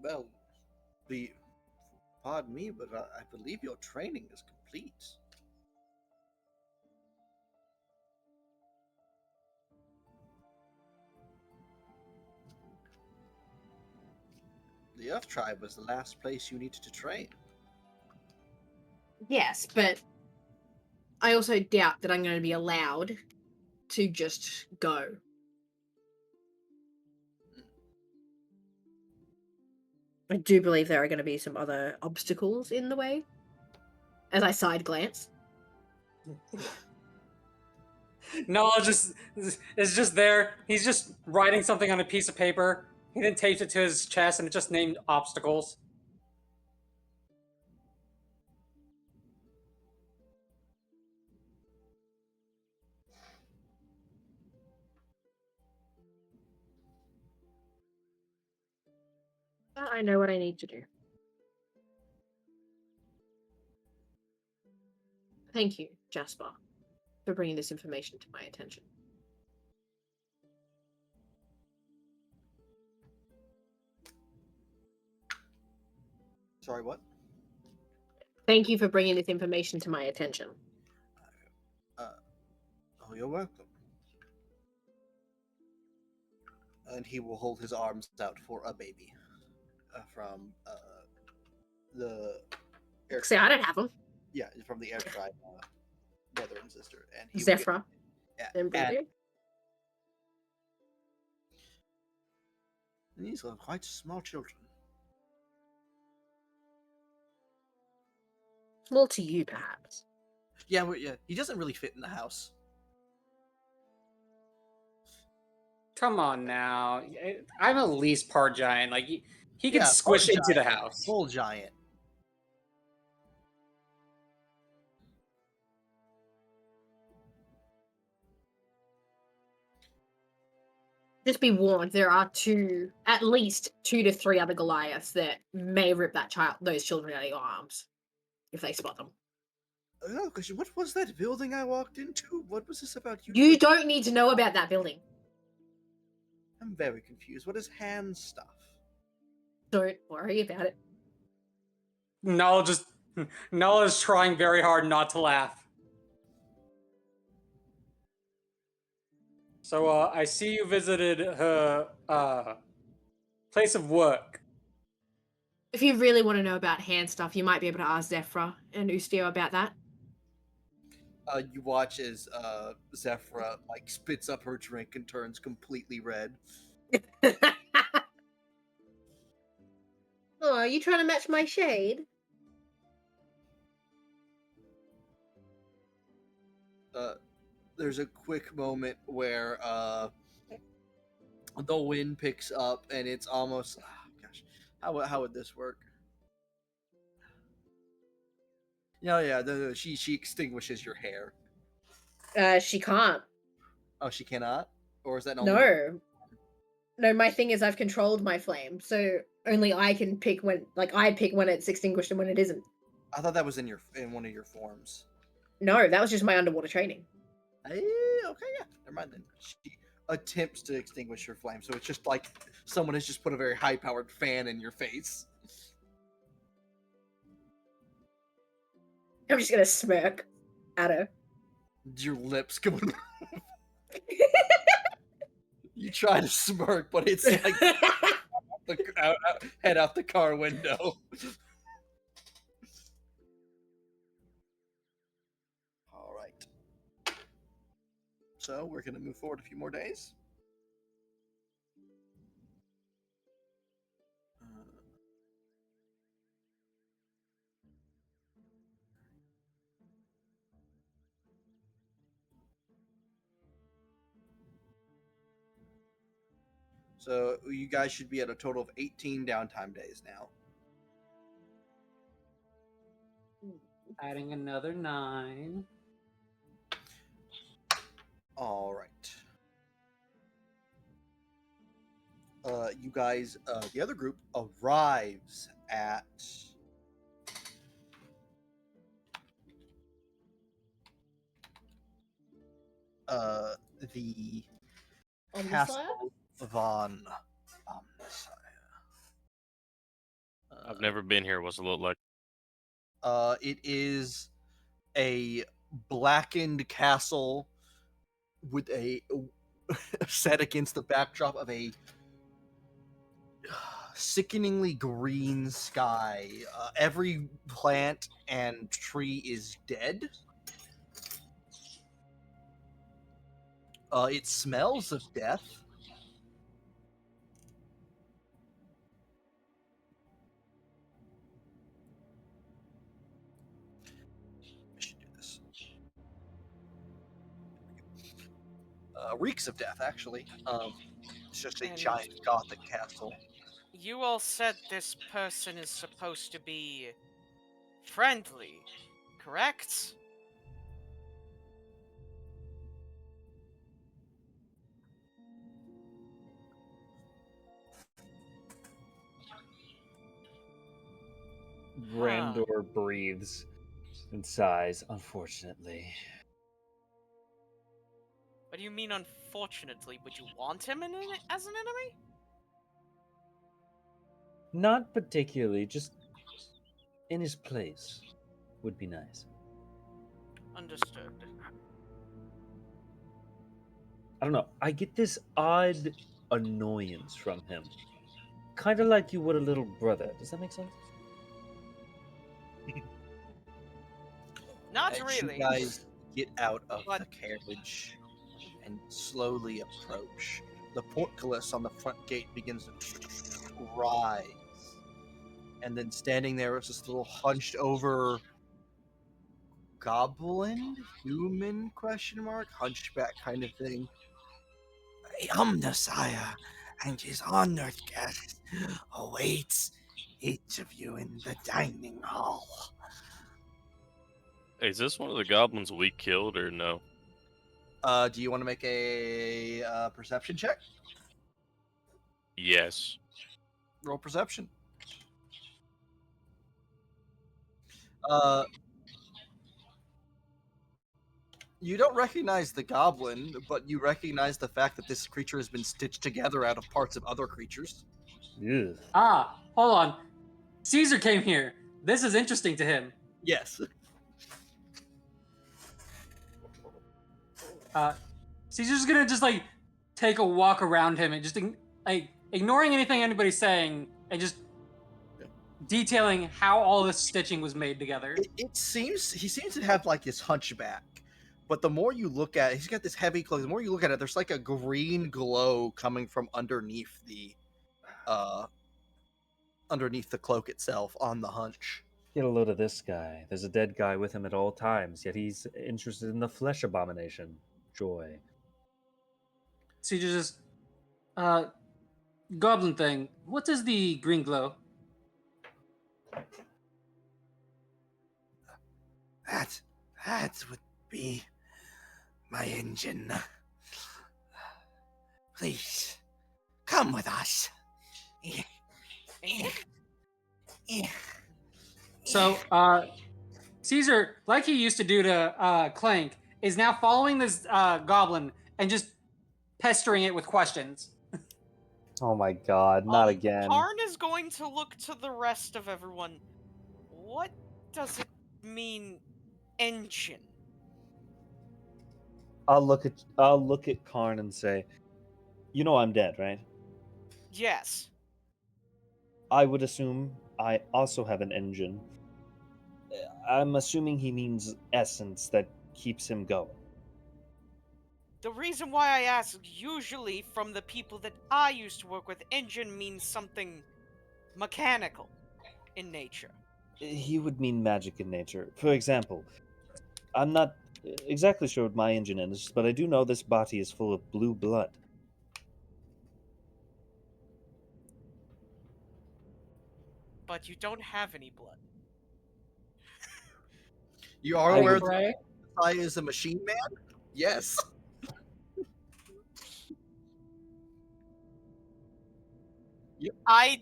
Well, pardon me, but I believe your training is complete. The Earth Tribe was the last place you needed to train. Yes, but I also doubt that I'm going to be allowed to just go. I do believe there are going to be some other obstacles in the way. As I side glance. No, it's just there. He's just writing something on a piece of paper. He then taped it to his chest, and it just named obstacles. I know what I need to do. Thank you, Jasper, for bringing this information to my attention. Sorry, what? Thank you for bringing this information to my attention. Oh, you're welcome. And he will hold his arms out for a baby from the air. See, I don't have them. Yeah, from the Air Tribe brother and sister. And Zephyr. And and breeding. these are quite small children. Small to you, perhaps. Yeah, yeah. He doesn't really fit in the house. Come on now. I'm at least part giant. Like he can Yeah, squish part into the giant, house. Full giant. Just be warned, there are at least 2 to 3 other Goliaths that may rip those children out of your arms if they spot them. Oh, because what was that building I walked into? What was this about you? You don't need to know about that building. I'm very confused. What is hand stuff? Don't worry about it. Null is trying very hard not to laugh. So I see you visited her place of work. If you really want to know about hand stuff, you might be able to ask Zephyra and Ustio about that. You watch as Zephyra like spits up her drink and turns completely red. Oh, are you trying to match my shade? There's a quick moment where the wind picks up and it's almost gosh, how would this work? Yeah, she extinguishes your hair. She can't. Oh, she cannot? Or is that only No, my thing is I've controlled my flame, so only I can pick when it's extinguished and when it isn't. I thought that was in one of your forms. No, that was just my underwater training. Okay, yeah. Never mind then. She attempts to extinguish her flame, so it's just like someone has just put a very high-powered fan in your face. I'm just gonna smirk at her. Your lips come. You try to smirk, but it's like head out the car window. All right. So we're gonna move forward a few more days. So you guys should be at a total of 18 downtime days now. Adding another 9. All right. You guys, the other group arrives at the Castle Von Omnissiah. I've never been here. What's it look like? It is a blackened castle with a set against the backdrop of a sickeningly green sky. Every plant and tree is dead. It smells of death. I should do this. Reeks of death, actually. It's just a And- giant gothic castle. You all said this person is supposed to be friendly, correct? Randor breathes and sighs, unfortunately. What do you mean, unfortunately? Would you want him as an enemy? Not particularly, just in his place would be nice. Understood. I don't know. I get this odd annoyance from him. Kind of like you would a little brother. Does that make sense? Not As really. you guys get out of But- the carriage, and slowly approach. The portcullis on the front gate begins to rise. And then standing there is this little hunched over goblin, human question mark, hunchback kind of thing. I am the sire, and his honored guest awaits each of you in the dining hall. Hey, is this one of the goblins we killed or no? Do you want to make a perception check? Yes. Roll perception. You don't recognize the goblin, but you recognize the fact that this creature has been stitched together out of parts of other creatures. Ugh. Ah, hold on. Caesar came here. This is interesting to him. Yes. Caesar's gonna just like take a walk around him and just like ignoring anything anybody's saying and just detailing how all this stitching was made together. It seems he seems to have like this hunchback, but the more you look at it, he's got this heavy cloak. The more you look at it, there's like a green glow coming from underneath the cloak itself on the hunch. Get a load of this guy. There's a dead guy with him at all times, yet he's interested in the flesh abomination. Joy. Caesar just, goblin thing. What is the green glow? That would be my engine. Please, come with us. So, Caesar, like he used to do to Clank, is now following this goblin and just pestering it with questions. Oh my god, not again. Karn is going to look to the rest of everyone. What does it mean, engine? I'll look at Karn and say, "You know I'm dead, right? Yes. I would assume I also have an engine. I'm assuming he means essence that keeps him going." The reason why I ask, usually from the people that I used to work with, engine means something mechanical in nature. He would mean magic in nature. For example, I'm not exactly sure what my engine is, but I do know this body is full of blue blood. But you don't have any blood. You are aware that Right? I is a machine man? Yes. I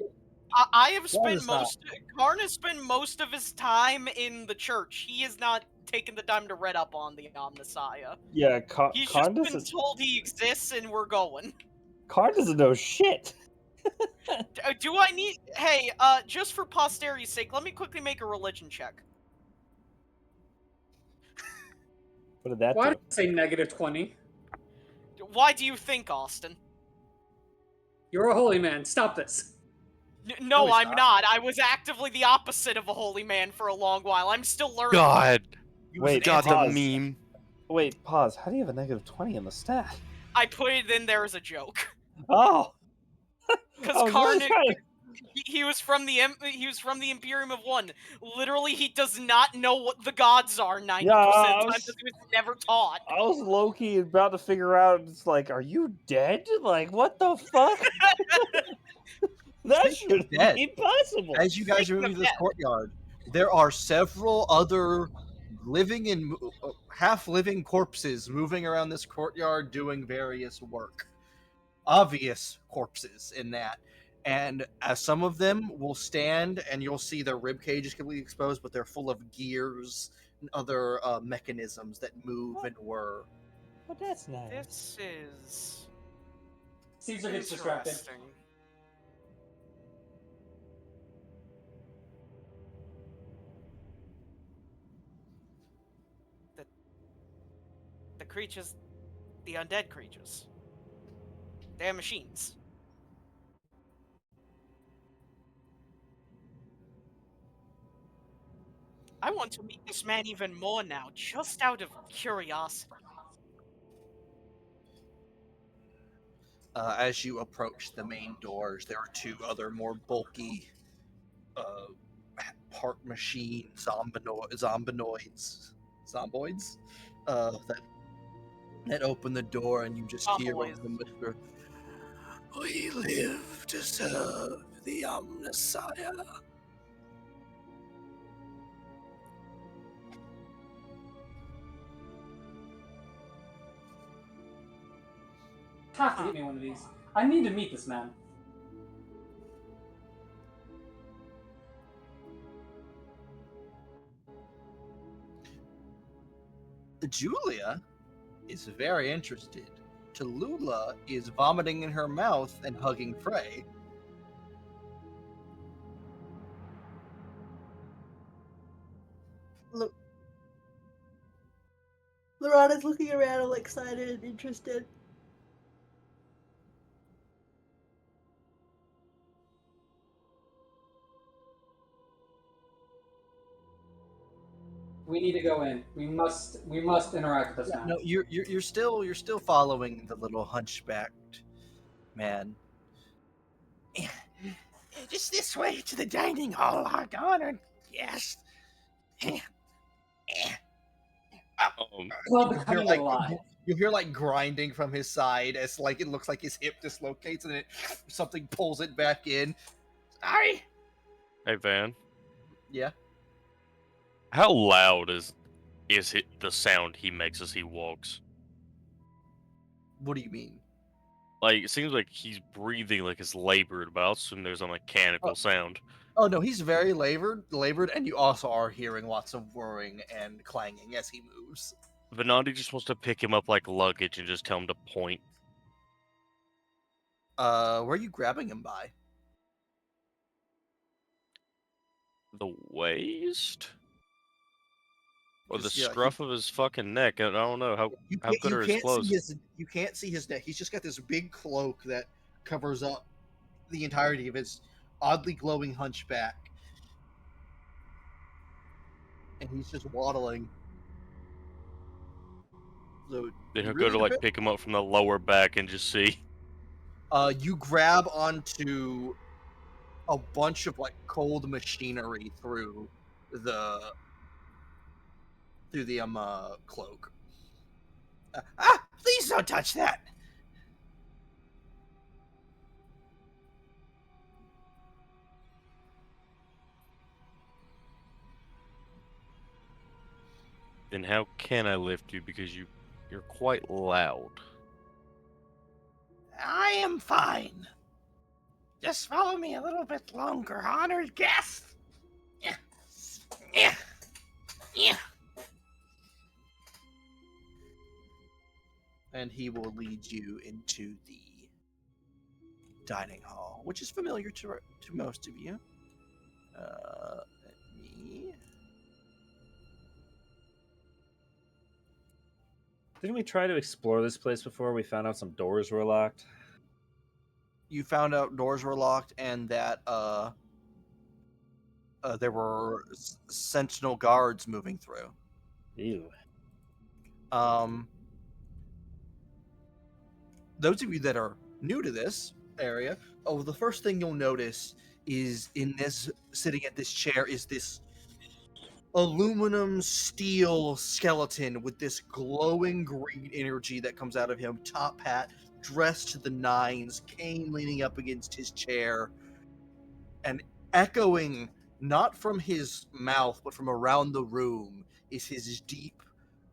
have What spent is that? Karn has spent most of his time in the church. He has not taken the time to read up on the Omnissiah. Yeah, He's Karn just been doesn't. told he exists and we're going. Karn doesn't know shit. Do I need... Hey, just for posterity's sake, let me quickly make a religion check. What did that Why do? did I say -20? Why do you think, Austin? You're a holy man. Stop this. No, he's I'm not. I was actively the opposite of a holy man for a long while. I'm still learning. God. Wait, God, the pause. meme. Wait, pause. How do you have a -20 in the stat? I put it in there as a joke. Oh. Because I was Karn, really trying to- he was from the Imperium of One. Literally, he does not know what the gods are 90% Yeah, of I the time was- because he was never taught. I was low-key about to figure out, it's like, are you dead? Like, what the fuck? That Speaking of should dead, be possible. As you guys are Speaking moving of through this death. courtyard, there are several other living and half-living corpses moving around this courtyard doing various work. Obvious corpses in that. And as some of them will stand and you'll see their rib cage is completely exposed, but they're full of gears and other mechanisms that move and whir. But that's nice. This is Caesar gets distracted. interesting. The creatures, the undead creatures, they're machines. I want to meet this man even more now, just out of curiosity. As you approach the main doors, there are two other more bulky part machine zomboids that open the door, and you just hear one of them whisper, "We live to serve the Omnissiah." Have to get me one of these. I need to meet this man. Julia is very interested. Tallulah is vomiting in her mouth and hugging Frey. Look. Lorana's looking around all excited and interested. We need to go in. We must interact with this man. No, you're still following the little hunchbacked man. Just this way to the dining hall, our honor. Yes. You hear like grinding from his side as like it looks like his hip dislocates and something pulls it back in. Sorry. Hey Van. Yeah. How loud is it the sound he makes as he walks? What do you mean? Like it seems like he's breathing like it's labored, but I assume there's a mechanical sound. Oh no, he's very labored, and you also are hearing lots of whirring and clanging as he moves. Venandi just wants to pick him up like luggage and just tell him to point. Where are you grabbing him by? The waist? Or the Just, yeah, scruff of his fucking neck. I don't know. How good are his clothes? You can't see his neck. He's just got this big cloak that covers up the entirety of his oddly glowing hunchback. And he's just waddling. So, Then he'll go to like pick him up from the lower back and just see. You grab onto a bunch of like cold machinery through the cloak. Please don't touch that. Then how can I lift you? Because you're quite loud. I am fine. Just follow me a little bit longer, honored guest. Yeah. And he will lead you into the dining hall, which is familiar to most of you. Let me... Didn't we try to explore this place before we found out some doors were locked? You found out doors were locked and that there were sentinel guards moving through. Ew. Those of you that are new to this area, the first thing you'll notice is sitting at this chair is this aluminum steel skeleton with this glowing green energy that comes out of him, top hat, dressed to the nines, cane leaning up against his chair, and echoing not from his mouth but from around the room is his deep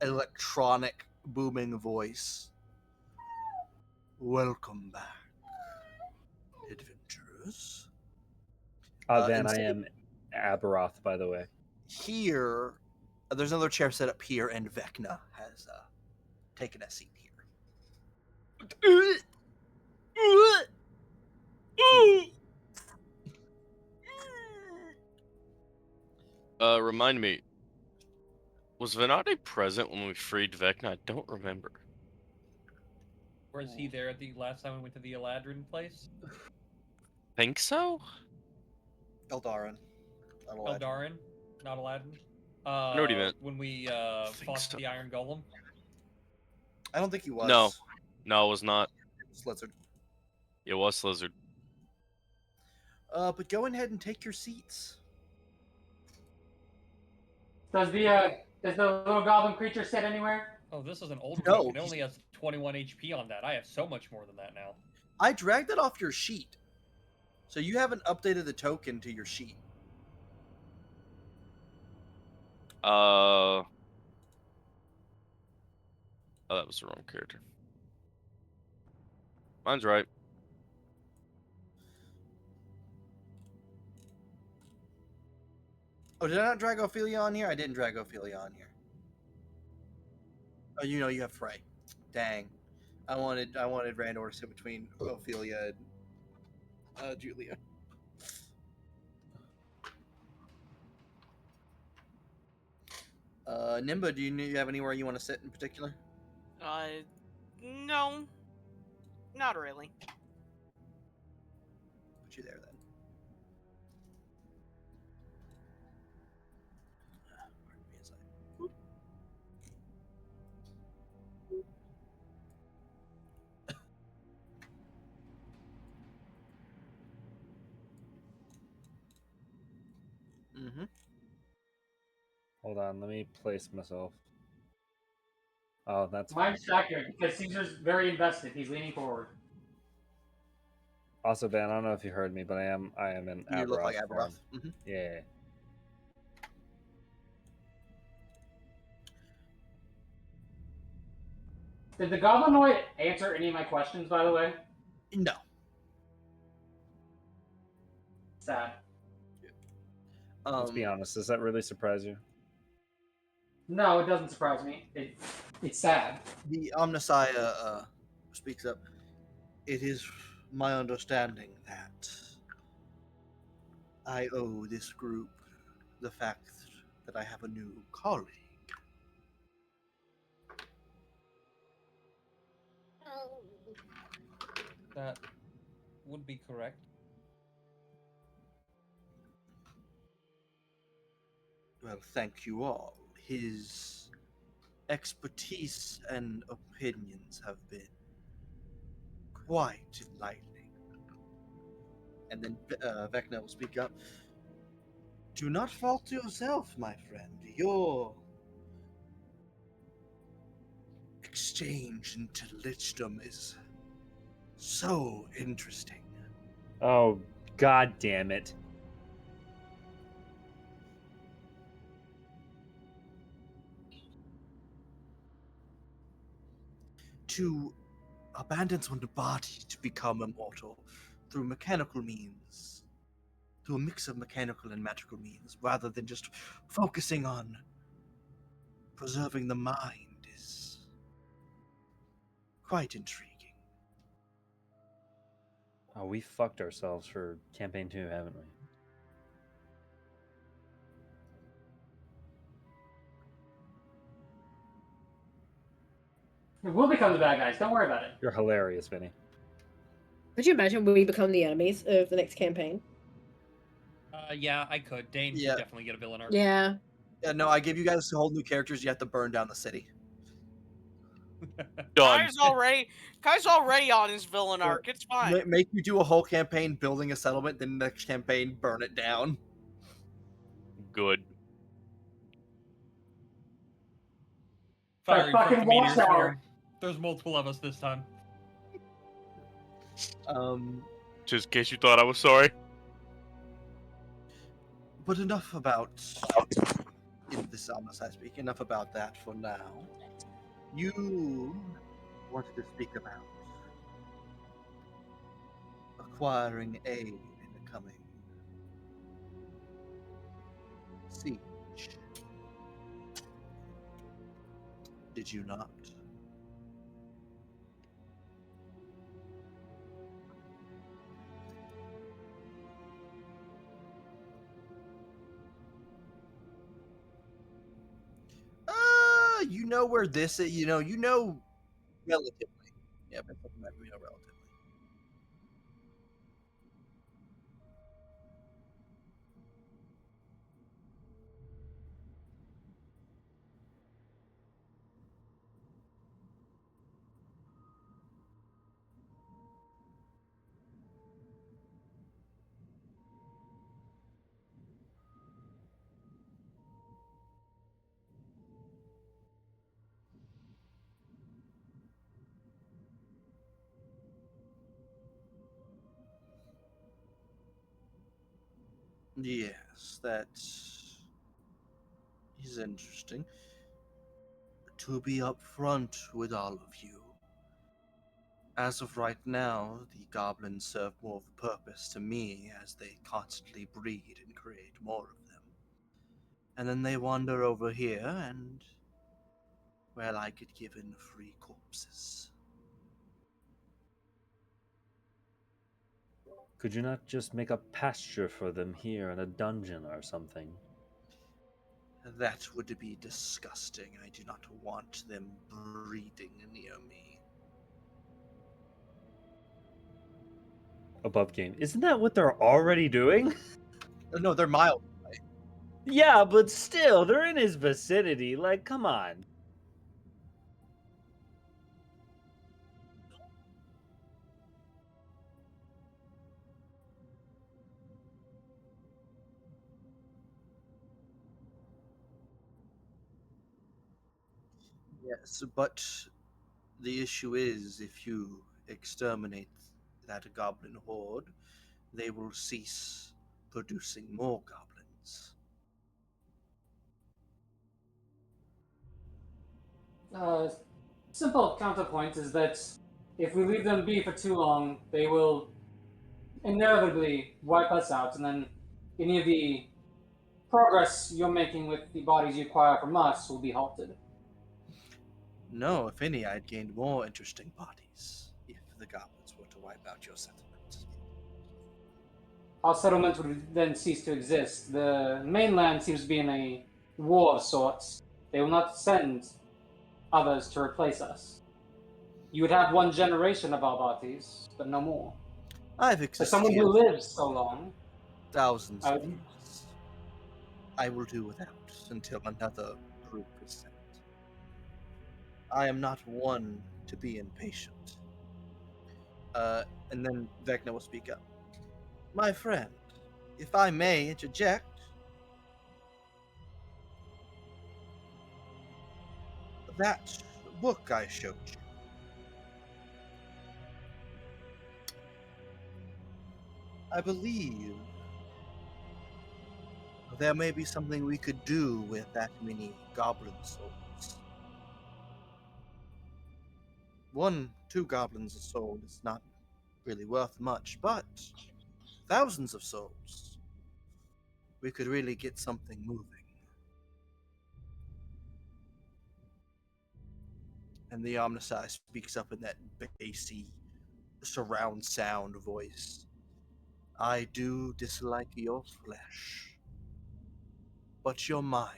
electronic booming voice. Welcome back, adventurers. Van, I am Aberoth, by the way. Here, there's another chair set up here, and Vecna has taken a seat here. Remind me, was Venati present when we freed Vecna? I don't remember. Was he there at the last time we went to the Eladrin place? Think so? Eldarin. Eldarin, not Aladdin. I know what he meant. When we fought the Iron Golem. I don't think he was. No, it was not. It was Lizard. It was Lizard. But go ahead and take your seats. Does the little goblin creature sit anywhere? Oh, this is an old No, book. It only has 21 HP on that. I have so much more than that now. I dragged it off your sheet. So you haven't updated the token to your sheet. Oh, that was the wrong character. Mine's right. Oh, did I not drag Ophelia on here? I didn't drag Ophelia on here. Oh, you have Frey. Dang. I wanted Randor to sit between Ophelia and Julia. Nimba, do you have anywhere you want to sit in particular? No, not really. Put you there then. Pardon me as I- Oop. Mm-hmm. Hold on, let me place myself. Oh, that's Mine's accurate because Caesar's very invested. He's leaning forward. also Ben. I don't know if you heard me, but I am in You look like Avaralos form. Avaralos. Mm-hmm. Yeah. Did the goblinoid answer any of my questions, by the way? No. Sad. Let's be honest. Does that really surprise you? No, it doesn't surprise me. It's sad. The Omnissiah speaks up. It is my understanding that I owe this group the fact that I have a new colleague. That would be correct. Well, thank you all. His expertise and opinions have been quite enlightening. And then Vecna will speak up. Do not fault yourself, my friend. Your exchange into lichdom is so interesting. Oh, god damn it. To abandon one's body to become immortal through mechanical means, through a mix of mechanical and magical means, rather than just focusing on preserving the mind, is quite intriguing. Oh, we fucked ourselves for campaign 2, haven't we? We'll become the bad guys. Don't worry about it. You're hilarious, Vinny. Could you imagine we become the enemies of the next campaign? Yeah, I could. Dane Yeah. could definitely get a villain arc. Yeah. Yeah, no, I give you guys whole new characters. You have to burn down the city. Done. Kai's already on his villain arc. It's fine. Make you do a whole campaign building a settlement, then next campaign burn it down. Good. Firing from fucking the meteor watchtower. swarm. There's multiple of us this time. Just in case you thought I was sorry. But enough about in this Omnis I speak. Enough about that for now. You wanted to speak about acquiring aid in the coming siege. Did you not? You know where this is. You know relatively. Yeah, but you know relatively. Yes, that is interesting. To be upfront with all of you, as of right now, the goblins serve more of a purpose to me as they constantly breed and create more of them. And then they wander over here and, well, I get given free corpses. Could you not just make a pasture for them here in a dungeon or something? That would be disgusting. I do not want them breeding near me. Above game. Isn't that what they're already doing? No, they're mild. Yeah, but still, they're in his vicinity. Like, come on. Yes, but the issue is if you exterminate that goblin horde, they will cease producing more goblins. Simple counterpoint is that if we leave them be for too long, they will inevitably wipe us out, and then any of the progress you're making with the bodies you acquire from us will be halted. No, if any, I'd gained more interesting bodies if the goblins were to wipe out your settlement. Our settlement would then cease to exist. The mainland seems to be in a war of sorts. They will not send others to replace us. You would have one generation of our bodies, but no more. I've For existed someone here who for lives so long, thousands I of would- years. I will do without until another group is sent. I am not one to be impatient. And then Vecna will speak up. My friend, if I may interject, that book I showed you. I believe there may be something we could do with that many goblin souls. 2 goblins a soul is not really worth much, but thousands of souls, we could really get something moving. And the Omnisci speaks up in that bassy surround sound voice. I do dislike your flesh, but your mind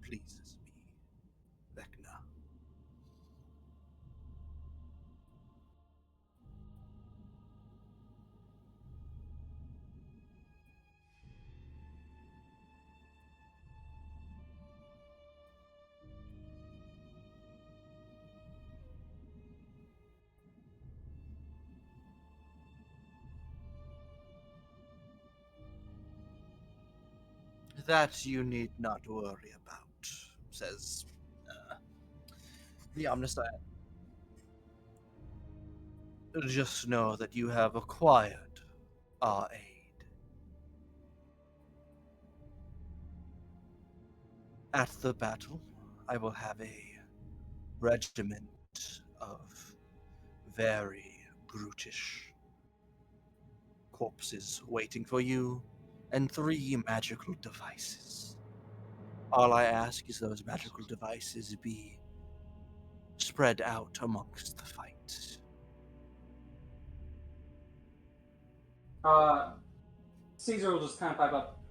pleases me, Vecna. That you need not worry about, says the Omnisci. Just know that you have acquired our aid. At the battle, I will have a regiment of very brutish corpses waiting for you, and 3 magical devices. All I ask is those magical devices be spread out amongst the fight. Caesar will just kind of pipe up.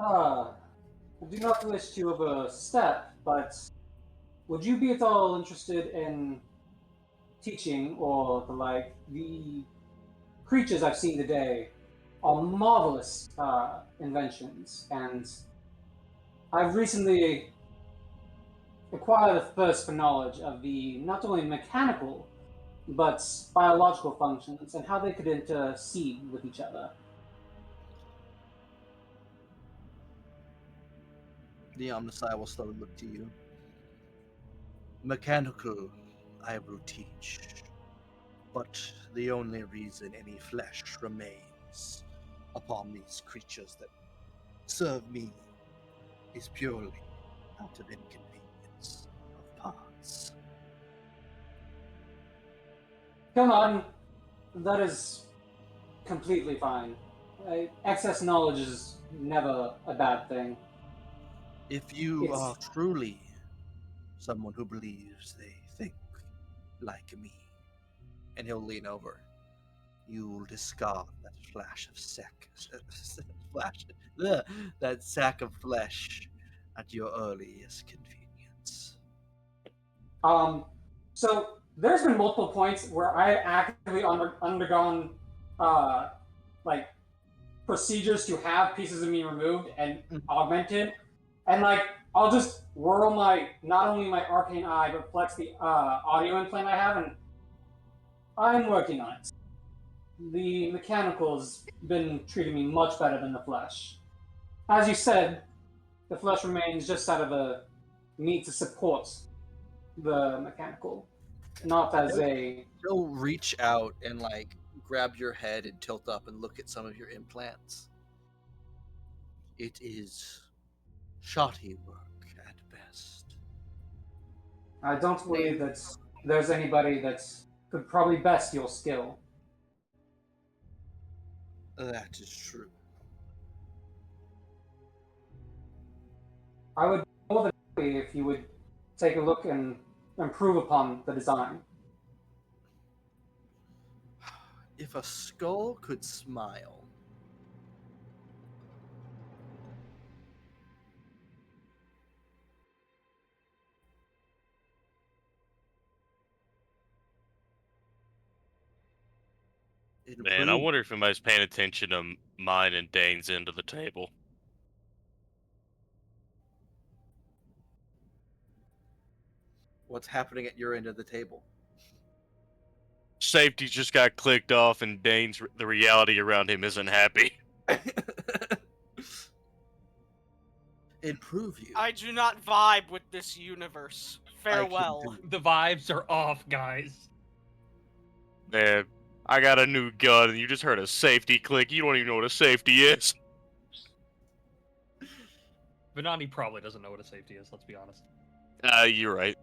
I do not wish to overstep, but would you be at all interested in teaching or the like? The creatures I've seen today are marvelous inventions, and I've recently acquired a thirst for knowledge of the not only mechanical but biological functions and how they could intercede with each other. The Omnisci will slowly look to you. Mechanical, I will teach, but the only reason any flesh remains upon these creatures that serve me is purely out of inconvenience of parts. Come on, that is completely fine. Excess knowledge is never a bad thing. If you It's- are truly someone who believes they think like me, and he'll lean over, you'll discard that flash of that sack of flesh at your earliest convenience. So there's been multiple points where I actively undergone like procedures to have pieces of me removed and augmented, and like I'll just whirl my not only my arcane eye but flex the audio implant I have, and I'm working on it. The mechanical's been treating me much better than the flesh. As you said, the flesh remains just out of a need to support the mechanical, not as a. He'll reach out and like grab your head and tilt up and look at some of your implants. It is shoddy work at best. I don't believe that there's anybody that could probably best your skill. That is true. I would be more than happy if you would take a look and improve upon the design. If a skull could smile, Man, I wonder if anybody's paying attention to mine and Dane's end of the table. what's happening at your end of the table? Safety just got clicked off, and Dane's the reality around him isn't happy. Improve you. I do not vibe with this universe. Farewell. The vibes are off, guys. Man, I got a new gun, and you just heard a safety click. You don't even know what a safety is. Venani probably doesn't know what a safety is, let's be honest. You're right.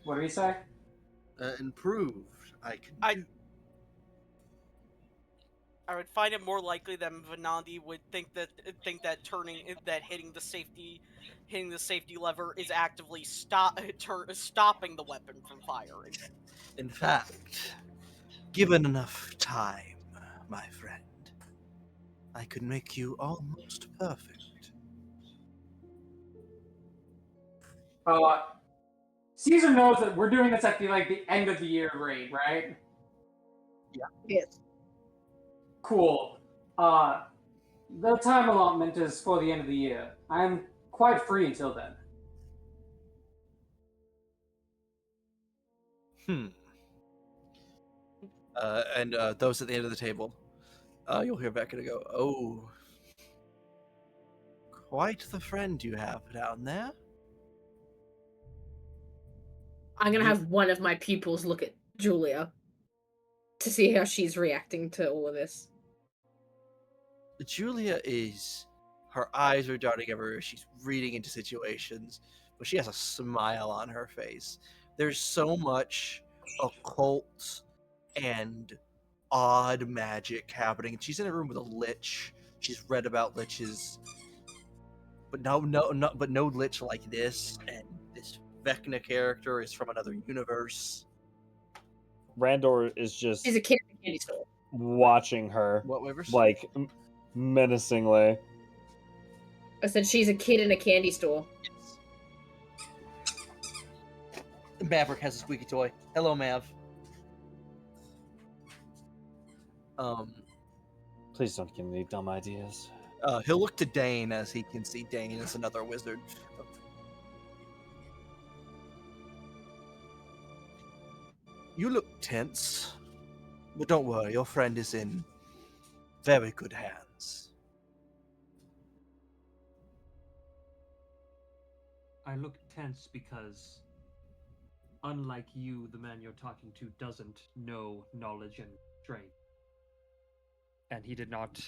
What did he say? Improved. I would find it more likely that Venandi would think that hitting the safety lever is actively stopping the weapon from firing. In fact, given enough time, my friend, I could make you almost perfect. Caesar knows that we're doing this at the end of the year raid, right? Yeah. Yes. Cool. The time allotment is for the end of the year. I'm quite free until then. And those at the end of the table, you'll hear Becca go, "Oh, quite the friend you have down there." I'm gonna have one of my pupils look at Julia to see how she's reacting to all of this. Julia her eyes are darting everywhere. She's reading into situations, but she has a smile on her face. There's so much occult and odd magic happening. She's in a room with a lich. She's read about liches, but no lich like this. And this Vecna character is from another universe. Randor is just She's a kid in a candy store. watching her, like menacingly. I said she's a kid in a candy store. Maverick has a squeaky toy. Hello, Mav. Please don't give me dumb ideas. He'll look to Dane as he can see Dane is another wizard. You look tense, but don't worry, your friend is in very good hands. I look tense because, unlike you, the man you're talking to doesn't know knowledge and trade. And he did not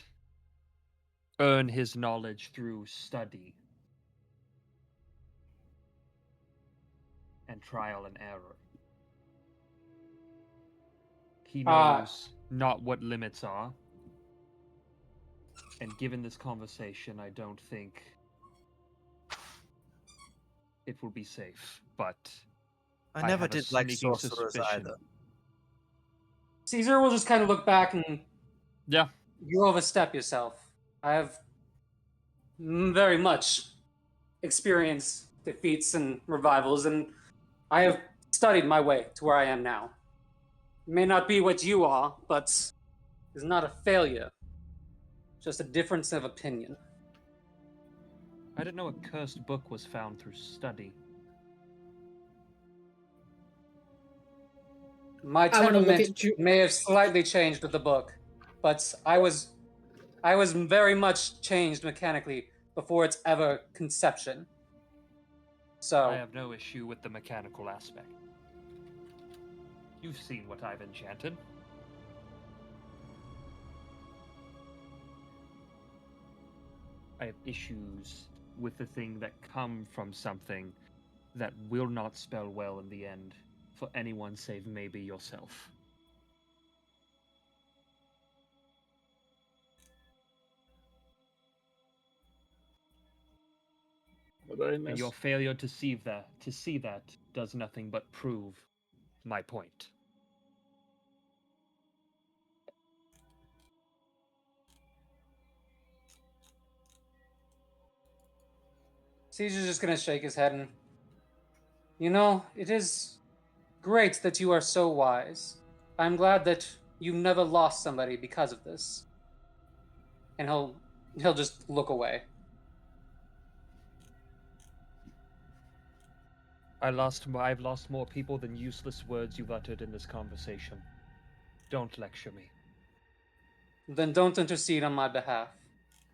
earn his knowledge through study and trial and error. He knows not what limits are. And given this conversation, I don't think it will be safe. But I never have a did like sneaking sorcerers suspicion. either. Caesar will just kind of look back and Yeah. you overstep yourself. I have very much experienced defeats and revivals, and I have studied my way to where I am now. It may not be what you are, but it's not a failure, just a difference of opinion. I didn't know a cursed book was found through study. My I wanna look temperament at you. may have slightly changed with the book, but I was very much changed mechanically before its ever conception. So I have no issue with the mechanical aspect. You've seen what I've enchanted. I have issues with the thing that come from something that will not spell well in the end for anyone save maybe yourself. What I And miss? your failure to see that does nothing but prove my point. Caesar's just gonna shake his head and, you know, it is great that you are so wise. I'm glad that you never lost somebody because of this. And he'll just look away. I've lost more people than useless words you've uttered in this conversation. Don't lecture me. Then don't intercede on my behalf.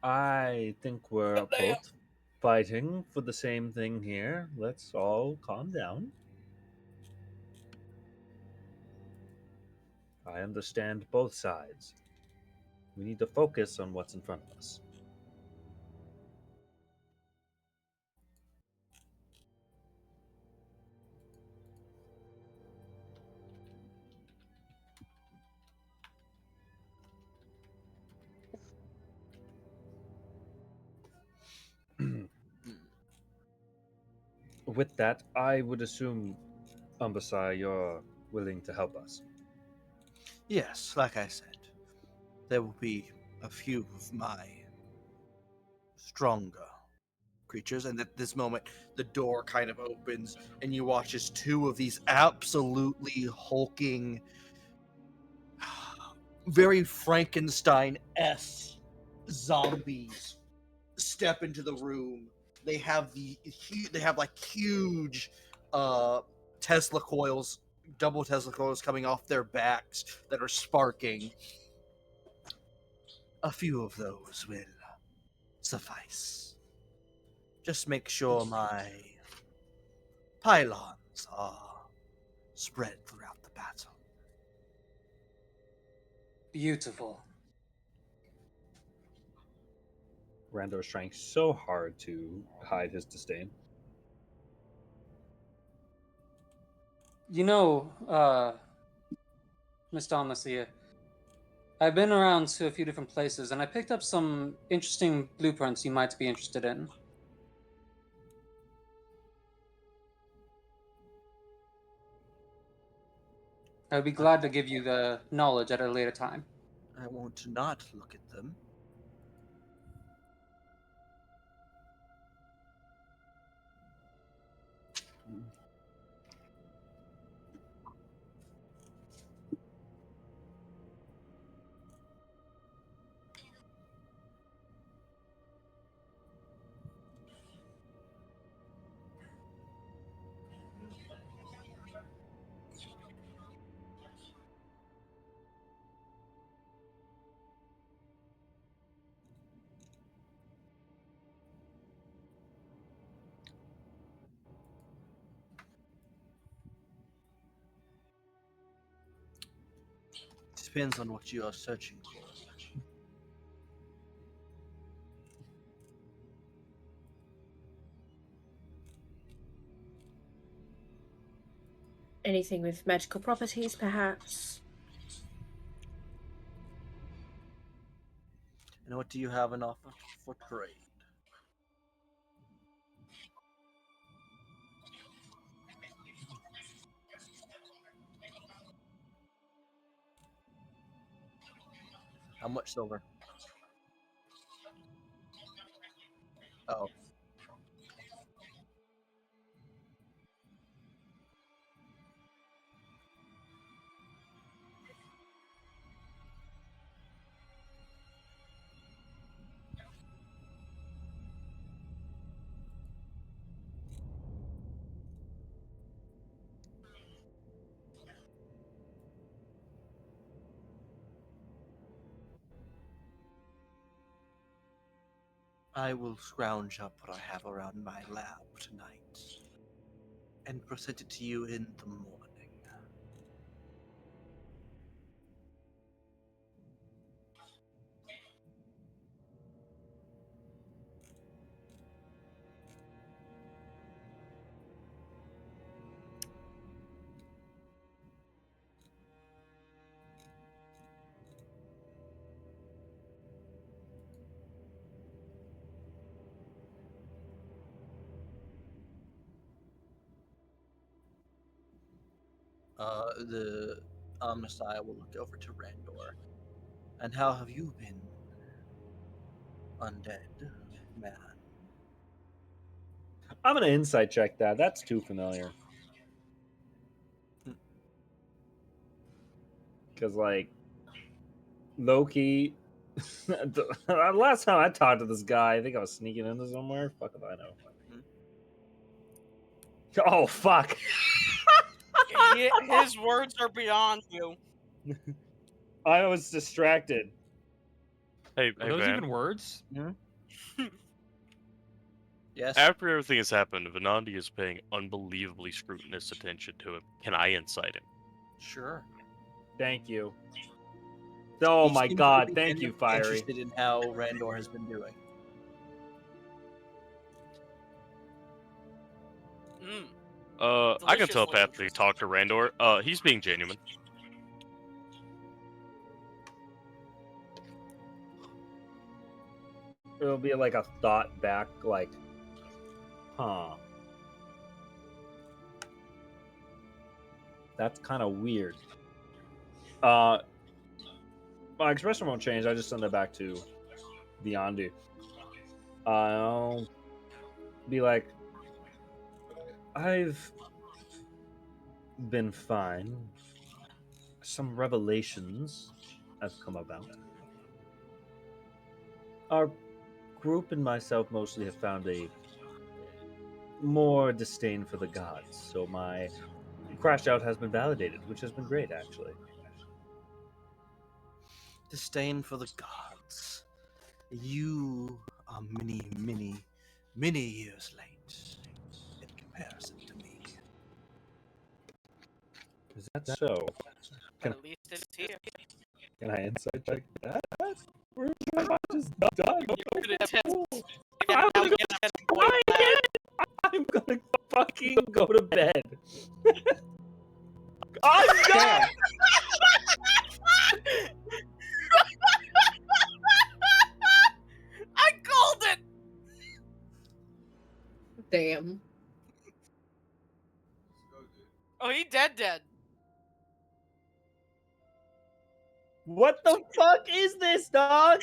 I think we're both fighting for the same thing here. Let's all calm down. I understand both sides. We need to focus on what's in front of us. With that, I would assume, Umbasai, you're willing to help us. Yes, like I said, there will be a few of my stronger creatures, and at this moment, the door kind of opens, and you watch as two of these absolutely hulking, very Frankenstein-esque zombies step into the room. They have like huge Tesla coils, double Tesla coils coming off their backs that are sparking. A few of those will suffice. Just make sure my pylons are spread throughout the battle. Beautiful. Randor is trying so hard to hide his disdain. You know, Miss Dalmacia, I've been around to a few different places, and I picked up some interesting blueprints you might be interested in. I would be glad to give you the knowledge at a later time. I want to not look at them. depends on what you are searching for. Anything with magical properties, perhaps? And what do you have an offer for trade? How much silver? Oh. I will scrounge up what I have around my lab tonight and present it to you in the morning. The Messiah will look over to Randor. And how have you been, undead man? I'm gonna insight check that. That's too familiar. Because, like, Loki. The last time I talked to this guy, I think I was sneaking into somewhere. Fuck if I know. Oh, fuck. His words are beyond you. I was distracted. Hey, Are hey, those man. even words? Yes. After everything has happened, Venandi is paying unbelievably scrutinous attention to him. Can I incite him? Sure. Thank you. Oh He my seems to god, be thank you, Fiery. Interested in how Randor has been doing. I can Deliciously telepathically interesting. talk to Randor. He's being genuine. It'll be like a thought back, like, huh. That's kind of weird. My expression won't change. I just send it back to the Andu. I'll be like, I've been fine. Some revelations have come about. Our group and myself mostly have found a more disdain for the gods, so my crash out has been validated, which has been great, actually. Disdain for the gods. You are many, many, many years late in comparison to me. Is that so? But at least it's here. Can I insight check that? Or am I just done? You're gonna attempt. I'm gonna I'm gonna fucking go to bed. I'm done! I called it! Damn. Oh, he dead. What the fuck is this, dog?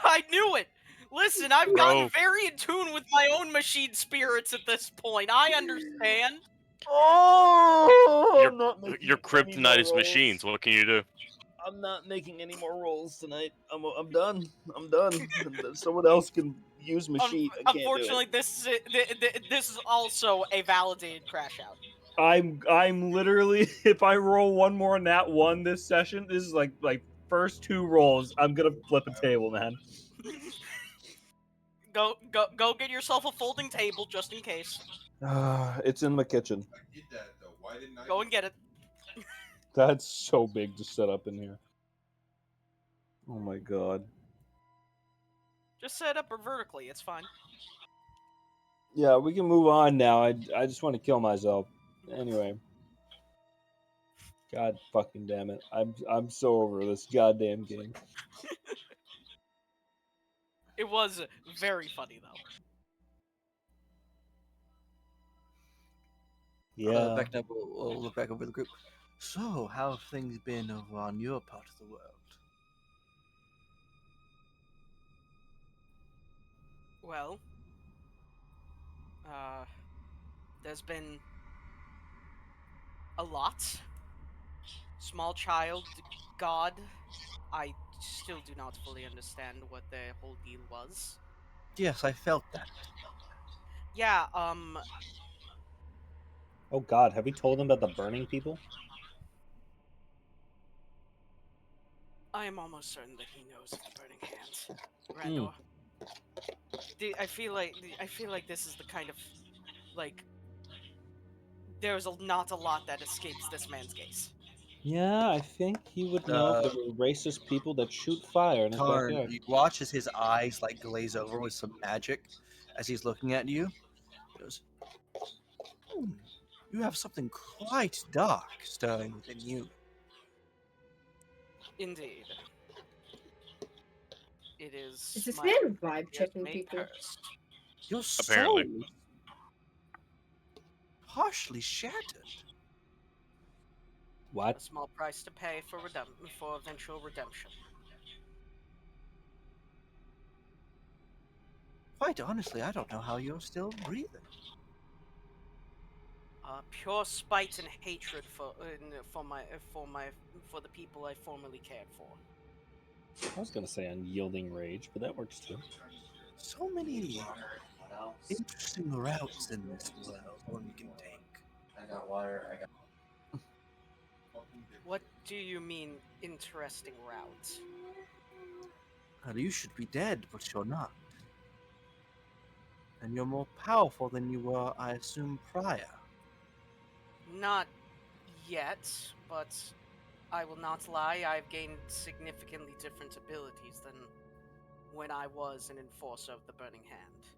I knew it! Listen, I've Bro. gotten very in tune with my own machine spirits at this point. I understand. Oh! Your kryptonite is machines. What can you do? I'm not making any more rolls tonight. I'm done. I'm done. Someone else can use my sheet. I can't Unfortunately, this is also a validated crash out. I'm literally, if I roll one more in that one this session, this is like first two rolls, I'm gonna flip a table, man. Go get yourself a folding table just in case. It's in my kitchen. I did that though. Why didn't I? Go and get it. That's so big to set up in here. Oh my god. Just set it up vertically. It's fine. Yeah, we can move on now. I just want to kill myself. Anyway. God fucking damn it. I'm so over this goddamn game. It was very funny though. Yeah. We'll look back over the group. So, how have things been over on your part of the world? Well, there's been a lot. Small child, God. I still do not fully understand what the whole deal was. Yes, I felt that. Yeah, Oh God, have we told him about the burning people? I am almost certain that he knows of the burning hand. Hmm. Randor. I feel like this is the kind of like there's not a lot that escapes this man's gaze. Yeah, I think he would know if there were racist people that shoot fire in his Tarn, backyard. you watch as his eyes like glaze over with some magic as he's looking at you. He goes, "Hmm, you have something quite dark stirring within you." Indeed. It is Is this my man vibe he has checking made people? cursed. Your Apparently. soul is partially shattered. A What? small price to pay for for eventual redemption. Quite honestly, I don't know how you're still breathing. Pure spite and hatred for the people I formerly cared for. I was gonna say unyielding rage, but that works too. So many interesting routes in this world one can take. What do you mean, interesting route? Well, you should be dead, but you're not. And you're more powerful than you were, I assume, prior. Not yet, but I will not lie, I've gained significantly different abilities than when I was an enforcer of the Burning Hand.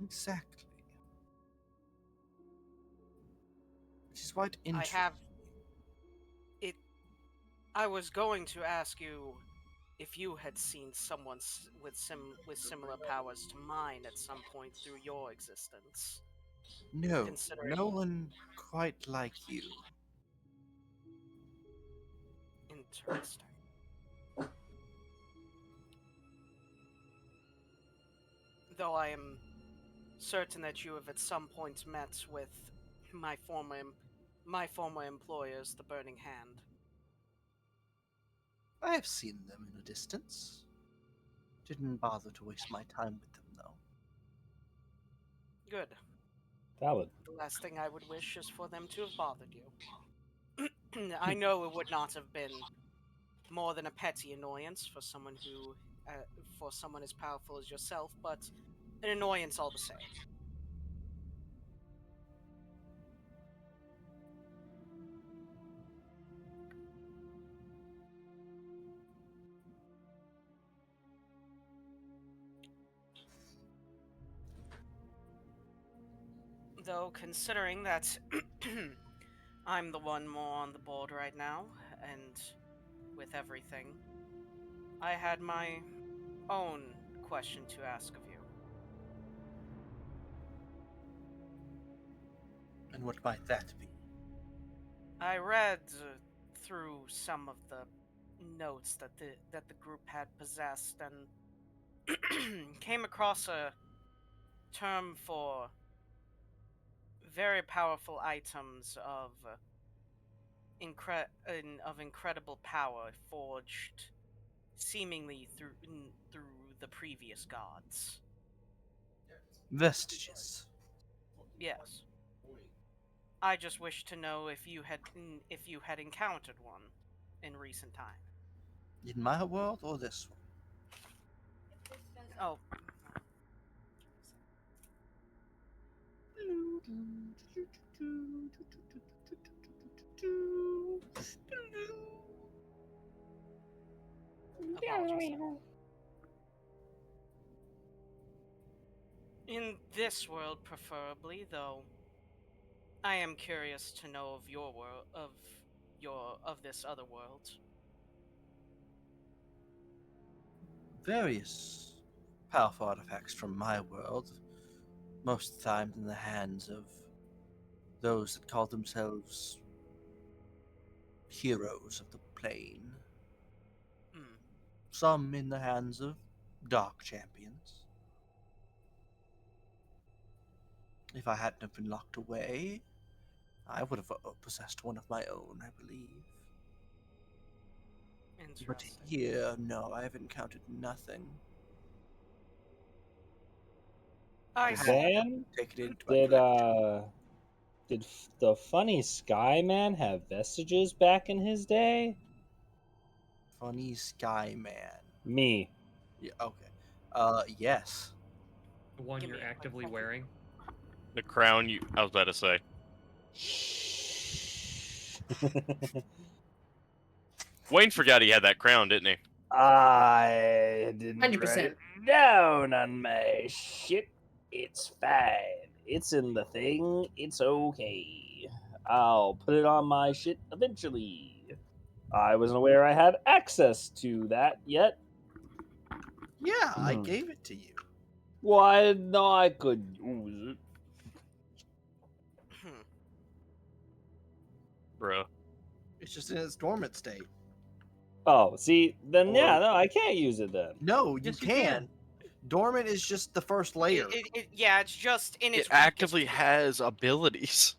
Exactly. Which is quite I interesting. have it. I was going to ask you if you had seen someone with similar powers to mine at some point through your existence. No, Considering no one quite like you. interesting. Though I am certain that you have at some point met with my former employers, the Burning Hand. I have seen them in a distance. Didn't bother to waste my time with them, though. Good. Valid. The last thing I would wish is for them to have bothered you. I know it would not have been more than a petty annoyance for someone as powerful as yourself, but an annoyance all the same. Though, considering that I'm the one more on the board right now, and with everything, I had my own question to ask of you. And what might that be? I read through some of the notes that the group had possessed and came across a term for very powerful items of incredible power forged seemingly through the previous gods. Vestiges. Yes. I just wish to know if you had encountered one in recent time. In my world or this one? Oh, apologies. In this world, preferably, though, I am curious to know of your world, of this other world. Various powerful artifacts from my world, most of the time in the hands of those that call themselves heroes of the plane. Hmm. Some in the hands of dark champions. If I hadn't have been locked away, I would have possessed one of my own, I believe. But Interesting. here, no, I have encountered nothing. I Had see. Van, taken it into my collection. the funny Sky Man have vestiges back in his day? Funny Sky Man. Me. Yeah, okay. Yes. The one Give you're me a quick actively second. wearing. The crown you. I was about to say. Wayne forgot he had that crown, didn't he? I didn't 100%. write it down on my shit. It's fine. It's in the thing. It's okay. I'll put it on my shit eventually. I wasn't aware I had access to that yet. Yeah, I Hmm. gave it to you. Well, I didn't know I could use it. Hmm. Bruh. It's just in its dormant state. Oh, see, then yeah, Or- no, I can't use it then. No, you Yes, you can. can. Dormant is just the first layer. Yeah, it's just in its It actively weakest- has abilities.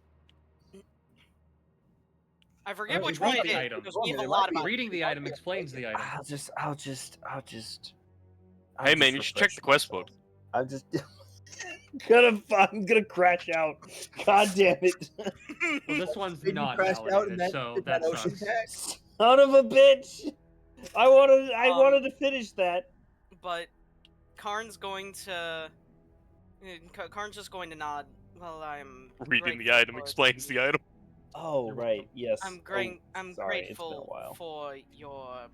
I forget Alright, which read one it the is item. because we have a It might lot be- about. Reading the item explains the item. I'll just Hey man, you should check the quest book. I'm just I'm gonna crash out. God damn it. Well, this one's Made you not crash out and validated, then so did that ocean sucks. tax. Son of a bitch. I wanted to finish that. But Karn's going to. Karn's just going to nod. Well, I'm Reading the grateful item for explains the item. Oh, You're right. welcome. Yes. I'm sorry, I'm it's been a grateful while. for your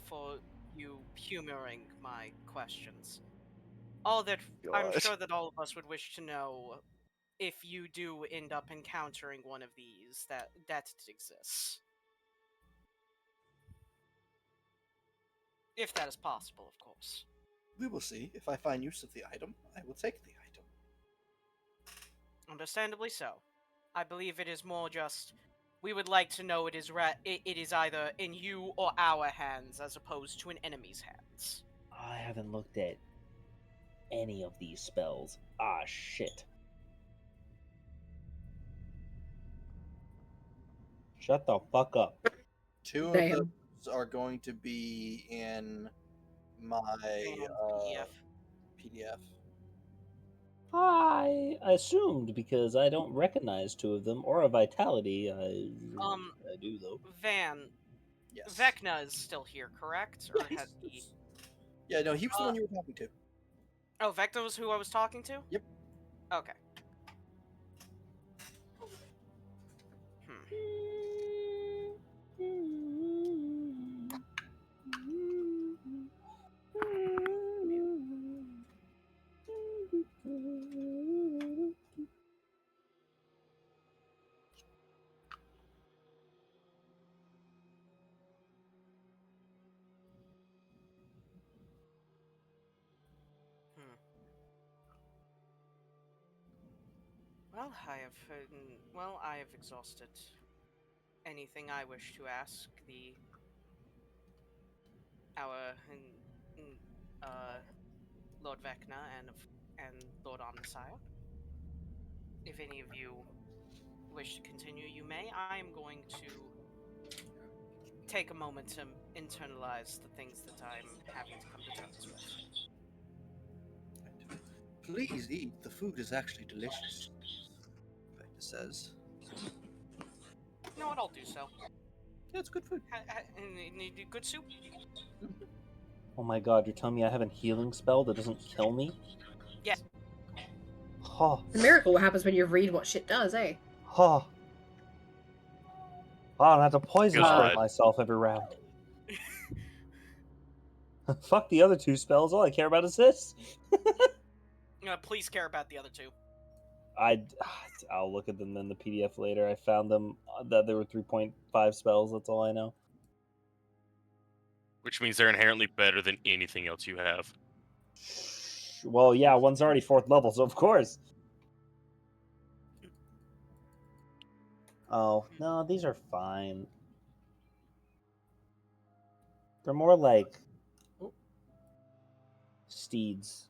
for you humoring my questions. All that I'm God. sure that all of us would wish to know if you do end up encountering one of these that it exists. If that is possible, of course. We will see. If I find use of the item, I will take the item. Understandably so. I believe it is more just we would like to know it is it is either in you or our hands as opposed to an enemy's hands. I haven't looked at any of these spells. Ah, shit. Shut the fuck up. Two of Damn. those are going to be in my PDF. PDF. I assumed because I don't recognize two of them or a vitality. I do though. Van, Yes. Vecna is still here, correct? Or has he? Yeah, no, he was the one you were talking to. Oh, Vecna was who I was talking to? Yep. Okay. Hmm. Well, I have exhausted anything I wish to ask our Lord Vecna and Lord Omnissiah. If any of you wish to continue, you may. I am going to take a moment to internalize the things that I'm having to come to terms with. Please eat. The food is actually delicious. Rebecca says. You know what? I'll do so. Yeah, it's good food. Good soup? Oh my god, you're telling me I have a healing spell that doesn't kill me? Yes. Huh. It's a miracle what happens when you read what shit does, eh? Huh. I don't have to poison God. spray myself every round. Fuck the other 2 spells. All I care about is this. Please care about the other 2. I'll look at them in the PDF later. I found them that there were 3.5 spells. That's all I know. Which means they're inherently better than anything else you have. Well, yeah, one's already 4th level, so of course. Oh, no, these are fine. They're more like steeds.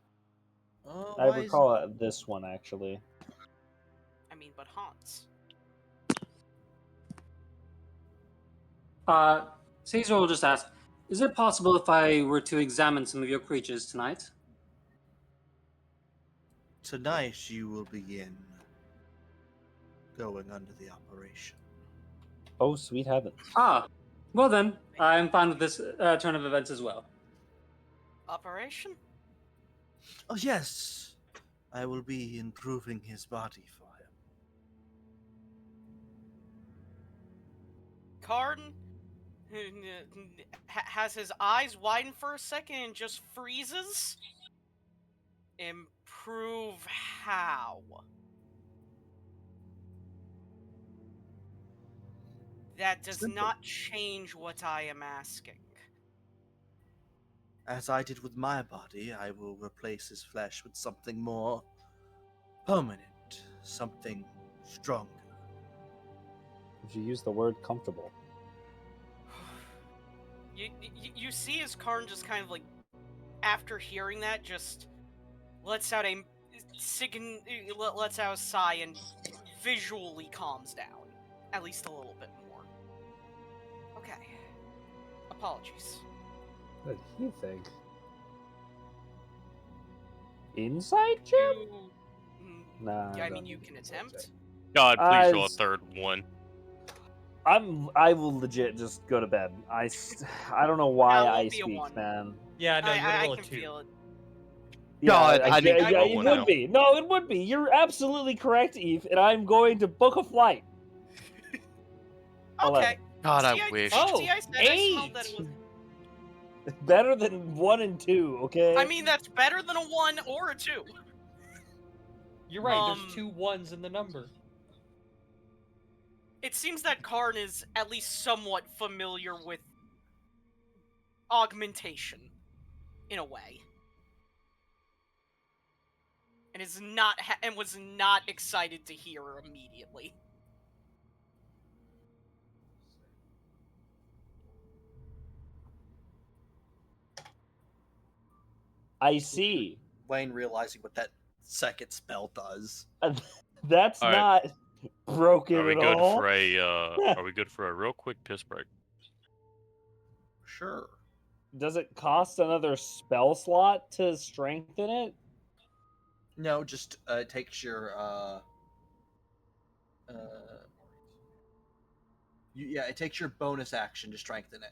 Oh, I why is recall this one, actually. I mean, but haunts. Caesar will just ask, is it possible if I were to examine some of your creatures tonight? tonight you will begin going under the operation. Oh, sweet heavens. Ah, well then, I'm fine with this turn of events as well. Operation? Oh yes, I will be improving his body for him. Karn has his eyes widen for a second and just freezes. Improve how? That does Simple. not change what I am asking. As I did with my body, I will replace his flesh with something more permanent, something stronger. If you use the word comfortable. You see as Karn just kind of like, after hearing that, just lets out a sigh and visually calms down. At least a little bit more. Okay. Apologies. What did he think? Inside joke? Nah. Yeah, I don't mean, you think can it's attempt. inside. God, please roll a s- third one. I will legit just go to bed. I don't know why No, it I won't be a speak, one. man. Yeah, no, you're gonna I roll a can 2. feel it. God, I need to yeah, roll it one would now. be. No, it would be. You're absolutely correct, Eve, and I'm going to book a flight. Okay. God, See, I wish. Oh, See, I said I smelled that it 8! was. Better than 1 and 2, okay? I mean, that's better than a 1 or a 2. You're right, Um, there's 2 1s in the number. It seems that Karn is at least somewhat familiar with augmentation, in a way, and was not excited to hear immediately. I see. Wayne realizing what that second spell does. That's All right. not broken Are we at good all. for a are we good for a real quick piss break? Sure. Does it cost another spell slot to strengthen it? No, just it takes your it takes your bonus action to strengthen it.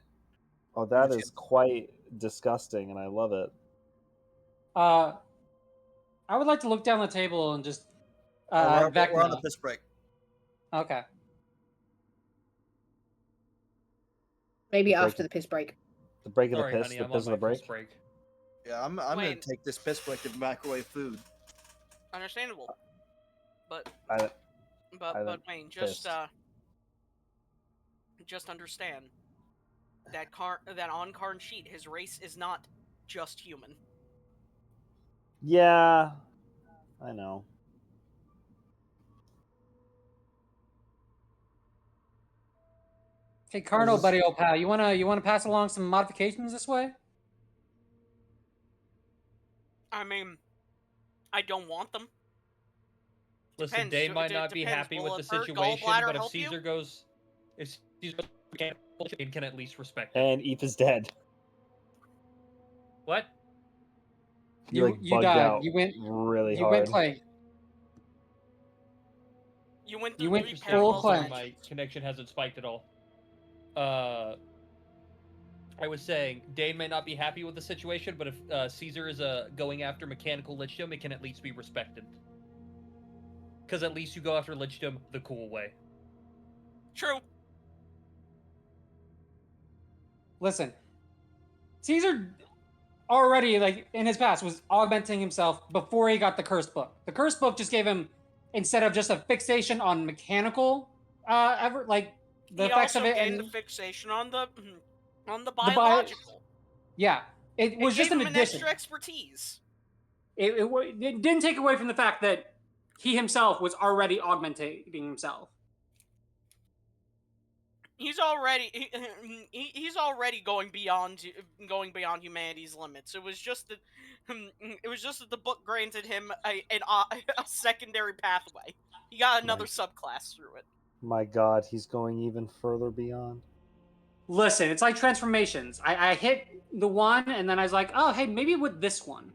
Oh, that Use is him. quite disgusting, and I love it. I would like to look down the table and just we're Vecna. on the piss break. Okay. Maybe The break- after the piss break. The break of Sorry, the piss, honey, the I'm piss on of the my piss break. break. Yeah, I'm gonna Wayne. take this piss break to microwave food. Understandable, but I Wayne, pissed. just understand that on Karn's sheet, his race is not just human. Yeah, I know. Hey, Carno, just- buddy, old pal, you wanna pass along some modifications this way? I mean, I don't want them. Listen, Depends. Dane might not be Depends. happy Will with a the third situation, gallbladder but if help you? Caesar goes Dane can at least respect it. And Eve is dead. What? You bugged died. out really You hard. went plague. You went You through went 3 full parallel clank. My dimensions. connection hasn't spiked at all. I was saying, Dane may not be happy with the situation, but if Caesar is going after mechanical lichdom, it can at least be respected. Because at least you go after lichdom the cool way. True. Listen, Caesar already, like, in his past, was augmenting himself before he got the cursed book. The cursed book just gave him, instead of just a fixation on mechanical, the He effects also of it, gained and the fixation on the the biological. yeah, it was just gave an him an addition. extra expertise. It didn't take away from the fact that he himself was already augmenting himself. He's already he's already going beyond humanity's limits. It was just that the book granted him a secondary pathway. He got another subclass through it. My God, he's going even further beyond. Listen, it's like transformations. I hit the one, and then I was like, oh, hey, maybe with this one.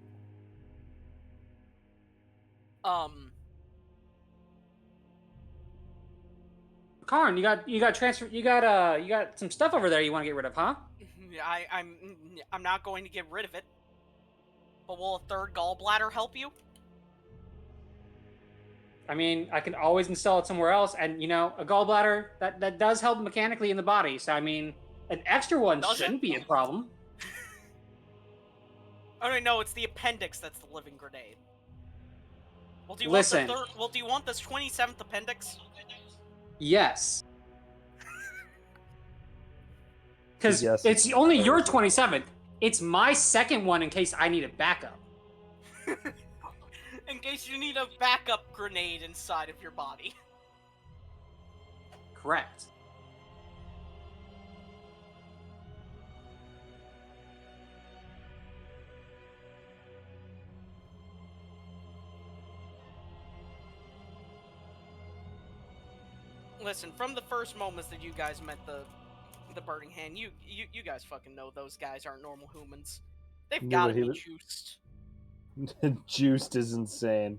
Karn, you got some stuff over there you want to get rid of, huh? I'm not going to get rid of it. But will a third gallbladder help you? I mean, I can always install it somewhere else, and a gallbladder that does help mechanically in the body. So I mean, an extra one shouldn't be a problem. Oh no, it's the appendix that's the living grenade. Well, do you Listen. do you want this 27th appendix? Yes. Because Yes. it's only your 27th. It's my second one in case I need a backup. In case you need a backup grenade inside of your body. Correct. Listen, from the first moments that you guys met the Burning Hand, you guys fucking know those guys aren't normal humans. They've gotta be juiced. Juiced is insane.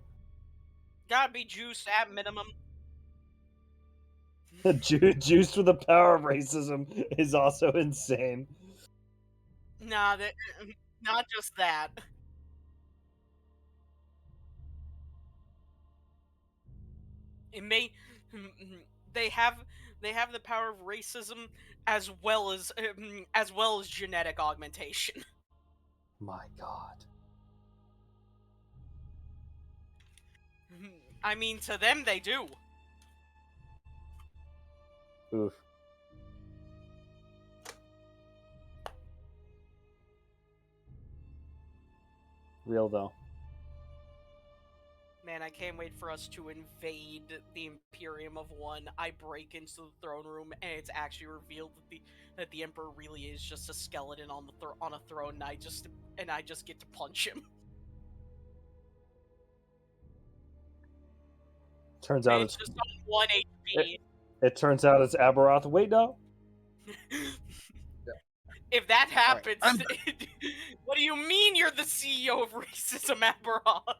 Gotta be juiced at minimum. Juiced with the power of racism is also insane. Nah, not just that. It may they have the power of racism as well as genetic augmentation. My God. I mean, to them they do. Oof. Real though. Man, I can't wait for us to invade the Imperium of One. I break into the throne room, and it's actually revealed that the Emperor really is just a skeleton on a throne, and I just get to punch him. Turns out it's just on 1 HP. It turns out it's Aberoth. Wait, no. If that happens, what do you mean you're the CEO of racism, Avaralos?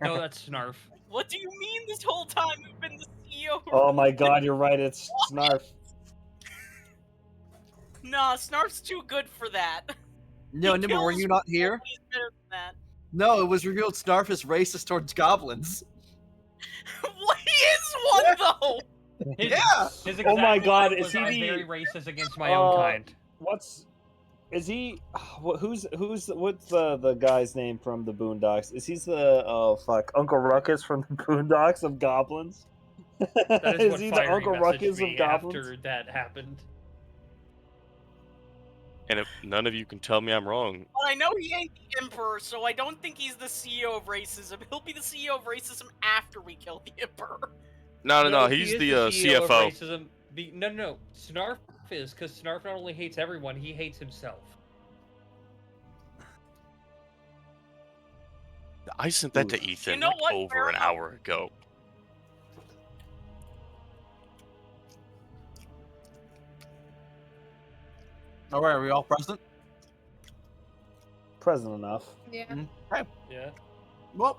No, that's Snarf. What do you mean this whole time you've been the CEO of Oh my God, you're right. It's Snarf. Nah, Snarf's too good for that. No, Nimble, were you not here? He's better than that. No, it was revealed Snarf is racist towards goblins. What? He is one though. Yeah. His Oh my God, was, is he I'm the? very racist against my own kind. Is he? What's the guy's name from the Boondocks? Is he the Uncle Ruckus from the Boondocks of goblins? That is what he the Fiery Uncle messaged Ruckus me of goblins? after that happened. And if none of you can tell me I'm wrong, But I know he ain't the Emperor, so I don't think he's the CEO of racism. He'll be the CEO of racism after we kill the Emperor. no, he he's is the CEO of CFO. racism. No. Snarf is, because Snarf not only hates everyone, he hates himself. I sent that to Ethan You know what, over an hour ago. All right, are we all present? Present enough. Yeah. Okay. Yeah. Well,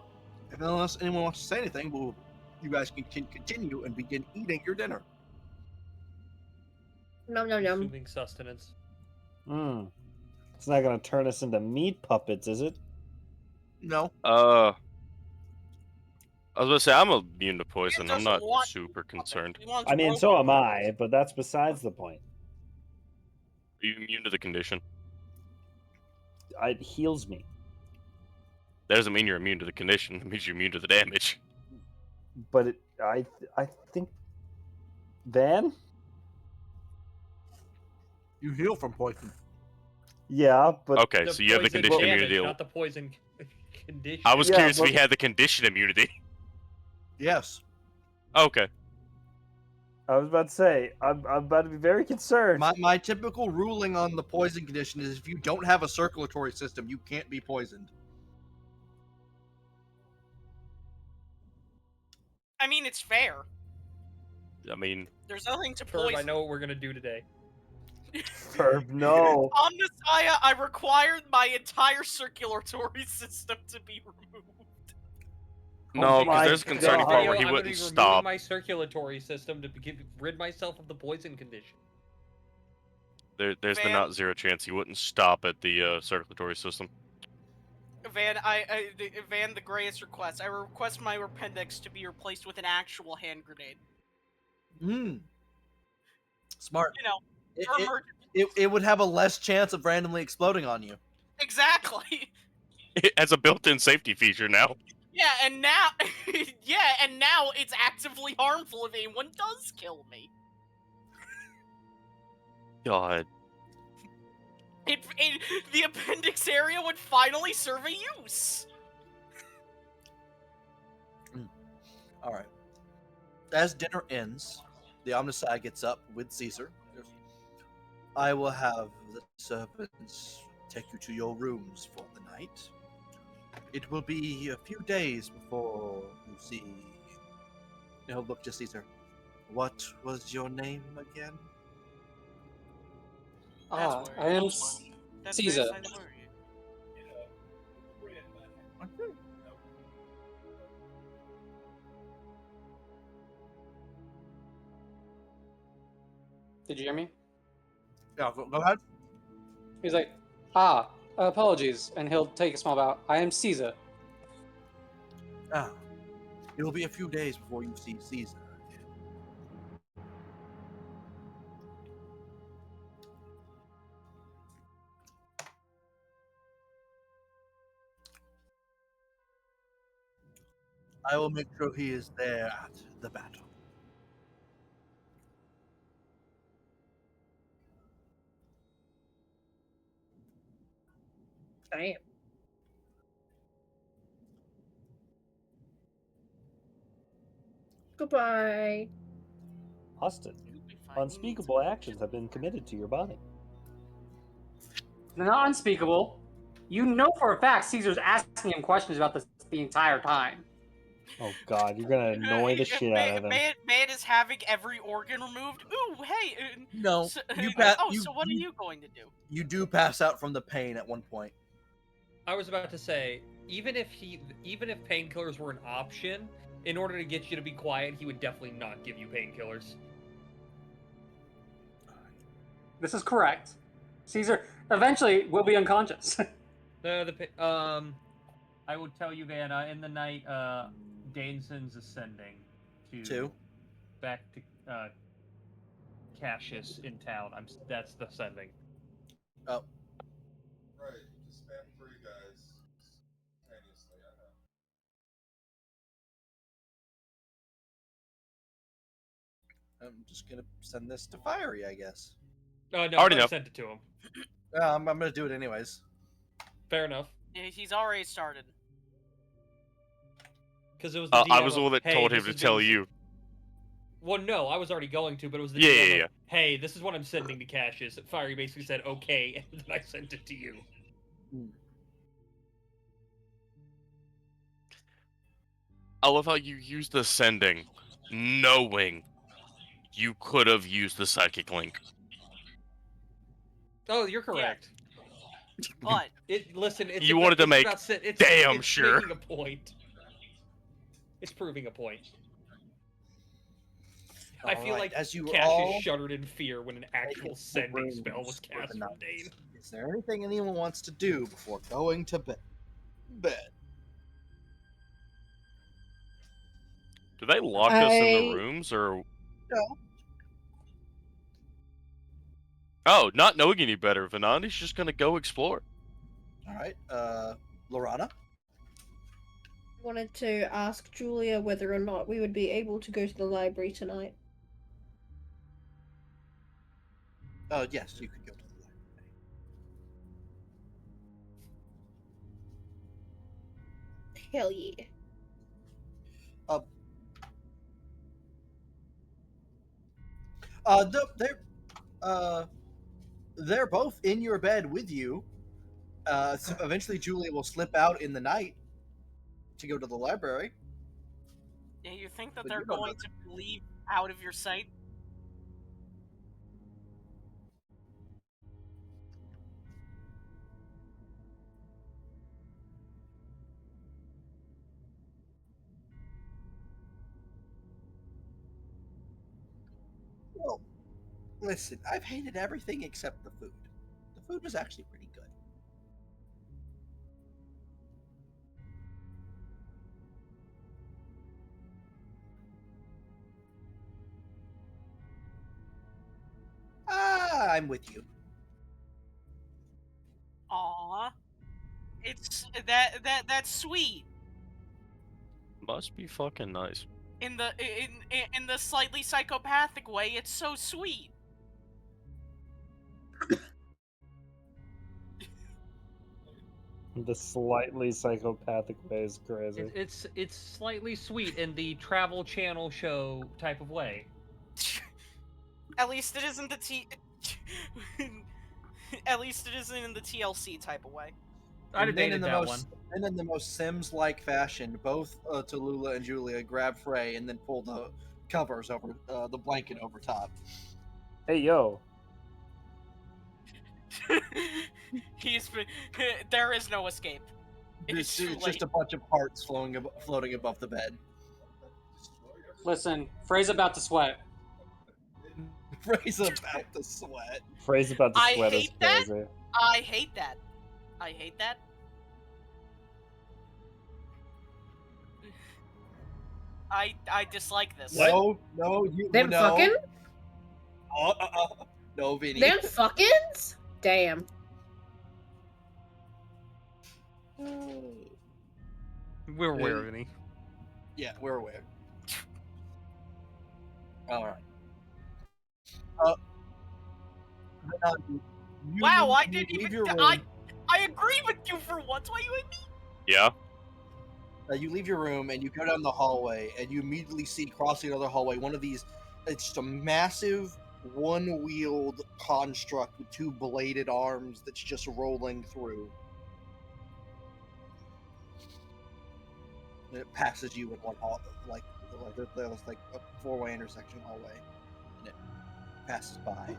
unless anyone wants to say anything, you guys can continue and begin eating your dinner. Nom nom nom. Consuming sustenance. It's not gonna turn us into meat puppets, is it? No. I was gonna say I'm immune to poison. I'm doesn't not want- super concerned. He wants I mean, robot so am robots. I, but that's besides the point. Are you immune to the condition? it heals me. That doesn't mean you're immune to the condition. It means you're immune to the damage. But I think Van. You heal from poison. Yeah, but Okay, so you have the condition damage, immunity. not the poison condition. I was Yeah, curious if but- he had the condition immunity. Yes. Okay. I was about to say I'm about to be very concerned. My typical ruling on the poison condition is if you don't have a circulatory system, you can't be poisoned. I mean, it's fair. I mean, There's nothing to Ferb, I poison. know what we're gonna do today. Ferb, no. On Messiah, I required my entire circulatory system to be removed. no, my because there's a concerning God. part where I'm he gonna be wouldn't removing stop. my circulatory system to rid myself of the poison condition. There's the Van- not zero chance he wouldn't stop at the circulatory system. Van, Van, the greatest request. I request my appendix to be replaced with an actual hand grenade. Smart. You know, It, for it, emergency. it would have a less chance of randomly exploding on you. Exactly. As a built-in safety feature now. Yeah, and now, and now it's actively harmful if anyone does kill me. God. The appendix area would finally serve a use. All right. As dinner ends, the Omnisci gets up with Caesar. I will have the servants take you to your rooms for the night. It will be a few days before you see. He'll look to Caesar. What was your name again? That's I am That's Caesar. very fine word. Did you hear me? Yeah, go ahead. He's like, apologies, and he'll take a small bow. I am Caesar. Ah, it will be a few days before you see Caesar. I will make sure he is there at the battle. Damn. Goodbye. Austin, You'll be fine. unspeakable actions have been committed to your body. They're not unspeakable. You know for a fact Caesar's asking him questions about this the entire time. Oh God, you're gonna annoy the shit out of him. Man is having every organ removed. Ooh, hey. No, So, you so what are you going to do? You do pass out from the pain at one point. I was about to say, even if painkillers were an option, in order to get you to be quiet, he would definitely not give you painkillers. This is correct. Caesar eventually will be unconscious. I would tell you, Vanna, in the night, Daneson's ascending Two. back to Cassius in town. That's the sending. Oh. Right, just spam for you guys simultaneously, I know. I'm just gonna send this to Fiery, I guess. Oh no, Already I know. sent it to him. I'm gonna do it anyways. Fair enough. Yeah, he's already started. Because it was the I DM was the of, one that "Hey, told him this to is tell being- you. Well, no, I was already going to, but it was the Yeah, DM yeah, of, yeah. "Hey, this is what I'm sending to Cassius." Fiery basically said, "Okay," and then I sent it to you. I love how you used the sending, knowing you could have used the psychic link. Oh, you're correct. But Listen, it's You wanted to it's make about it's, damn it's sure. making a point. It's proving a point. I feel Alright, like as you Cassius all shuddered in fear when an actual sending rooms spell was for the cast from night, Dane. is there anything anyone wants to do before going to bed? Do they lock us in the I- rooms, or? No. Oh, not knowing any better, Vanandi's just gonna go explore. All right, Lorana. Wanted to ask Julia whether or not we would be able to go to the library tonight. Yes, you could go to the library. Hell yeah. They're both in your bed with you. So eventually, Julia will slip out in the night to go to the library. Yeah, you think that But they're you don't know going to leave out of your sight? Well, listen, I've hated everything except the food. The food was actually pretty good. I'm with you. Aw, it's that's sweet. Must be fucking nice. In the slightly psychopathic way, it's so sweet. The slightly psychopathic way is crazy. It's slightly sweet in the Travel Channel show type of way. At least it isn't the At least it isn't in the TLC type of way. I And then debated that one. And in the most Sims-like fashion, both Tallulah and Julia grab Frey and then pull the covers over the blanket over top. Hey yo, There is no escape. It's too It's just late. a bunch of parts floating above the bed. Listen, Frey's about to sweat. Frey's about to sweat. Frey's about to I sweat is hate that. crazy. I hate that. I hate that. I dislike this. No, Them no. fucking? No, Vinny. Them fuckins? Damn. We're aware of any. Yeah, we're aware. All right. Wow, I you didn't leave even. your room. I agree with you for once. Why you and me? Yeah. You leave your room and you go down the hallway, and you immediately see crossing another hallway one of these. It's just a massive one-wheeled construct with two bladed arms that's just rolling through. And it passes you in one hall, there's like a four-way intersection hallway, and it passes by.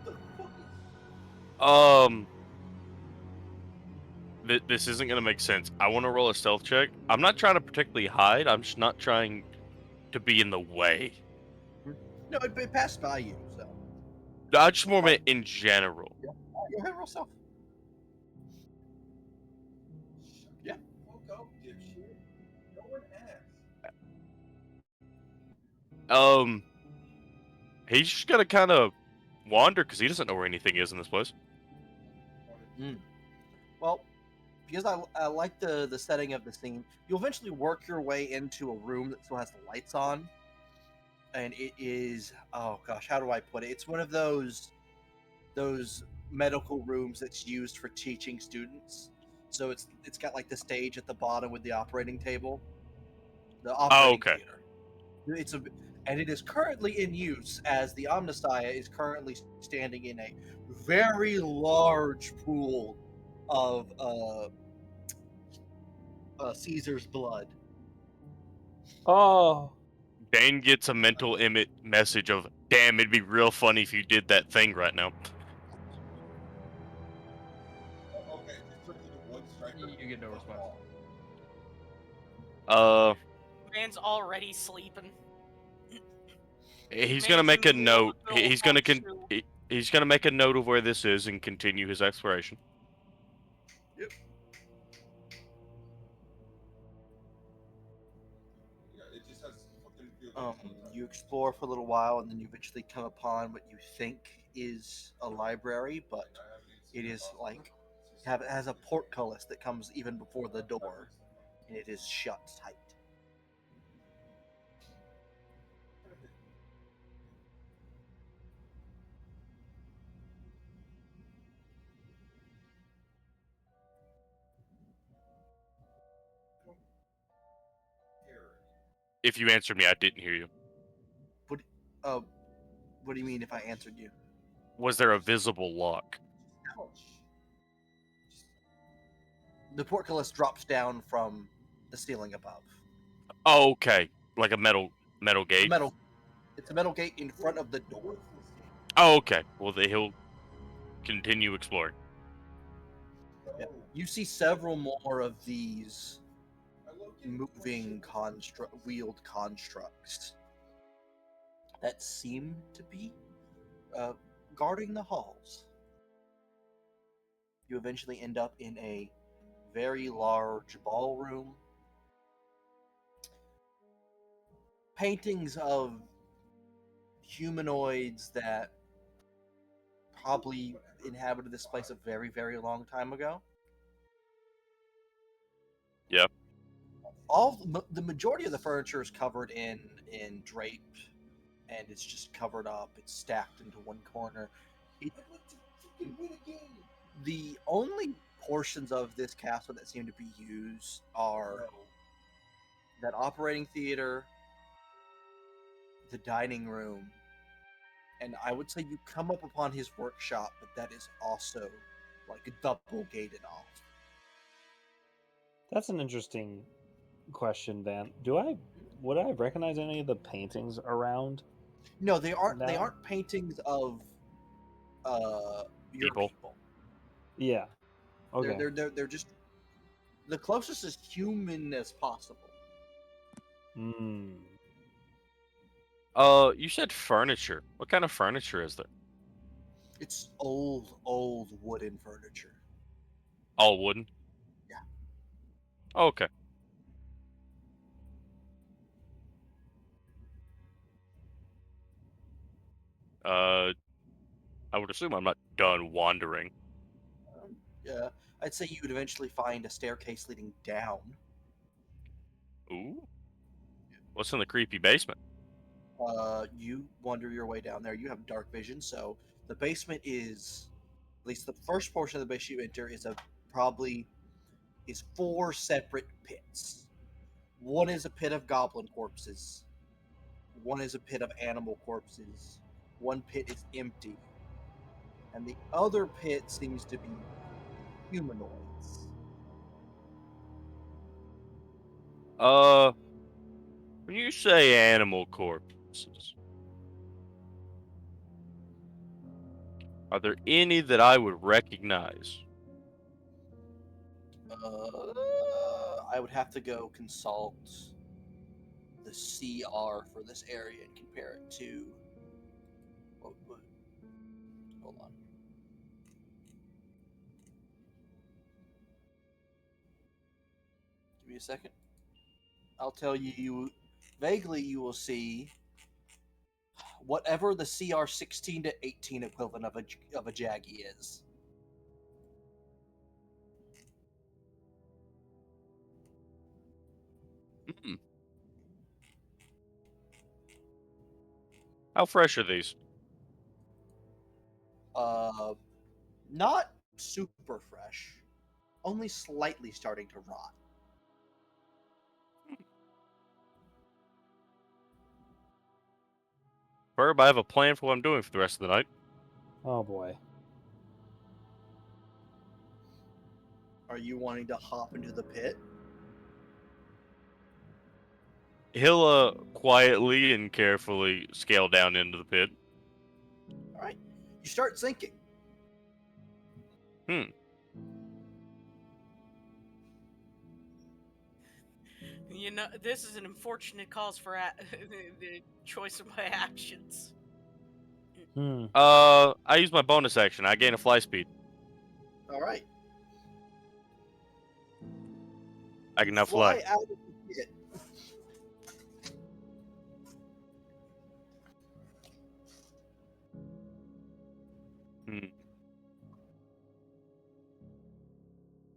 This isn't gonna make sense. I want to roll a stealth check. I'm not trying to particularly hide. I'm just not trying to be in the way. No, it passed by you, so. I just more meant in general. Yeah. Go ahead, roll stealth. Yeah. Fuck up, dipshit. No one asked. He's just gotta kind of wander because he doesn't know where anything is in this place. Well, because I like the setting of the scene, you'll eventually work your way into a room that still has the lights on, and it is, oh gosh, how do I put it? It's one of those medical rooms that's used for teaching students. So it's got like the stage at the bottom with the operating table. The operating theater. And it is currently in use as the Omnissiah is currently standing in a very large pool of Caesar's blood. Oh, Dane gets a mental message of, "Damn, it'd be real funny if you did that thing right now." Okay, just took you to one striker. You get no response. Man's already sleeping. He's Man's gonna make a in the middle of note. a middle He's gonna part two. he's gonna make a note of where this is and continue his exploration. Yep. Yeah, it just has fucking feel You explore for a little while, and then you eventually come upon what you think is a library, but it is like It has a portcullis that comes even before the door, and it is shut tight. If you answered me, I didn't hear you. What do you mean if I answered you? Was there a visible lock? The portcullis drops down from the ceiling above. Oh, okay. Like a metal gate? It's a metal gate in front of the door. Oh, okay. Well, he'll continue exploring. Yeah. You see several more of these moving wheeled constructs that seem to be guarding the halls. You eventually end up in a very large ballroom. Paintings of humanoids that probably inhabited this place a very, very long time ago. Yep. The majority of the furniture is covered in drape, and it's just covered up. It's stacked into one corner. The only portions of this castle that seem to be used are that operating theater, the dining room, and I would say you come up upon his workshop, but that is also like double gated off. That's an interesting question, Van. Would I recognize any of the paintings around? No, they aren't. No? They aren't paintings of your people. Yeah. Okay. They're just the closest as human as possible. Hmm. You said furniture. What kind of furniture is there? It's old wooden furniture. All wooden? Yeah. Oh, okay. I would assume I'm not done wandering. Yeah, I'd say you would eventually find a staircase leading down. Ooh. What's in the creepy basement? You wander your way down there. You have dark vision, so the basement is, at least the first portion of the basement you enter is four separate pits. One is a pit of goblin corpses. One is a pit of animal corpses. One pit is empty. And the other pit seems to be humanoids. When you say animal corpses, are there any that I would recognize? I would have to go consult the CR for this area and compare it to. Hold on. Give me a second. I'll tell you. Vaguely, you will see whatever the CR 16 to 18 equivalent of a Jaggy is. Hmm. How fresh are these? Not super fresh. Only slightly starting to rot. Herb, I have a plan for what I'm doing for the rest of the night. Oh boy. Are you wanting to hop into the pit? He'll quietly and carefully scale down into the pit. All right. You start sinking. You know, this is an unfortunate cause for the choice of my actions. I use my bonus action. I gain a fly speed. All right. I can now fly. Out of the pit.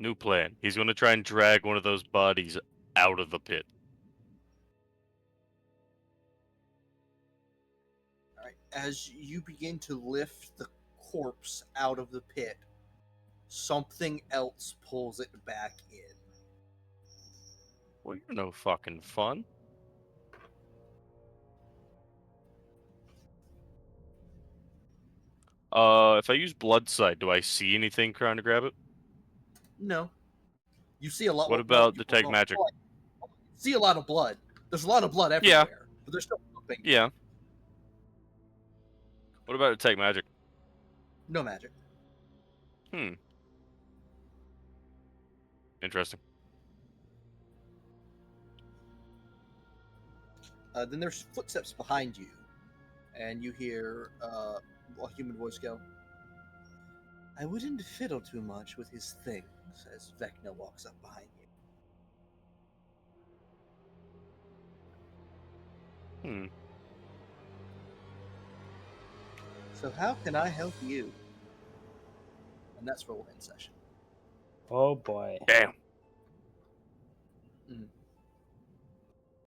New plan. He's going to try and drag one of those bodies out of the pit. All right. As you begin to lift the corpse out of the pit, something else pulls it back in. Well, you're no fucking fun. If I use blood sight, do I see anything trying to grab it? No. You see a lot. What about detect magic? See a lot of blood. There's a lot of blood everywhere, but there's still something. Yeah. What about detect magic? No magic. Interesting. Then there's footsteps behind you, and you hear a human voice go, "I wouldn't fiddle too much with his things," as Vecna walks up behind you. So how can I help you? And that's where we'll end session. Oh boy. Damn.